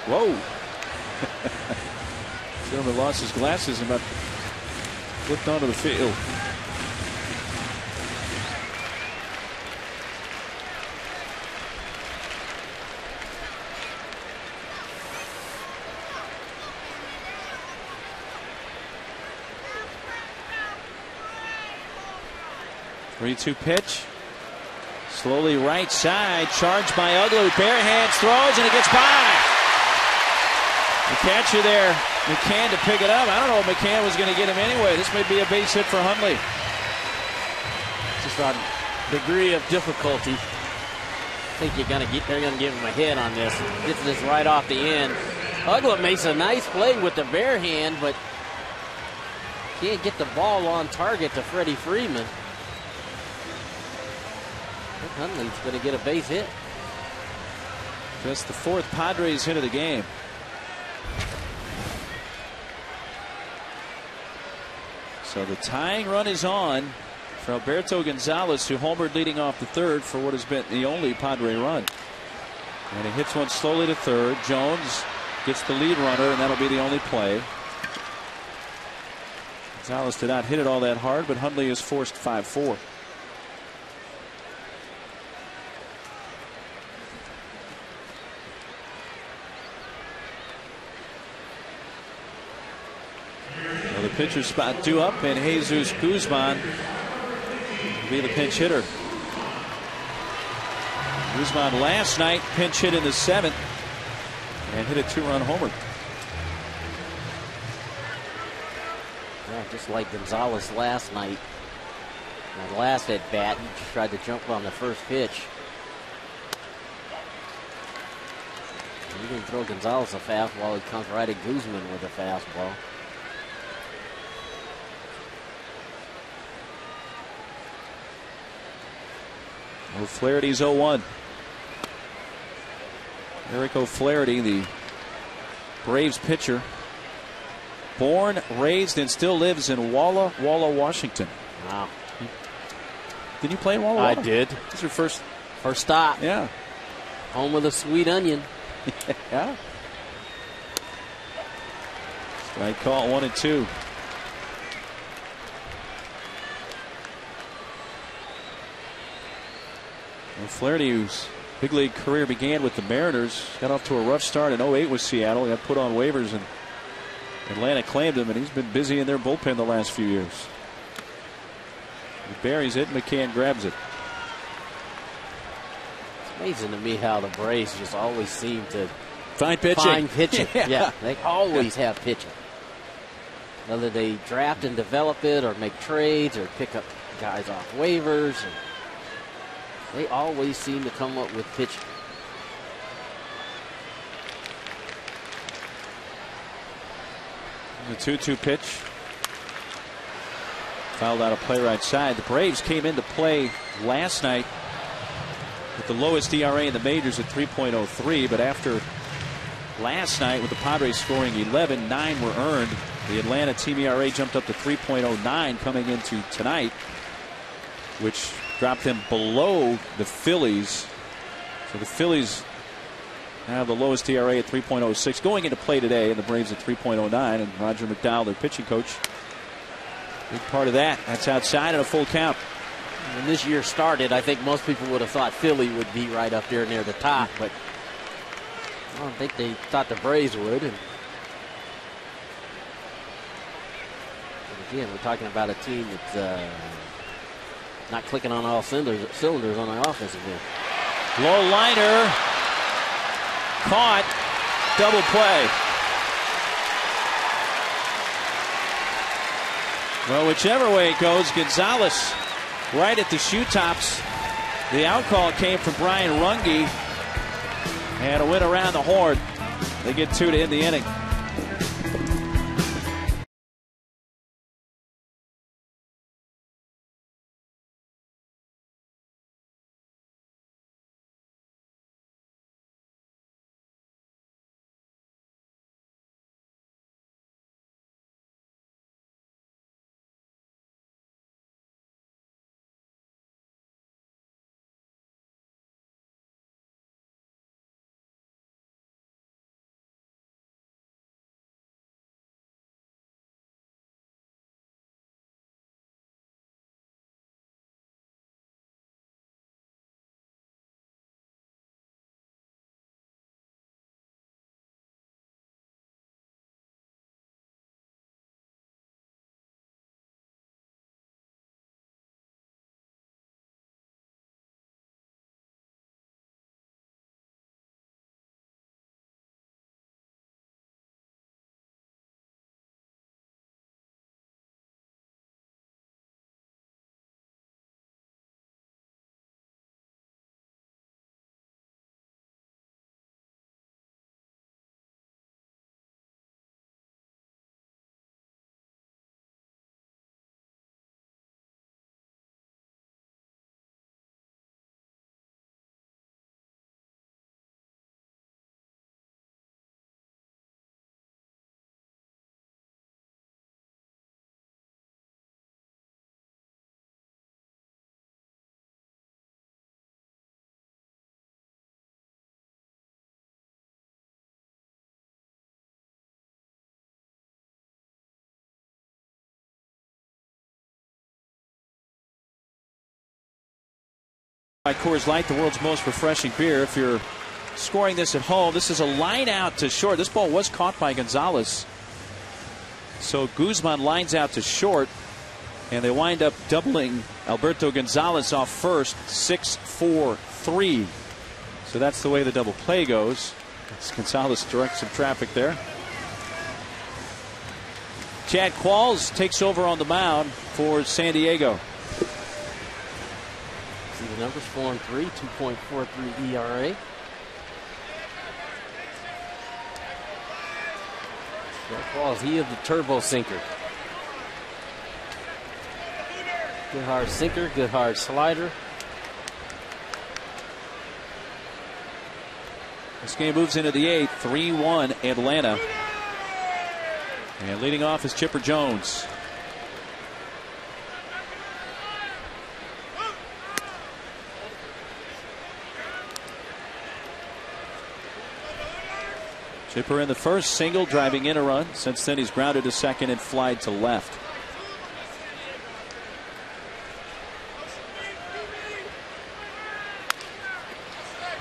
Whoa. Gentleman lost his glasses and about flipped onto the field. Three-two pitch. Slowly right side. Charged by Uglu. Bare hands, throws, and it gets by. The catcher there, McCann, to pick it up. I don't know if McCann was going to get him anyway. This may be a base hit for Hundley. Just on degree of difficulty. I think they're going to give him a hit on this. Gets this right off the end. Uglu makes a nice play with the bare hand, but can't get the ball on target to Freddie Freeman. Hundley's going to get a base hit. That's the 4th Padres hit of the game. So the tying run is on for Alberto Gonzalez, who homered leading off the 3rd for what has been the only Padre run. And he hits one slowly to 3rd. Jones gets the lead runner, and that'll be the only play. Gonzalez did not hit it all that hard, but Hundley is forced 5-4. The pitcher spot 2 up, and Jesus Guzman will be the pinch hitter. Guzman last night pinch hit in the 7th and hit a 2-run homer. Yeah, just like Gonzalez last night. That last at bat, he tried to jump on the first pitch. He didn't throw Gonzalez a fastball. He comes right at Guzman with a fastball. O'Flaherty's 0-1. Eric O'Flaherty, the Braves pitcher, born, raised, and still lives in Walla Walla, Washington. Wow. Did you play in Walla Walla? I did. This is your first First stop. Yeah. Home of the sweet onion. Yeah. Strike call 1-2. Well, Flaherty, whose big league career began with the Mariners, got off to a rough start in 08 with Seattle. He got put on waivers, and Atlanta claimed him, and he's been busy in their bullpen the last few years. He buries it, McCann grabs it. It's amazing to me how the Braves just always seem to find pitching. Yeah, they always have pitching. Whether they draft and develop it or make trades or pick up guys off waivers, and they always seem to come up with pitching. The 2-2 pitch. Fouled out of play right side. The Braves came into play last night with the lowest ERA in the majors at 3.03, but after last night with the Padres scoring 11, 9 were earned. The Atlanta team ERA jumped up to 3.09 coming into tonight, which dropped them below the Phillies. So the Phillies have the lowest ERA at 3.06 going into play today, and the Braves at 3.09. And Roger McDowell, their pitching coach, big part of that. That's outside and a full count. When this year started, I think most people would have thought Philly would be right up there near the top, but I don't think they thought the Braves would. And again, we're talking about a team that's not clicking on all cylinders on the offensive end. Low liner. Caught. Double play. Well, whichever way it goes, Gonzalez right at the shoe tops. The out call came from Brian Runge. And a win around the horn. They get 2 to end the inning. By Coors Light, the world's most refreshing beer. If you're scoring this at home, this is a line out to short. This ball was caught by Gonzalez. So Guzman lines out to short, and they wind up doubling Alberto Gonzalez off first, 6-4-3. So that's the way the double play goes. Gonzalez directs some traffic there. Chad Qualls takes over on the mound for San Diego. See the numbers, 4-3, 2.43 ERA. Chad Qualls, he is the turbo sinker. Good hard sinker, good hard slider. This game moves into the 8th, 3-1 Atlanta. And leading off is Chipper Jones. Chipper in the first, single, driving in a run. Since then, he's grounded to second and flied to left.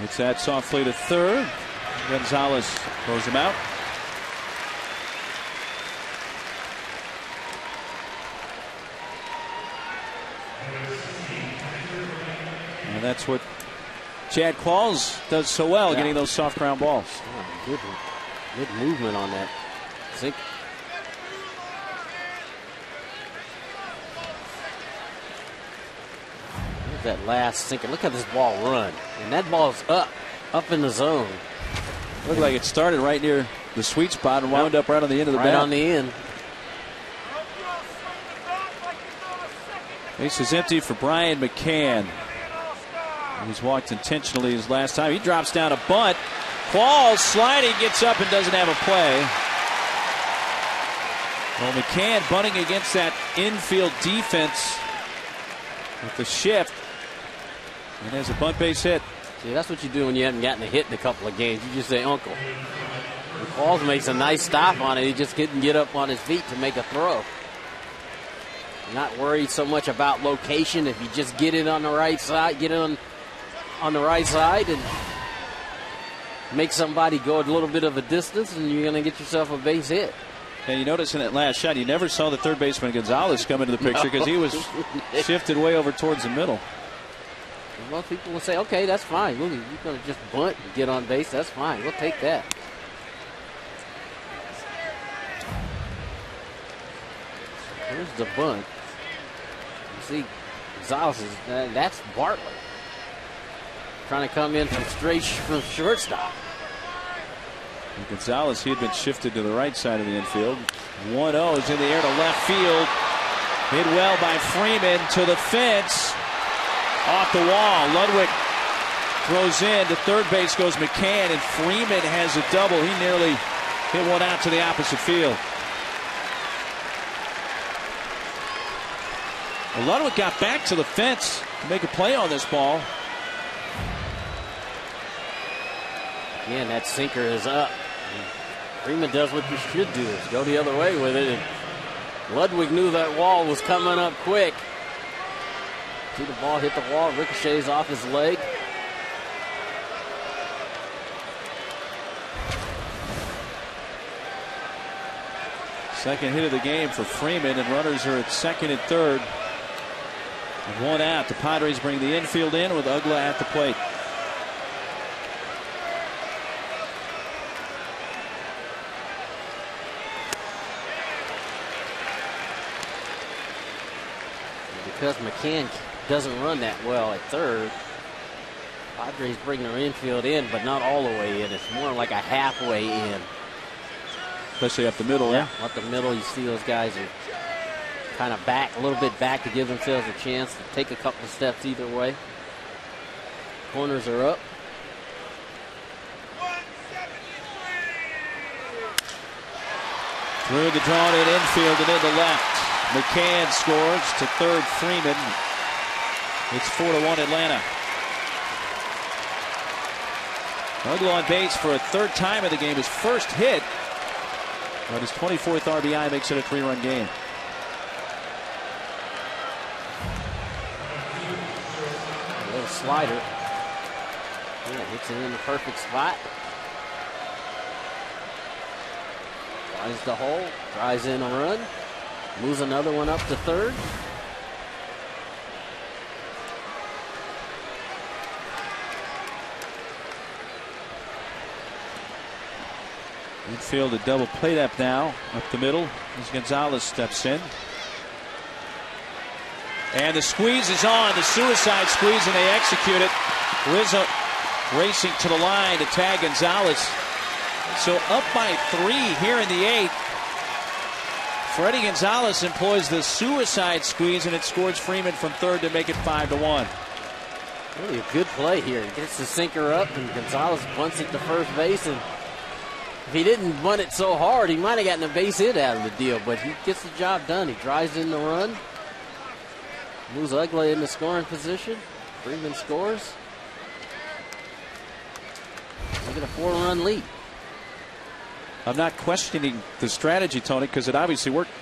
It's that softly to third. Gonzalez throws him out. And that's what Chad Qualls does so well, getting those soft ground balls. Good movement on that. Look at that last sinker. Look at this ball run. And that ball's up in the zone. Looked like it started right near the sweet spot and wound up right on the end of the bat. Right on the end. Base is empty for Brian McCann. He's walked intentionally his last time. He drops down a bunt. Qualls sliding, gets up and doesn't have a play. Well, McCann bunting against that infield defense with the shift. And there's a bunt base hit. See, that's what you do when you haven't gotten a hit in a couple of games. You just say, uncle. And Qualls makes a nice stop on it. He just couldn't get up on his feet to make a throw. Not worried so much about location. If you just get it on the right side, get it on the right side and make somebody go a little bit of a distance, and you're going to get yourself a base hit. And you notice in that last shot, you never saw the third baseman Gonzalez come into the picture because he was shifted way over towards the middle. Most people will say, okay, that's fine. Look, you're going to just bunt and get on base. That's fine. We'll take that. Here's the bunt. You see, Gonzalez is, that's Bartlett. Trying to come in from shortstop. And Gonzalez, he had been shifted to the right side of the infield. 1-0 is in the air to left field. Hit well by Freeman to the fence. Off the wall. Ludwig throws in. To third base goes McCann, and Freeman has a double. He nearly hit one out to the opposite field. Well, Ludwig got back to the fence to make a play on this ball. Again, that sinker is up. Freeman does what you should do, is go the other way with it. And Ludwig knew that wall was coming up quick. See the ball hit the wall, ricochets off his leg. Second hit of the game for Freeman, and runners are at second and third. And one out. The Padres bring the infield in with Ugla at the plate. Because McCann doesn't run that well at third, Padres bring their infield in, but not all the way in. It's more like a halfway in. Especially up the middle, yeah. Up the middle, you see those guys are kind of back, a little bit back to give themselves a chance to take a couple of steps either way. Corners are up. Through the drawn in infield and into left. McCann scores to third. Freeman. It's 4-1 Atlanta. Ugla on base for a third time in the game. His first hit, but his 24th RBI makes it a 3-run game. A little slider. Yeah, hits it in the perfect spot. Finds the hole, drives in a run. Moves another one up to third. Infield a double plate up now. Up the middle as Gonzalez steps in. And the squeeze is on. The suicide squeeze, and they execute it. Rizzo racing to the line to tag Gonzalez. So up by 3 here in the 8th. Freddie Gonzalez employs the suicide squeeze, and it scores Freeman from third to make it 5-1. Really a good play here. He gets the sinker up, and Gonzalez bunts it to first base. And if he didn't bunt it so hard, he might have gotten a base hit out of the deal. But he gets the job done. He drives in the run. Moves Ugla in the scoring position. Freeman scores. We get a 4-run lead. I'm not questioning the strategy, Tony, because it obviously worked.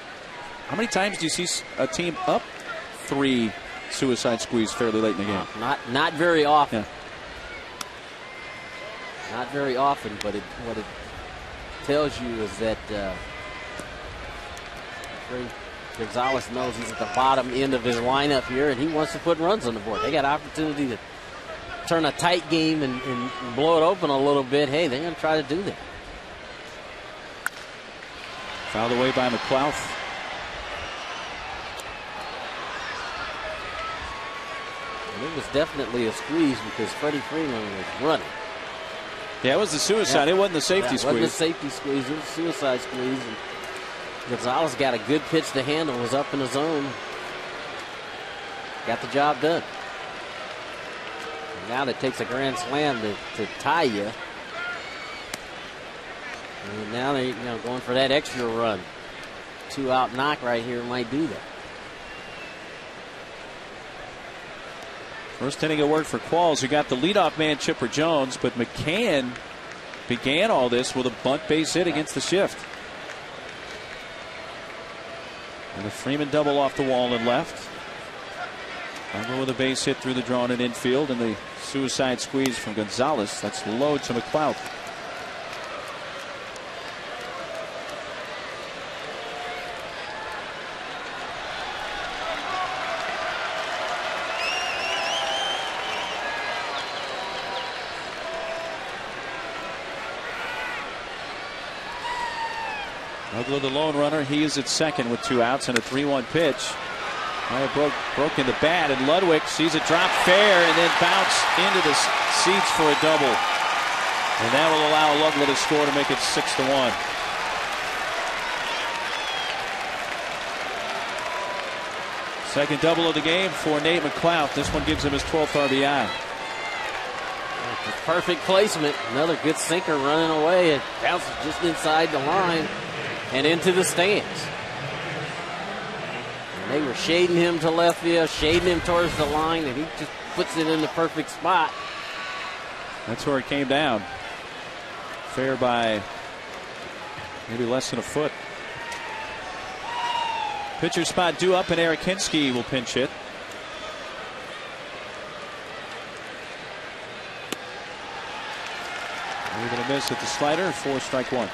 How many times do you see a team up 3 suicide squeeze fairly late in the game? Not very often. Yeah. Not very often, but what it tells you is that Gonzalez knows he's at the bottom end of his lineup here, and he wants to put runs on the board. They got opportunity to turn a tight game and blow it open a little bit. Hey, they're going to try to do that. Fouled away by McLouth. And it was definitely a squeeze because Freddie Freeman was running. Yeah, it was the suicide. It wasn't the safety squeeze. It wasn't a safety squeeze. It was a suicide squeeze. And Gonzalez got a good pitch to handle. Was up in the zone. Got the job done. And now that takes a grand slam to tie you. And now they're going for that extra run. 2-out knock right here might do that. First inning of work for Qualls, who got the leadoff man, Chipper Jones, but McCann began all this with a bunt base hit against the shift. And a Freeman double off the wall and left. Over with a base hit through the drawn and infield, and the suicide squeeze from Gonzalez. That's low to McLeod. Ugla, the lone runner, he is at second with 2 outs and a 3-1 pitch. Broke in the bat, and Ludwig sees it drop fair and then bounce into the seats for a double. And that will allow Ugla to score to make it 6-1. Second double of the game for Nate McLeod. This one gives him his 12th RBI. Perfect placement. Another good sinker running away. It bounces just inside the line and into the stands. And they were shading him to left field, shading him towards the line, and he just puts it in the perfect spot. That's where it came down. Fair by maybe less than a foot. Pitcher spot due up, and Eric Hinsky will pinch hit. We're going to miss at the slider, 4 strike 1.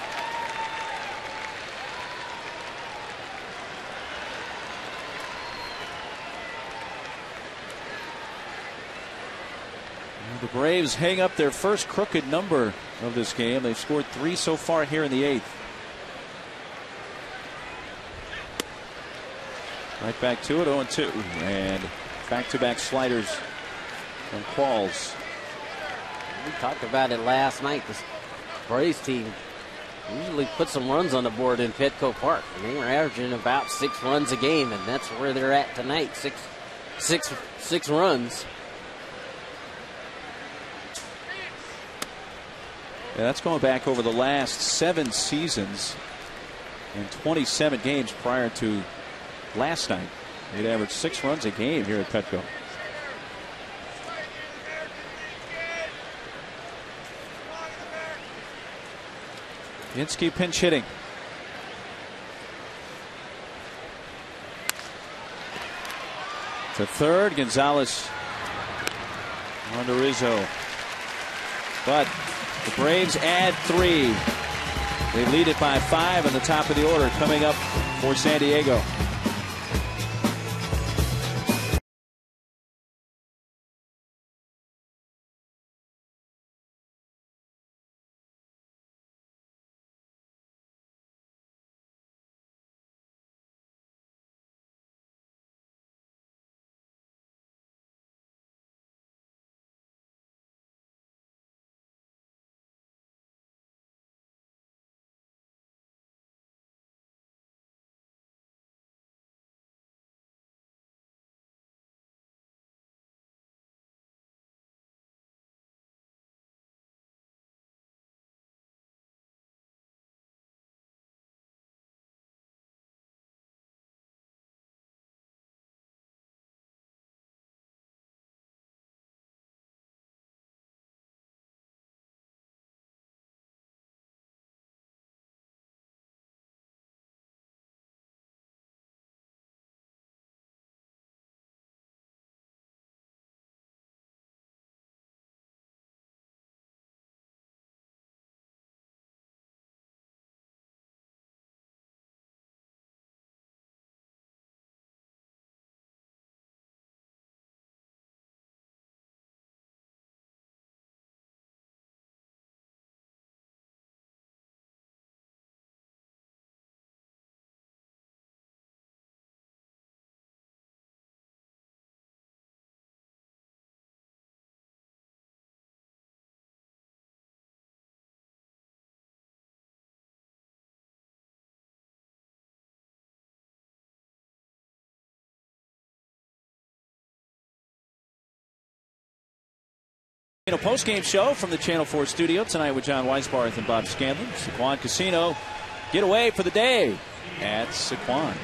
The Braves hang up their first crooked number of this game. They've scored 3 so far here in the 8th. Right back to it, 0-2. And back-to-back sliders from Qualls. We talked about it last night. This Braves team usually put some runs on the board in Petco Park. And they were averaging about 6 runs a game, and that's where they're at tonight. Six runs. Yeah, that's going back over the last 7 seasons and 27 games prior to last night. They'd averaged 6 runs a game here at Petco. Hinsky pinch hitting. To third, Gonzalez on to Rizzo. But the Braves add 3. They lead it by 5 in the top of the order coming up for San Diego. Post-game show from the Channel 4 studio tonight with John Weisbarth and Bob Scanlon. Sequan Casino get away for the day at Sequan.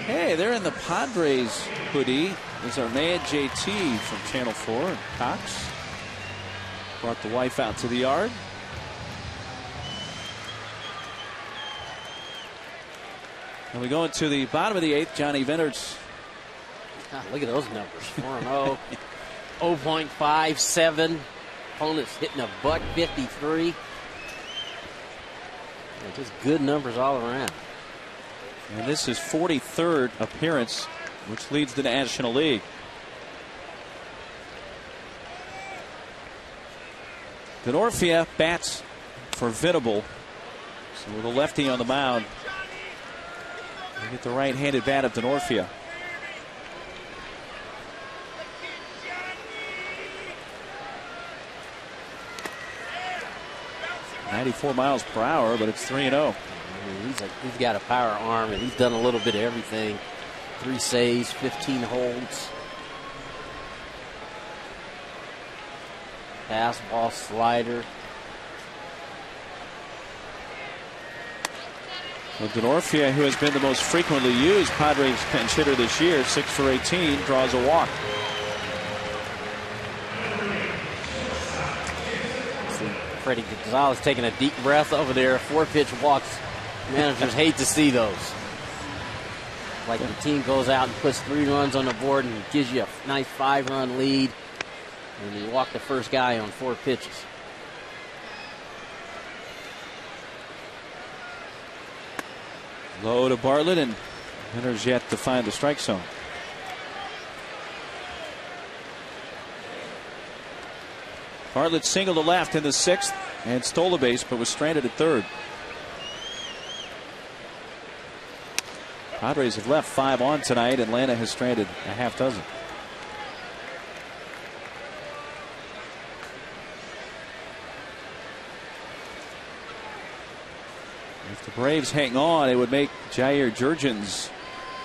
Hey, they're in the Padres hoodie. There's our man JT from Channel 4. And Cox brought the wife out to the yard. And we go into the bottom of the 8th. Johnny Venner's. Look at those numbers. 4-0, 0.57. Opponent's hitting a .53. Yeah, just good numbers all around. And this is 43rd appearance, which leads the National League. Denorfia bats for Venable. So with a lefty on the mound, we get the right-handed bat of Denorfia. .94 miles per hour, but it's 3-0. He's got a power arm, and he's done a little bit of everything. 3 saves, 15 holds. Fastball, slider. Well, Denorfia, who has been the most frequently used Padres pinch hitter this year, 6 for 18, draws a walk. Freddie Gonzalez taking a deep breath over there. 4-pitch walks. Managers hate to see those. Like the team goes out and puts 3 runs on the board and gives you a nice 5-run lead, and you walk the first guy on 4 pitches. Low to Bartlett, and Hender's yet to find the strike zone. Bartlett singled to left in the 6th and stole a base, but was stranded at 3rd. Padres have left 5 on tonight. Atlanta has stranded a half dozen. If the Braves hang on, it would make Jair Jurgens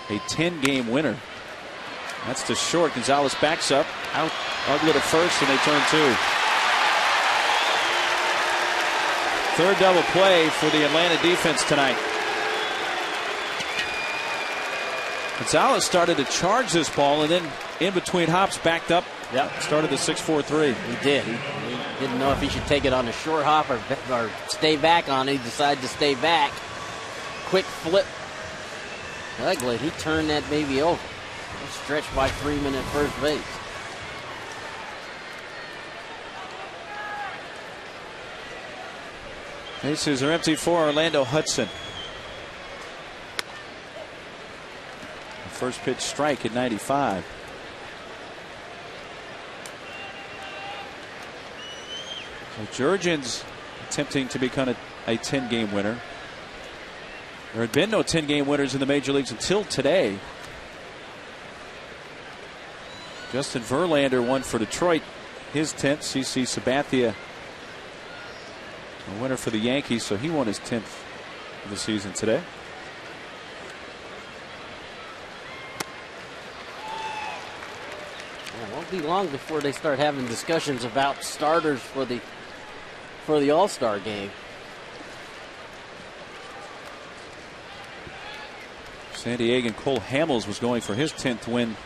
a 10-game winner. That's to short. Gonzalez backs up. Out. Ugly to first, and they turn 2. 3rd double play for the Atlanta defense tonight. Gonzalez started to charge this ball, and then in between hops backed up. Yep. Started the 6-4-3. He did. He didn't know if he should take it on the short hop or stay back on it. He decided to stay back. Quick flip. Ugly. He turned that baby over. He stretched by Freeman at first base. Bases are empty for Orlando Hudson. First pitch strike at 95. So Jurgens attempting to become a 10-game winner. There had been no 10-game winners in the major leagues until today. Justin Verlander won for Detroit, his 10th. CC Sabathia, a winner for the Yankees, so he won his 10th of the season today. It won't be long before they start having discussions about starters for the All-Star game. San Diegan Cole Hamels was going for his 10th win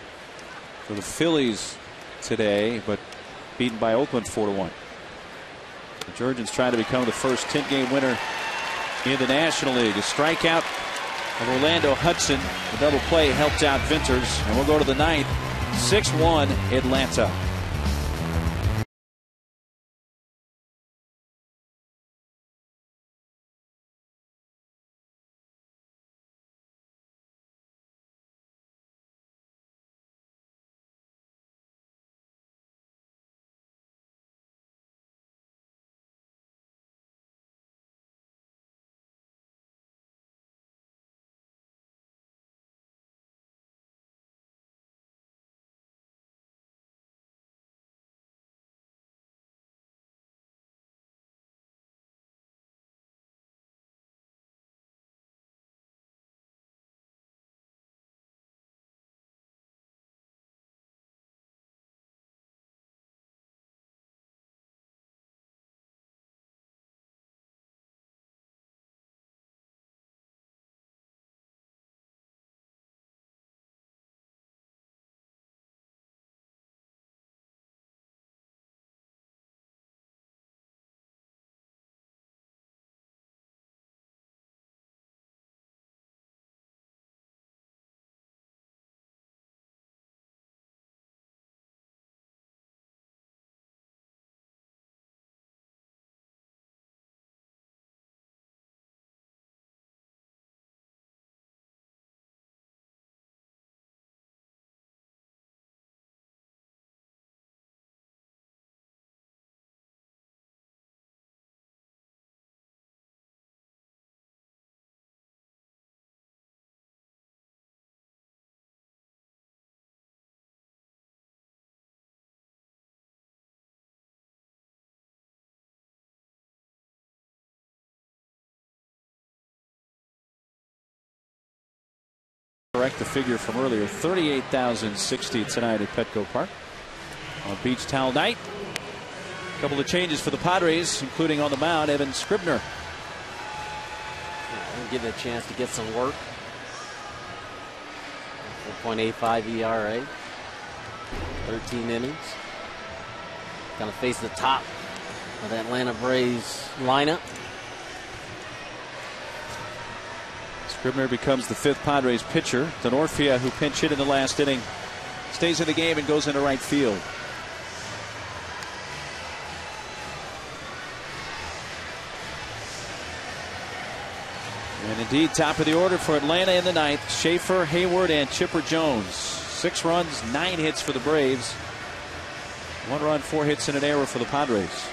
for the Phillies today, but beaten by Oakland 4-1. Jurgens trying to become the first 10-game winner in the National League. A strikeout of Orlando Hudson. The double play helped out Venters, and we'll go to the 9th. 6-1 Atlanta. Correct the figure from earlier. 38,060 tonight at Petco Park on beach towel night. A couple of changes for the Padres, including on the mound, Evan Scribner. Give it a chance to get some work. 4.85 ERA. 13 innings. Going to face the top of the Atlanta Braves lineup. Scribner becomes the 5th Padres pitcher. Denorfia, who pinch hit in the last inning, stays in the game and goes into right field. And indeed, top of the order for Atlanta in the 9th. Schaefer, Hayward, and Chipper Jones. 6 runs, 9 hits for the Braves. 1 run, 4 hits, and an error for the Padres.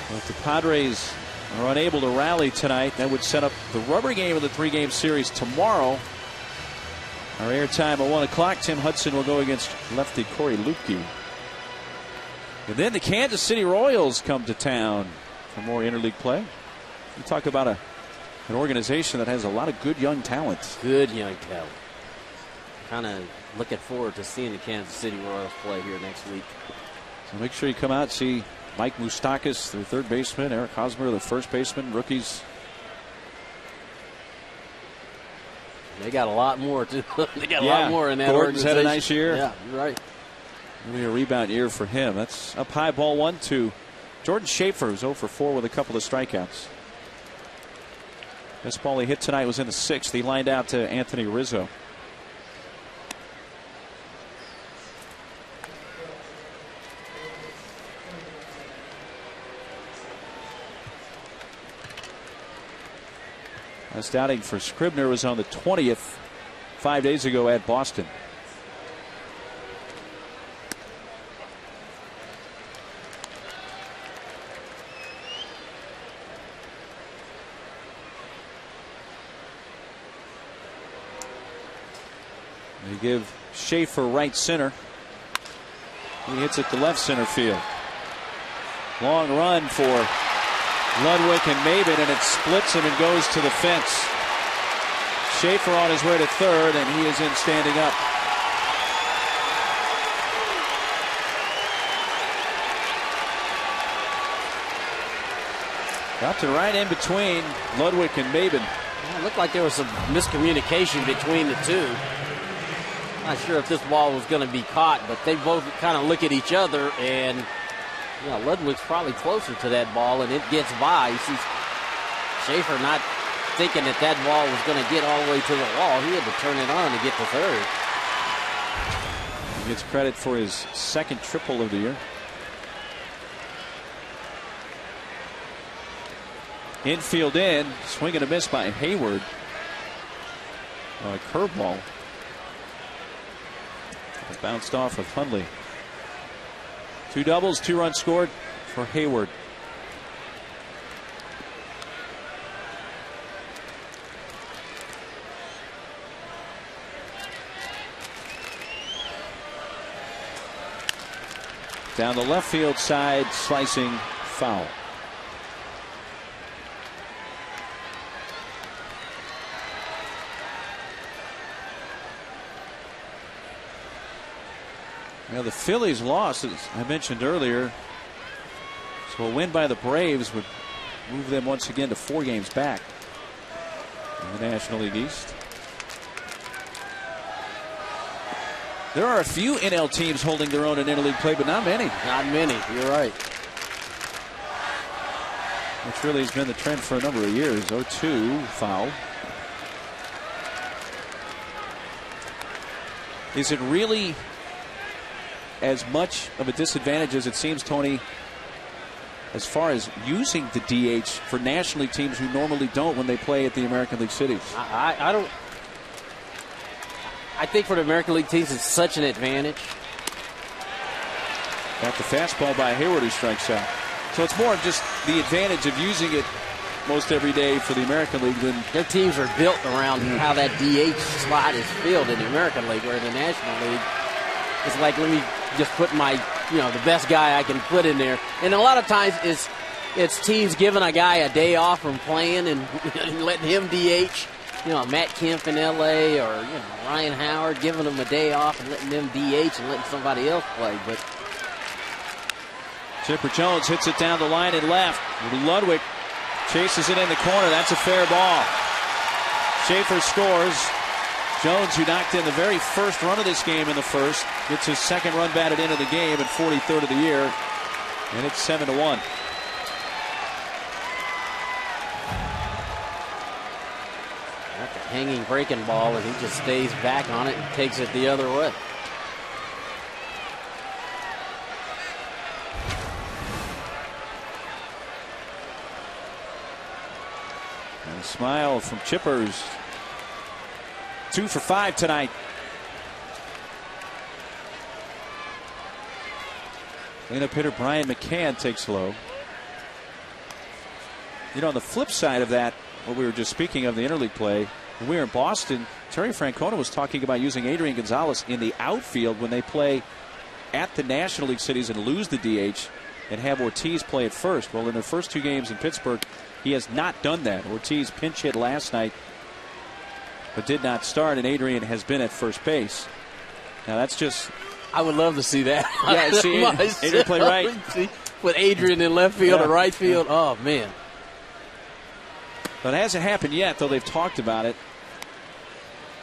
Well, if the Padres are unable to rally tonight, that would set up the rubber game of the 3-game series tomorrow. Our airtime at 1 o'clock. Tim Hudson will go against lefty Corey Luebke. And then the Kansas City Royals come to town for more interleague play. You talk about an organization that has a lot of good young talent. Good young talent. Kind of looking forward to seeing the Kansas City Royals play here next week. So make sure you come out and see Mike Moustakas, their 3rd baseman, Eric Hosmer, their 1st baseman, rookies. They got a lot more too. They got a Yeah, lot more in that Gordon's organization. had a nice year. Yeah, you're right. Maybe a rebound year for him. That's up high, ball 1-2. Jordan Schaefer is 0 for 4 with a couple of strikeouts. Best ball he hit tonight was in the 6th. He lined out to Anthony Rizzo. Last outing for Scribner was on the 20th, 5 days ago at Boston. They give Schaefer right center. He hits it to left center field. Long run for Ludwig and Maben, and it splits him and goes to the fence. Schaefer on his way to 3rd, and he is in standing up. Got to right in between Ludwig and Maben. It looked like there was some miscommunication between the two. Not sure if this ball was going to be caught, but they both kind of look at each other, and Ludwig's probably closer to that ball, and it gets by. You see Schaefer not thinking that that ball was going to get all the way to the wall. He had to turn it on to get to 3rd. He gets credit for his 2nd triple of the year. Infield in, swing and a miss by Hayward. A curveball. It bounced off of Hundley. 2 doubles, 2 runs scored for Hayward. Down the left field side, slicing foul. Now the Phillies lost, as I mentioned earlier, so a win by the Braves would move them once again to 4 games back in the National League East. There are a few NL teams holding their own in interleague play, but not many. Not many, you're right. Which really has been the trend for a number of years. 0-2 foul. Is it really as much of a disadvantage as it seems, Tony, as far as using the DH for National League teams who normally don't when they play at the American League cities? I don't. I think for the American League teams, it's such an advantage. Got the fastball by Hayward, who strikes out. So it's more of just the advantage of using it most every day for the American League than their teams are built around how that DH slot is filled in the American League, where in the National League, it's like, let me just put my, the best guy I can put in there. And a lot of times it's teams giving a guy a day off from playing and letting him DH. You know, Matt Kemp in L.A. or Ryan Howard giving them a day off and letting them DH and letting somebody else play. But Chipper Jones hits it down the line and left. Ludwig chases it in the corner. That's a fair ball. Schaefer scores. Jones, who knocked in the very first run of this game in the first, gets his second run batted into the game and 43rd of the year, and it's 7-1. That's a hanging breaking ball, and he just stays back on it and takes it the other way. And a smile from Chippers. 2 for 5 tonight. Cleanup hitter Brian McCann takes low. You know, on the flip side of that, what we were just speaking of, the interleague play, when we were in Boston, Terry Francona was talking about using Adrian Gonzalez in the outfield when they play at the National League cities and lose the DH and have Ortiz play at first. Well, in their first 2 games in Pittsburgh, he has not done that. Ortiz pinch hit last night, but did not start, and Adrian has been at first base. Now that's just... I would love to see that. Yeah, see Adrian play right. With Adrian in left field or right field. Oh, man. But it hasn't happened yet, though they've talked about it.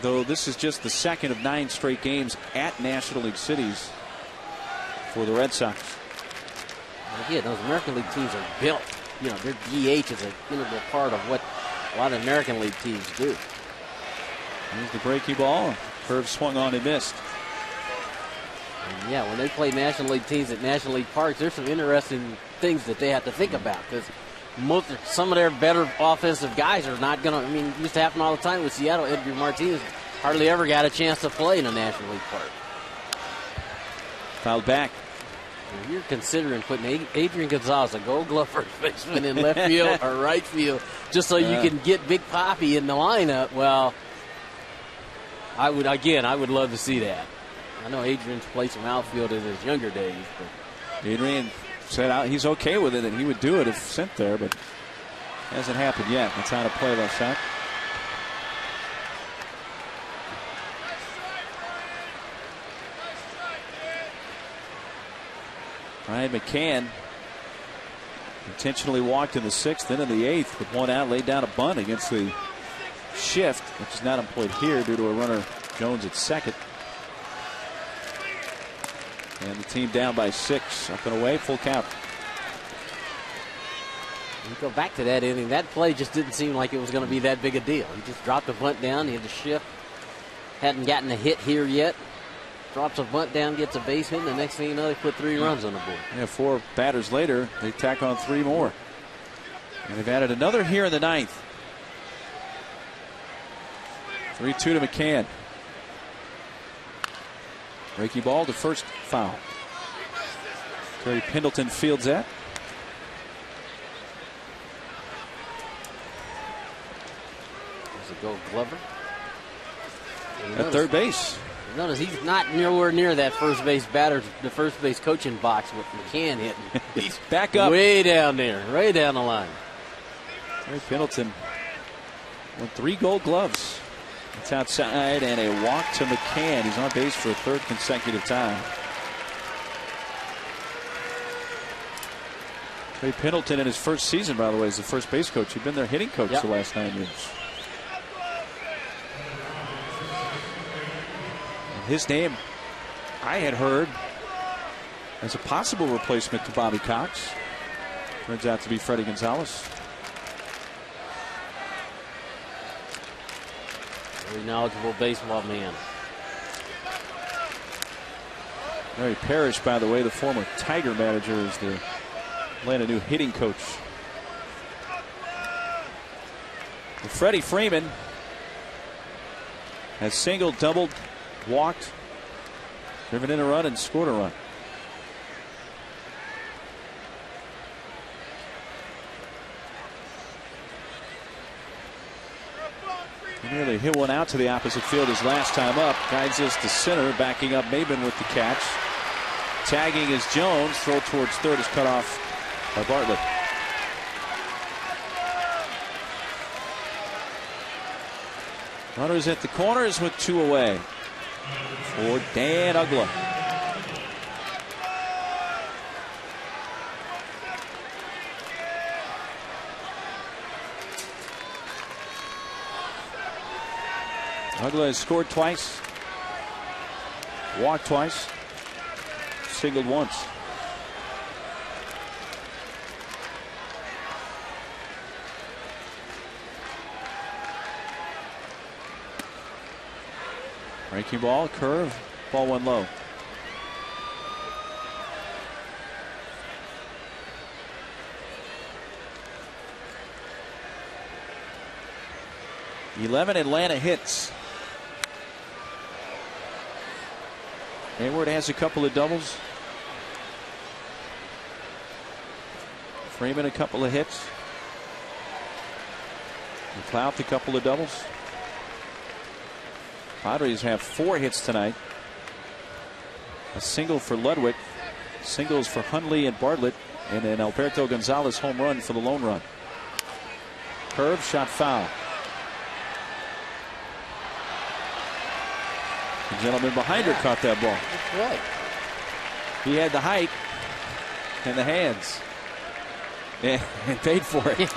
Though this is just the second of 9 straight games at National League cities for the Red Sox. Again, those American League teams are built. You know, their DH is an integral part of what a lot of American League teams do. Here's the breaking ball. Curve swung on and missed. And yeah, when they play National League teams at National League parks, there's some interesting things that they have to think about, because some of their better offensive guys are not going to. I mean, it used to happen all the time with Seattle. Edgar Martinez hardly ever got a chance to play in a National League park. Fouled back. If you're considering putting Adrian Gonzalez, a Gold Glove first baseman, in left field or right field, just so you can get Big Papi in the lineup, well, I would love to see that. I know Adrian's played some outfield in his younger days, but Adrian said he's okay with it and he would do it if sent there, but hasn't happened yet. That's how to play left side. Brian McCann intentionally walked in the 6th, then in the 8th with 1 out, laid down a bunt against the shift, which is not employed here due to a runner Jones at second. And the team down by 6, up and away, full count. You go back to that inning, that play just didn't seem like it was going to be that big a deal. He just dropped the bunt down, he had to shift, hadn't gotten a hit here yet. Drops a bunt down, gets a base hit, and the next thing you know, they put 3 runs on the board. Yeah, 4 batters later, they tack on 3 more. And they've added another here in the 9th. 3-2 to McCann. Breaking ball to first, foul. Terry Pendleton fields that. There's a Gold Glover. At third base. Notice he's not nowhere near that first base batter, the first base coaching box with McCann hitting. He's back up. Way down there, way down the line. Terry Pendleton with 3 Gold Gloves. It's outside and a walk to McCann. He's on base for a 3rd consecutive time. Terry Pendleton in his first season, by the way, is the first base coach. He'd been their hitting coach the last 9 years. His name I had heard as a possible replacement to Bobby Cox. Turns out to be Freddie Gonzalez. Very knowledgeable baseball man. Larry Parrish, by the way, the former Tiger manager, is the Atlanta new hitting coach. And Freddie Freeman has singled, doubled, walked, driven in a run, and scored a run. He nearly hit one out to the opposite field his last time up. Guides us to center, backing up Maben with the catch. Tagging is Jones. Throw towards third is cut off by Bartlett. Runners at the corners with 2 away for Dan Ugla. Ugla has scored twice, walked twice, singled once. Breaking ball, curve, ball 1 low. "11 Atlanta hits." Hayward has a couple of doubles. Freeman a couple of hits. McLeod a couple of doubles. Padres have 4 hits tonight. A single for Ludwig, singles for Hundley and Bartlett, and an Alberto Gonzalez home run for the lone run. Curve, shot foul. The gentleman behind her caught that ball. That's right. He had the height and the hands, and paid for it.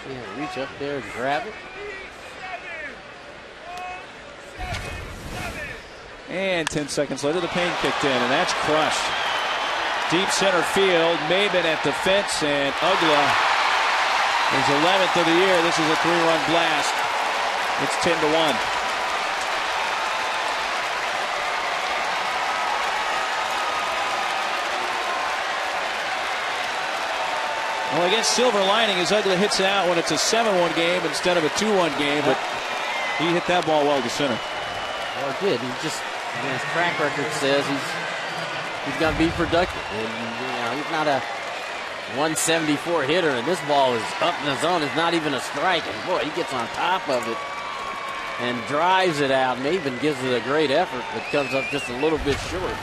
Yeah, reach up there and grab it. And 10 seconds later, the pain kicked in, and that's crushed. Deep center field, Maben at the fence, and Ugla, his 11th of the year. This is a 3-run blast. It's 10-1. Well, I guess silver lining is Ugla hits it out when it's a 7-1 game instead of a 2-1 game, but he hit that ball well to center. Well, it did. He just, his track record says he's going to be productive. And, he's not a 174 hitter, and this ball is up in the zone. It's not even a strike, and boy, he gets on top of it and drives it out. Maben gives it a great effort, but comes up just a little bit short.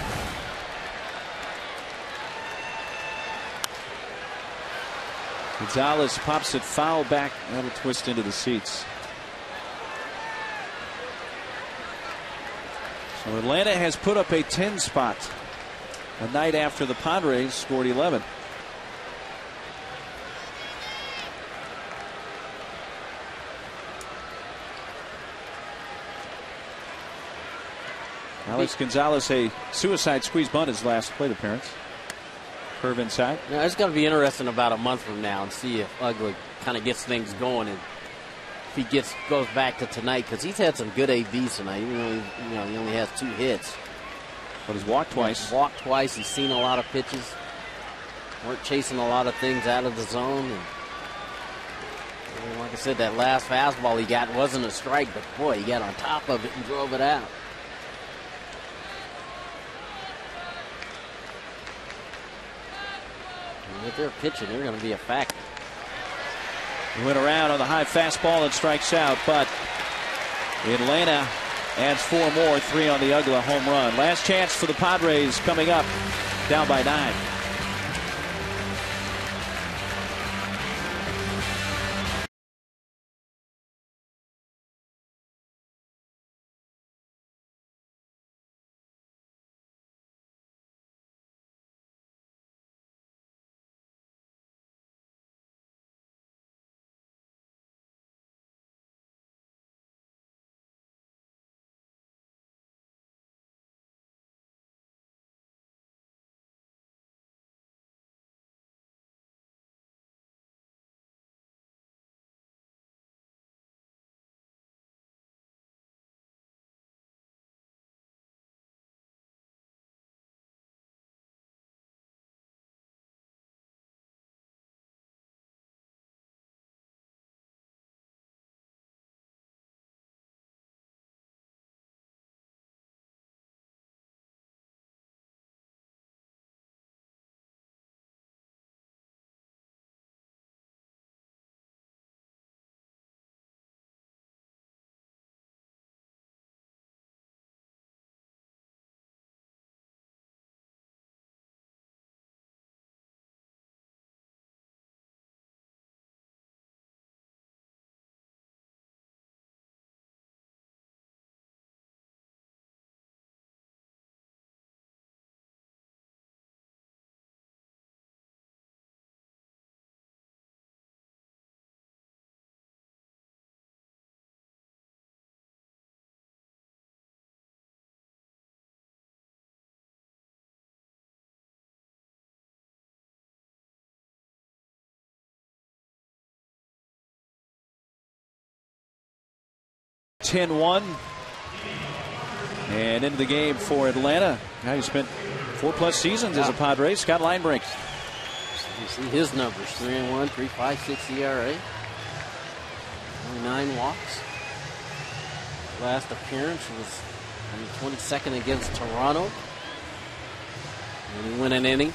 Gonzalez pops it foul back. That'll twist into the seats. So Atlanta has put up a 10 spot a night after the Padres scored 11. Alex Gonzalez, a suicide squeeze bunt, his last plate appearance. Curve inside. Now, it's going to be interesting about a month from now and see if Ugla kind of gets things going and if he goes back to tonight, because he's had some good ABs tonight, even though he only has 2 hits. But he's walked twice. He's walked twice. He's seen a lot of pitches. Weren't chasing a lot of things out of the zone. And like I said, that last fastball he got wasn't a strike, but boy, he got on top of it and drove it out. If they're pitching, they're going to be a factor. He went around on the high fastball and strikes out, but Atlanta adds 4 more, 3 on the Ugla home run. Last chance for the Padres coming up, down by 9. 10-1. And into the game for Atlanta. Guy who spent 4+ seasons as a Padre, Scott Linebrink. You see his numbers: 3-1, 3.56 ERA, only 9 walks. Last appearance was on the 22nd against Toronto, and he went an inning.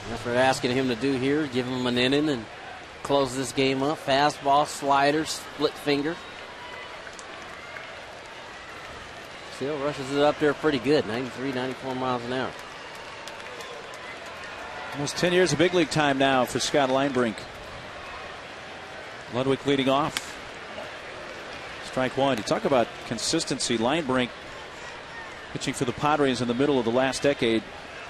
That's what we're asking him to do here: give him an inning and close this game up. Fastball, slider, split finger. Still rushes it up there pretty good, 93, 94 miles an hour. Almost 10 years of big league time now for Scott Linebrink. Ludwig leading off. Strike one. You talk about consistency. Linebrink pitching for the Padres in the middle of the last decade.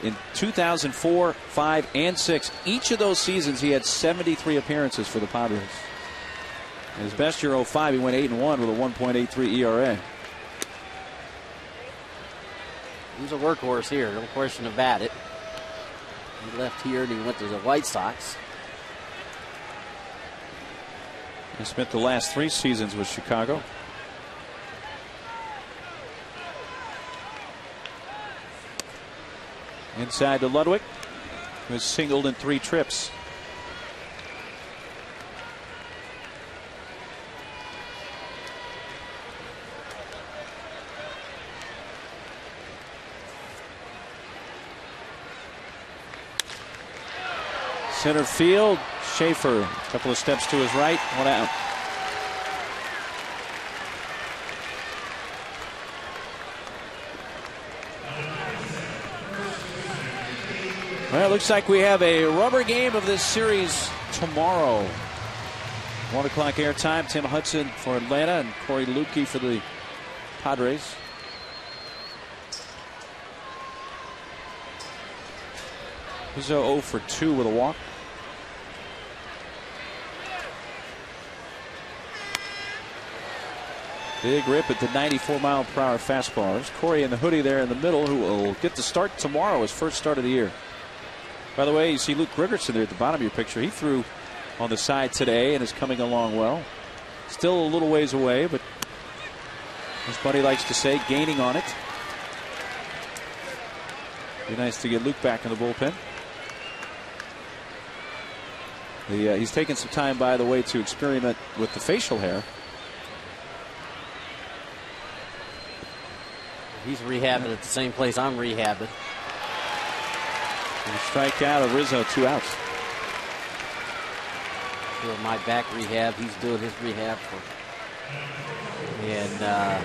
In 2004, 5, and 6, each of those seasons he had 73 appearances for the Padres. In his best year, 05, he went 8-1 with a 1.83 ERA. He's a workhorse here, no question about it. He left here and he went to the White Sox. He spent the last 3 seasons with Chicago. Inside to Ludwig, who has singled in 3 trips. Center field, Schaefer, a couple of steps to his right, 1 out. Well, it looks like we have a rubber game of this series tomorrow. 1 o'clock airtime. Tim Hudson for Atlanta and Corey Lukey for the Padres. Rizzo 0 for 2 with a walk. Big rip at the 94-mile-per-hour fastball. There's Corey in the hoodie there in the middle, who will get the start tomorrow, his first start of the year. By the way, you see Luke Gregerson there at the bottom of your picture. He threw on the side today and is coming along well. Still a little ways away, but as Buddy likes to say, gaining on it. Be nice to get Luke back in the bullpen. He's taken some time, by the way, to experiment with the facial hair. He's rehabbing at the same place I'm rehabbing. And a strikeout of Rizzo, 2 outs. Doing my back rehab. He's doing his rehab for. And I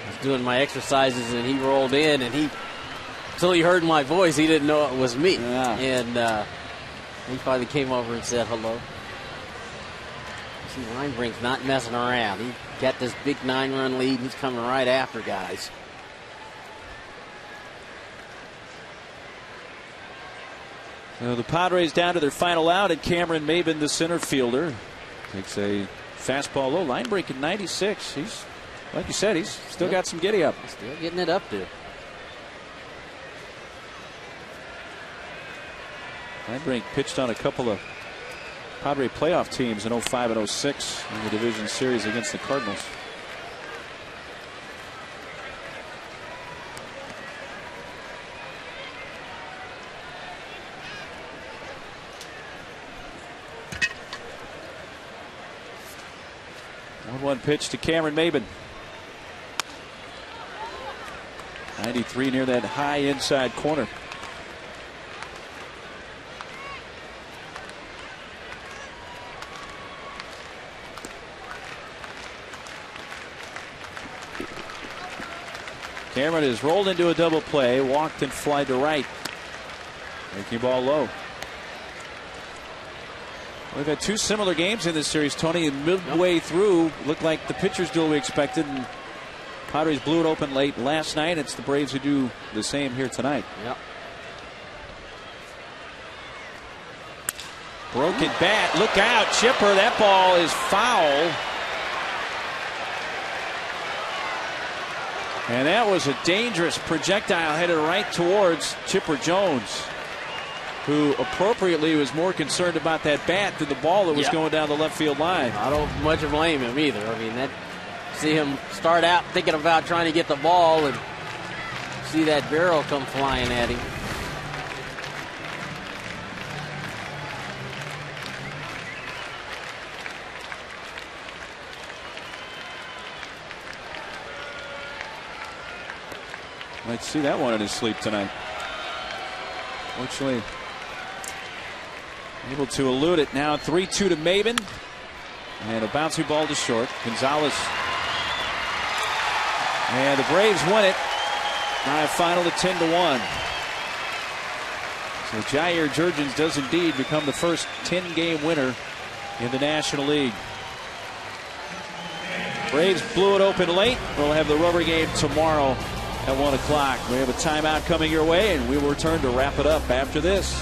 was doing my exercises, and he rolled in, and until he heard my voice, he didn't know it was me. Yeah. And he finally came over and said hello. See, Linebrink's not messing around. He got this big 9-run lead. He's coming right after guys. So the Padres down to their final out, and Cameron Maben, the center fielder, takes a fastball low. Linebrink at 96. He's, like you said, he's still got some giddy up. Still getting it up there. Linebrink pitched on a couple of Padre playoff teams in 05 and 06 in the division series against the Cardinals. One pitch to Cameron Maben. 93 near that high inside corner. Cameron is rolled into a double play, walked and fly to right. Making ball low. We've had 2 similar games in this series, Tony. Midway through, looked like the pitcher's duel we expected, and Padres blew it open late last night. It's the Braves who do the same here tonight. Yep. Broken bat. Look out, Chipper. That ball is foul. And that was a dangerous projectile headed right towards Chipper Jones, who appropriately was more concerned about that bat than the ball that was going down the left field line. I don't much blame him either. I mean, See him start out thinking about trying to get the ball and see that barrel come flying at him. Might see that one in his sleep tonight. Fortunately, able to elude it. Now 3-2 to Maben. And a bouncy ball to short. Gonzalez. And the Braves win it. Now final to 10-1. So Jair Jurgens does indeed become the first 10-game winner in the National League. Braves blew it open late. We'll have the rubber game tomorrow at 1 o'clock. We have a timeout coming your way, and we will return to wrap it up after this.